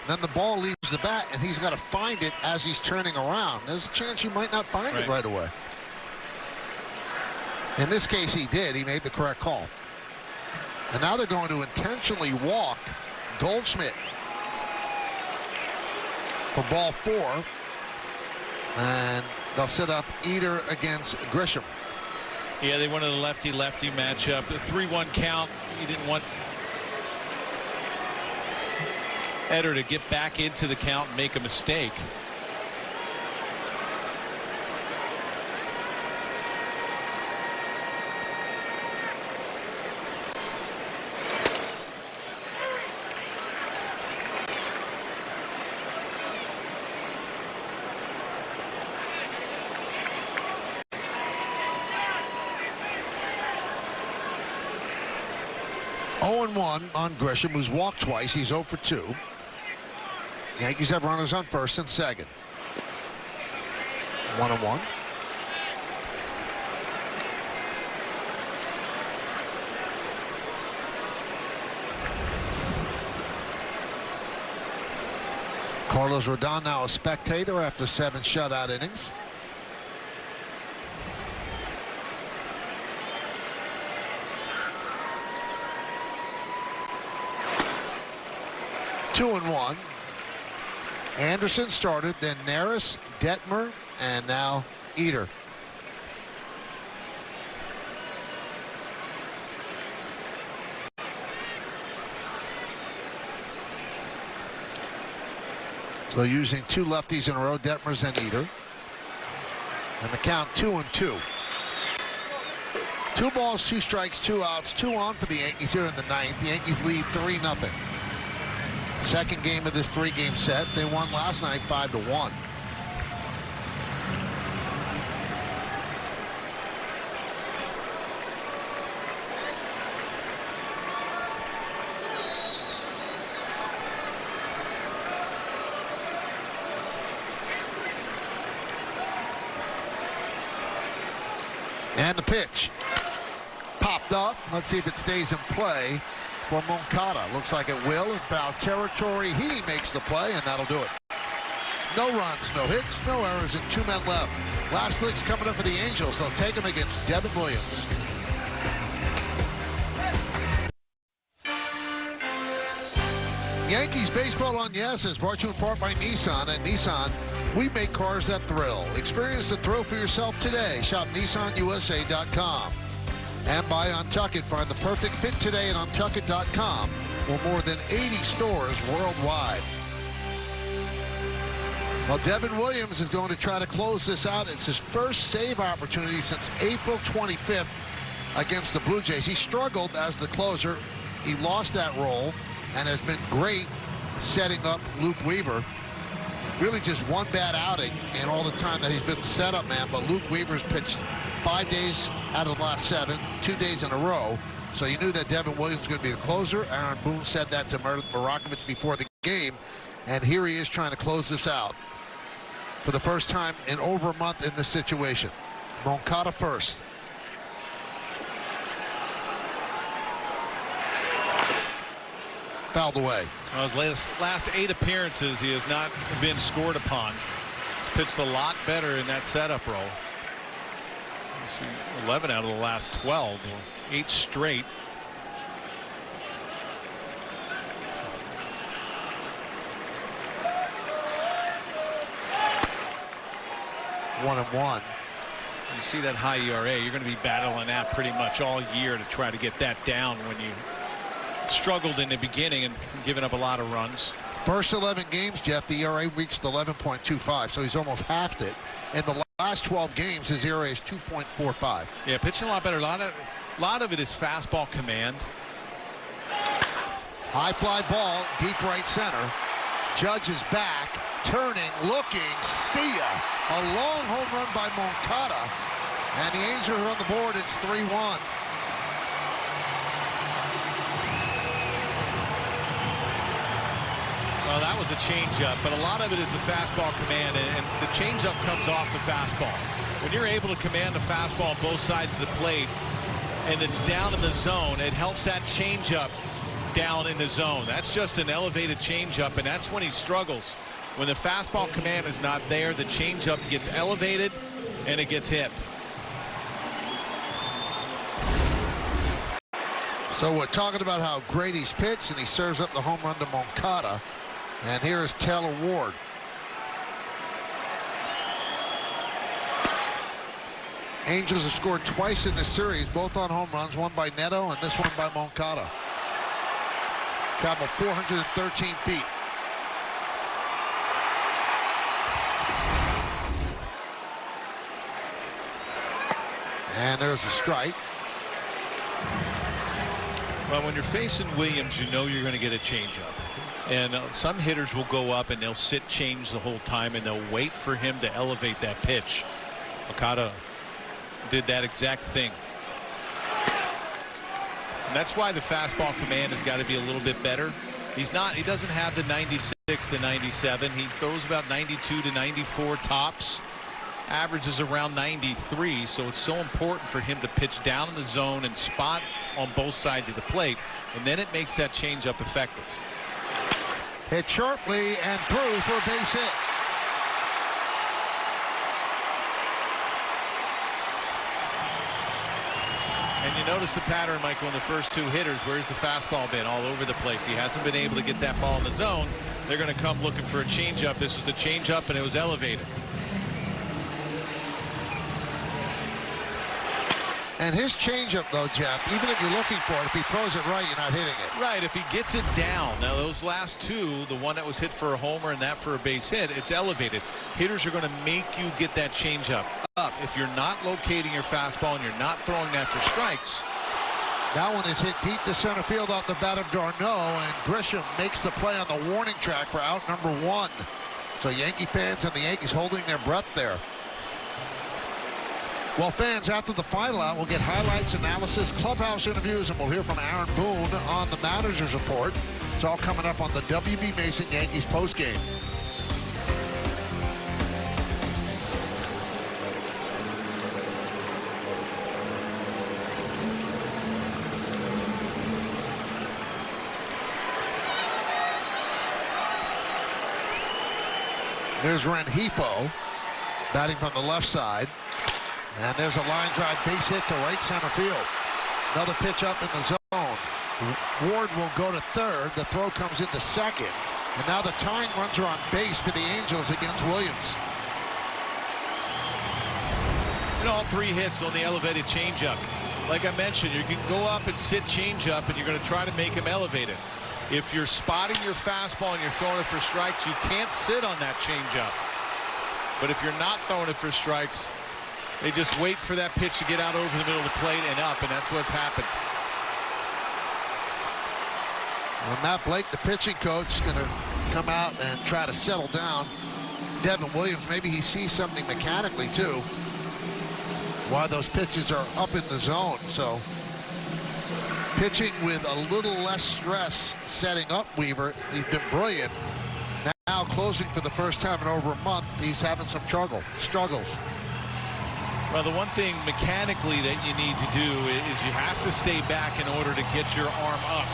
Then the ball leaves the bat, and he's got to find it as he's turning around. There's a chance he might not find it right away. In this case, he did. He made the correct call. And now they're going to intentionally walk Goldschmidt for ball 4. And they'll set up Eder against Grisham. Yeah, they wanted a lefty-lefty matchup. The 3-1 count, he didn't want Eder to get back into the count and make a mistake. 0-1 on Grisham, who's walked twice. He's 0 for 2. Yankees have runners on first and second. 1-1. Carlos Rodon now a spectator after 7 shutout innings. Two and one. Anderson started, then Neris, Detmer, and now Eder. So using 2 lefties in a row, Detmers and Eder. And the count 2-2. 2 balls, 2 strikes, 2 outs, 2 on for the Yankees here in the 9th. The Yankees lead 3-0. Second game of this 3-game set. They won last night 5-1. And the pitch. Popped up. Let's see if it stays in play for Moncada. Looks like it will in foul territory. He makes the play, and that'll do it. No runs, no hits, no errors, and 2 men left. Last league's coming up for the Angels. They'll take him against Devin Williams. Yankees Baseball on Yes is brought to you in part by Nissan. At Nissan, we make cars that thrill. Experience the thrill for yourself today. Shop NissanUSA.com. And by Untuckit. Find the perfect fit today at Untuckit.com or more than 80 stores worldwide. Well, Devin Williams is going to try to close this out. It's his first save opportunity since April 25th against the Blue Jays. He struggled as the closer. He lost that role and has been great setting up Luke Weaver. Really just one bad outing in all the time that he's been the setup man, but Luke Weaver's pitched 5 days out of the last 7, 2 days in a row. So you knew that Devin Williams was going to be the closer. Aaron Boone said that to Marakovich before the game, and here he is trying to close this out for the first time in over a month in this situation. Moncada first. Fouled away. Well, his last 8 appearances, he has not been scored upon. He's pitched a lot better in that setup role. You see 11 out of the last 12, 8 straight. One and one. You see that high ERA, you're going to be battling that pretty much all year to try to get that down when you struggled in the beginning and given up a lot of runs. First 11 games, Jeff, the ERA reached 11.25, so he's almost halved it. In the last 12 games, his ERA is 2.45. Yeah, pitching a lot better. A lot of it is fastball command. High fly ball, deep right center. Judge is back, turning, looking, see ya. A long home run by Moncada. And the Angels are on the board. It's 3-1. Well, that was a changeup, but a lot of it is the fastball command, and the changeup comes off the fastball. When you're able to command the fastball on both sides of the plate, and it's down in the zone, it helps that changeup down in the zone. That's just an elevated changeup, and that's when he struggles. When the fastball command is not there, the changeup gets elevated, and it gets hit. So we're talking about how great he's pitched, and he serves up the home run to Moncada. And here is Taylor Ward. Angels have scored twice in this series, both on home runs, one by Neto and this one by Moncada. Traveled 413 feet. And there's a strike. Well, when you're facing Williams, you know you're going to get a changeup. And some hitters will go up and they'll sit change the whole time and they'll wait for him to elevate that pitch. Moncada did that exact thing. And that's why the fastball command has got to be a little bit better. He doesn't have the 96 to 97. He throws about 92 to 94 tops. Average is around 93, so it's so important for him to pitch down in the zone and spot on both sides of the plate, and then it makes that changeup effective. Hit sharply and through for a base hit. And you notice the pattern, Michael, in the first two hitters. Where's the fastball been? All over the place. He hasn't been able to get that ball in the zone. They're going to come looking for a changeup. This was the changeup, and it was elevated. And his changeup, though, Jeff, even if you're looking for it, if he throws it right, you're not hitting it. Right, if he gets it down. Now, those last two, the one that was hit for a homer and that for a base hit, it's elevated. Hitters are going to make you get that changeup up. If you're not locating your fastball and you're not throwing that for strikes. That one is hit deep to center field off the bat of Darno, and Grisham makes the play on the warning track for out number 1. So Yankee fans and the Yankees holding their breath there. Well, fans, after the final out, we'll get highlights, analysis, clubhouse interviews, and we'll hear from Aaron Boone on the manager's report. It's all coming up on the W.B. Mason Yankees postgame. There's Rengifo batting from the left side. And there's a line drive base hit to right center field. Another pitch up in the zone. Ward will go to third. The throw comes into second. And now the tying runs are on base for the Angels against Williams. And all 3 hits on the elevated changeup. Like I mentioned, you can go up and sit changeup, and you're going to try to make him elevated. If you're spotting your fastball and you're throwing it for strikes, you can't sit on that changeup. But if you're not throwing it for strikes, they just wait for that pitch to get out over the middle of the plate and up, and that's what's happened. Well, Matt Blake, the pitching coach, is going to come out and try to settle down Devin Williams. Maybe he sees something mechanically, too, why those pitches are up in the zone. So pitching with a little less stress setting up Weaver. He's been brilliant. Now closing for the first time in over a month, he's having some struggles. Well, the one thing mechanically that you need to do is you have to stay back in order to get your arm up.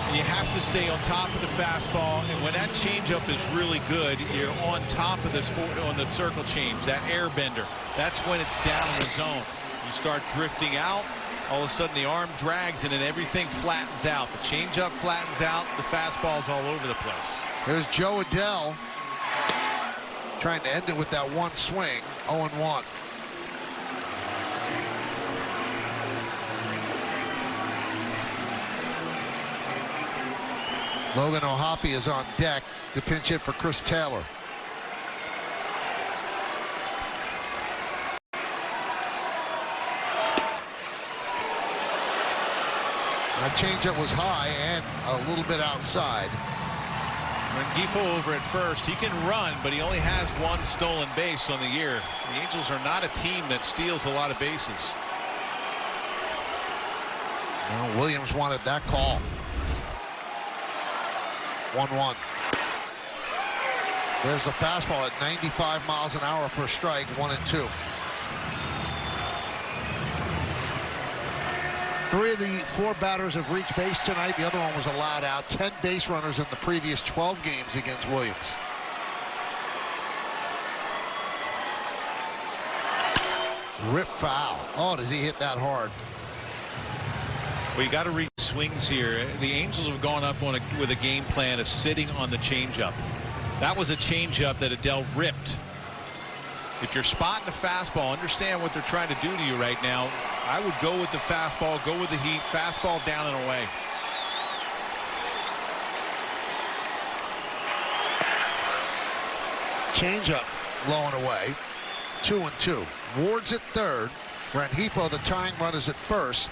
And you have to stay on top of the fastball, and when that changeup is really good, you're on top of this on the circle change, that air bender. That's when it's down in the zone. You start drifting out, all of a sudden the arm drags and then everything flattens out. The changeup flattens out, the fastball's all over the place. There's Joe Adell trying to end it with that one swing, 0-1. Logan O'Hoppe is on deck to pinch hit for Chris Taylor. That changeup was high and a little bit outside. Rengifo over at first. He can run, but he only has 1 stolen base on the year. The Angels are not a team that steals a lot of bases. Well, Williams wanted that call. 1-1. There's the fastball at 95 miles an hour for a strike, 1-2. 3 of the 4 batters have reached base tonight. The other one was allowed out. 10 base runners in the previous 12 games against Williams. Rip foul. Oh, did he hit that hard? Well, you got to read swings here. The Angels have gone up with a game plan of sitting on the changeup. That was a changeup that Adell ripped. If you're spotting a fastball, understand what they're trying to do to you right now. I would go with the fastball, go with the heat, fastball down and away. Changeup low and away. 2-2. Ward's at third. Rengifo, the tying run, is at first.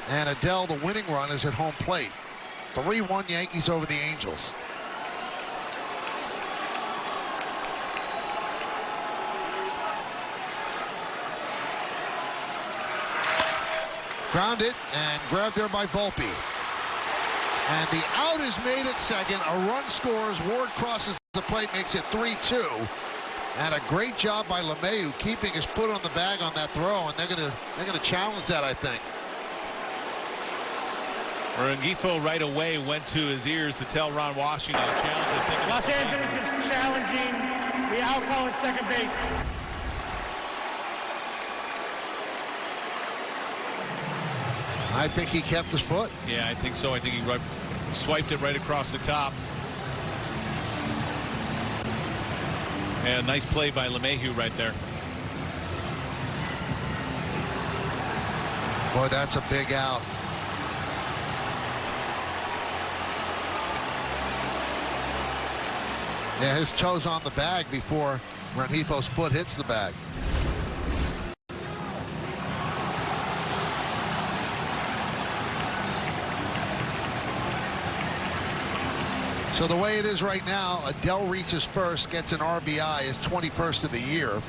And Adell, the winning run, is at home plate. 3-1 Yankees over the Angels. Grounded and grabbed there by Volpe. And the out is made at second. A run scores. Ward crosses the plate, makes it 3-2. And a great job by LeMahieu keeping his foot on the bag on that throw. And they're gonna challenge that, I think. Rengifo right away went to his ears to tell Ron Washington to challenge. I think Los Angeles is challenging the out call at second base. I think he kept his foot. Yeah, I think so. I think he swiped it right across the top. And nice play by LeMahieu right there. Boy, that's a big out. Yeah, his toe's on the bag before Rengifo's foot hits the bag. So the way it is right now, Adele reaches first, gets an RBI, his 21st of the year.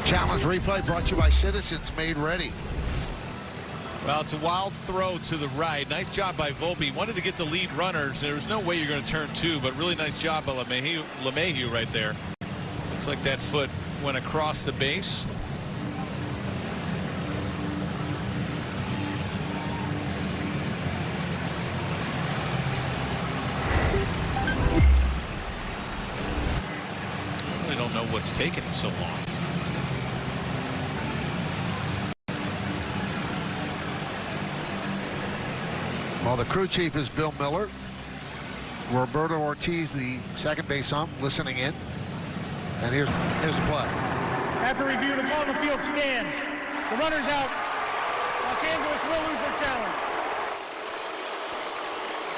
Challenge replay brought to you by Citizens Made Ready. Well, it's a wild throw to the right. Nice job by Volpe. Wanted to get the lead runners. There was no way you're going to turn two, but really nice job by LeMahieu right there. Looks like that foot went across the base. I really don't know what's taking so long. Well, the crew chief is Bill Miller. Roberto Ortiz, the second base ump, listening in. And here's the play. After review, the ball in the field stands. The runner's out. Los Angeles will lose their challenge.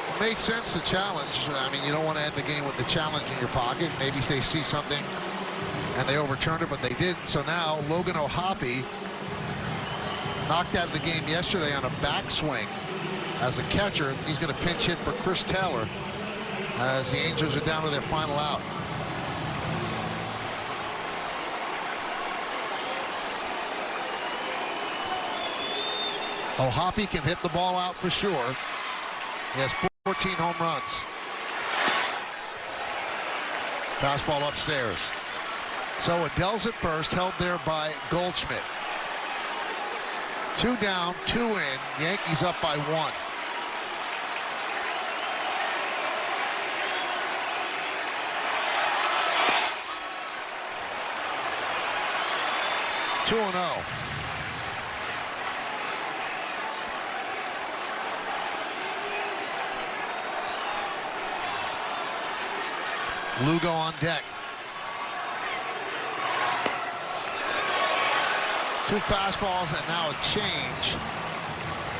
It made sense to challenge. I mean, you don't want to end the game with the challenge in your pocket. Maybe they see something and they overturned it, but they didn't. So now Logan O'Hoppe knocked out of the game yesterday on a backswing. As a catcher, he's going to pinch hit for Chris Taylor as the Angels are down to their final out. O'Hoppe can hit the ball out for sure. He has 14 home runs. Fastball upstairs. So Adele's at first, held there by Goldschmidt. 2 down, 2 in. Yankees up by 1. Two and 0. Lugo on deck. 2 fastballs and now a change.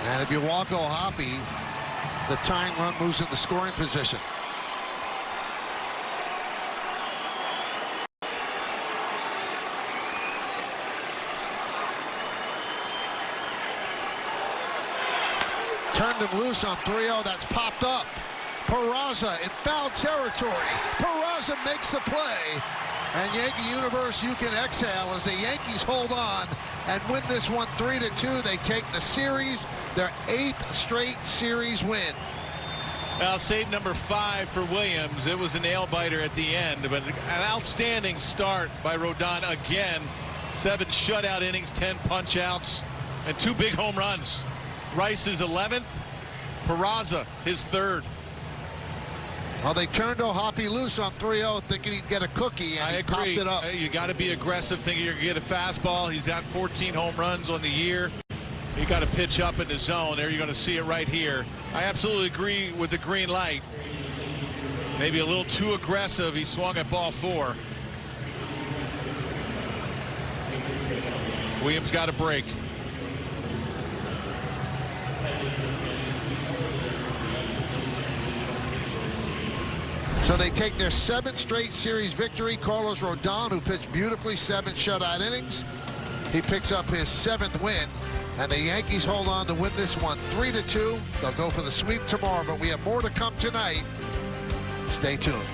And if you walk O'Hoppe, the tying run moves into scoring position. Turned him loose on 3-0. That's popped up. Peraza in foul territory. Peraza makes the play. And Yankee Universe, you can exhale as the Yankees hold on and win this one 3-2. They take the series, their 8th straight series win. Well, save number 5 for Williams. It was a nail-biter at the end, but an outstanding start by Rodon again. 7 shutout innings, 10 punch-outs, and 2 big home runs. Rice's 11th, Peraza his 3rd. Well, they turned O'Hoppe loose on 3-0, thinking he'd get a cookie, and he popped it up. You got to be aggressive, thinking you're going to get a fastball. He's got 14 home runs on the year. You got to pitch up in the zone. There you're going to see it right here. I absolutely agree with the green light. Maybe a little too aggressive. He swung at ball 4. Williams got a break. So they take their 7th straight series victory. Carlos Rodon, who pitched beautifully, 7 shutout innings. He picks up his 7th win. And the Yankees hold on to win this one 3-2. They'll go for the sweep tomorrow, but we have more to come tonight. Stay tuned.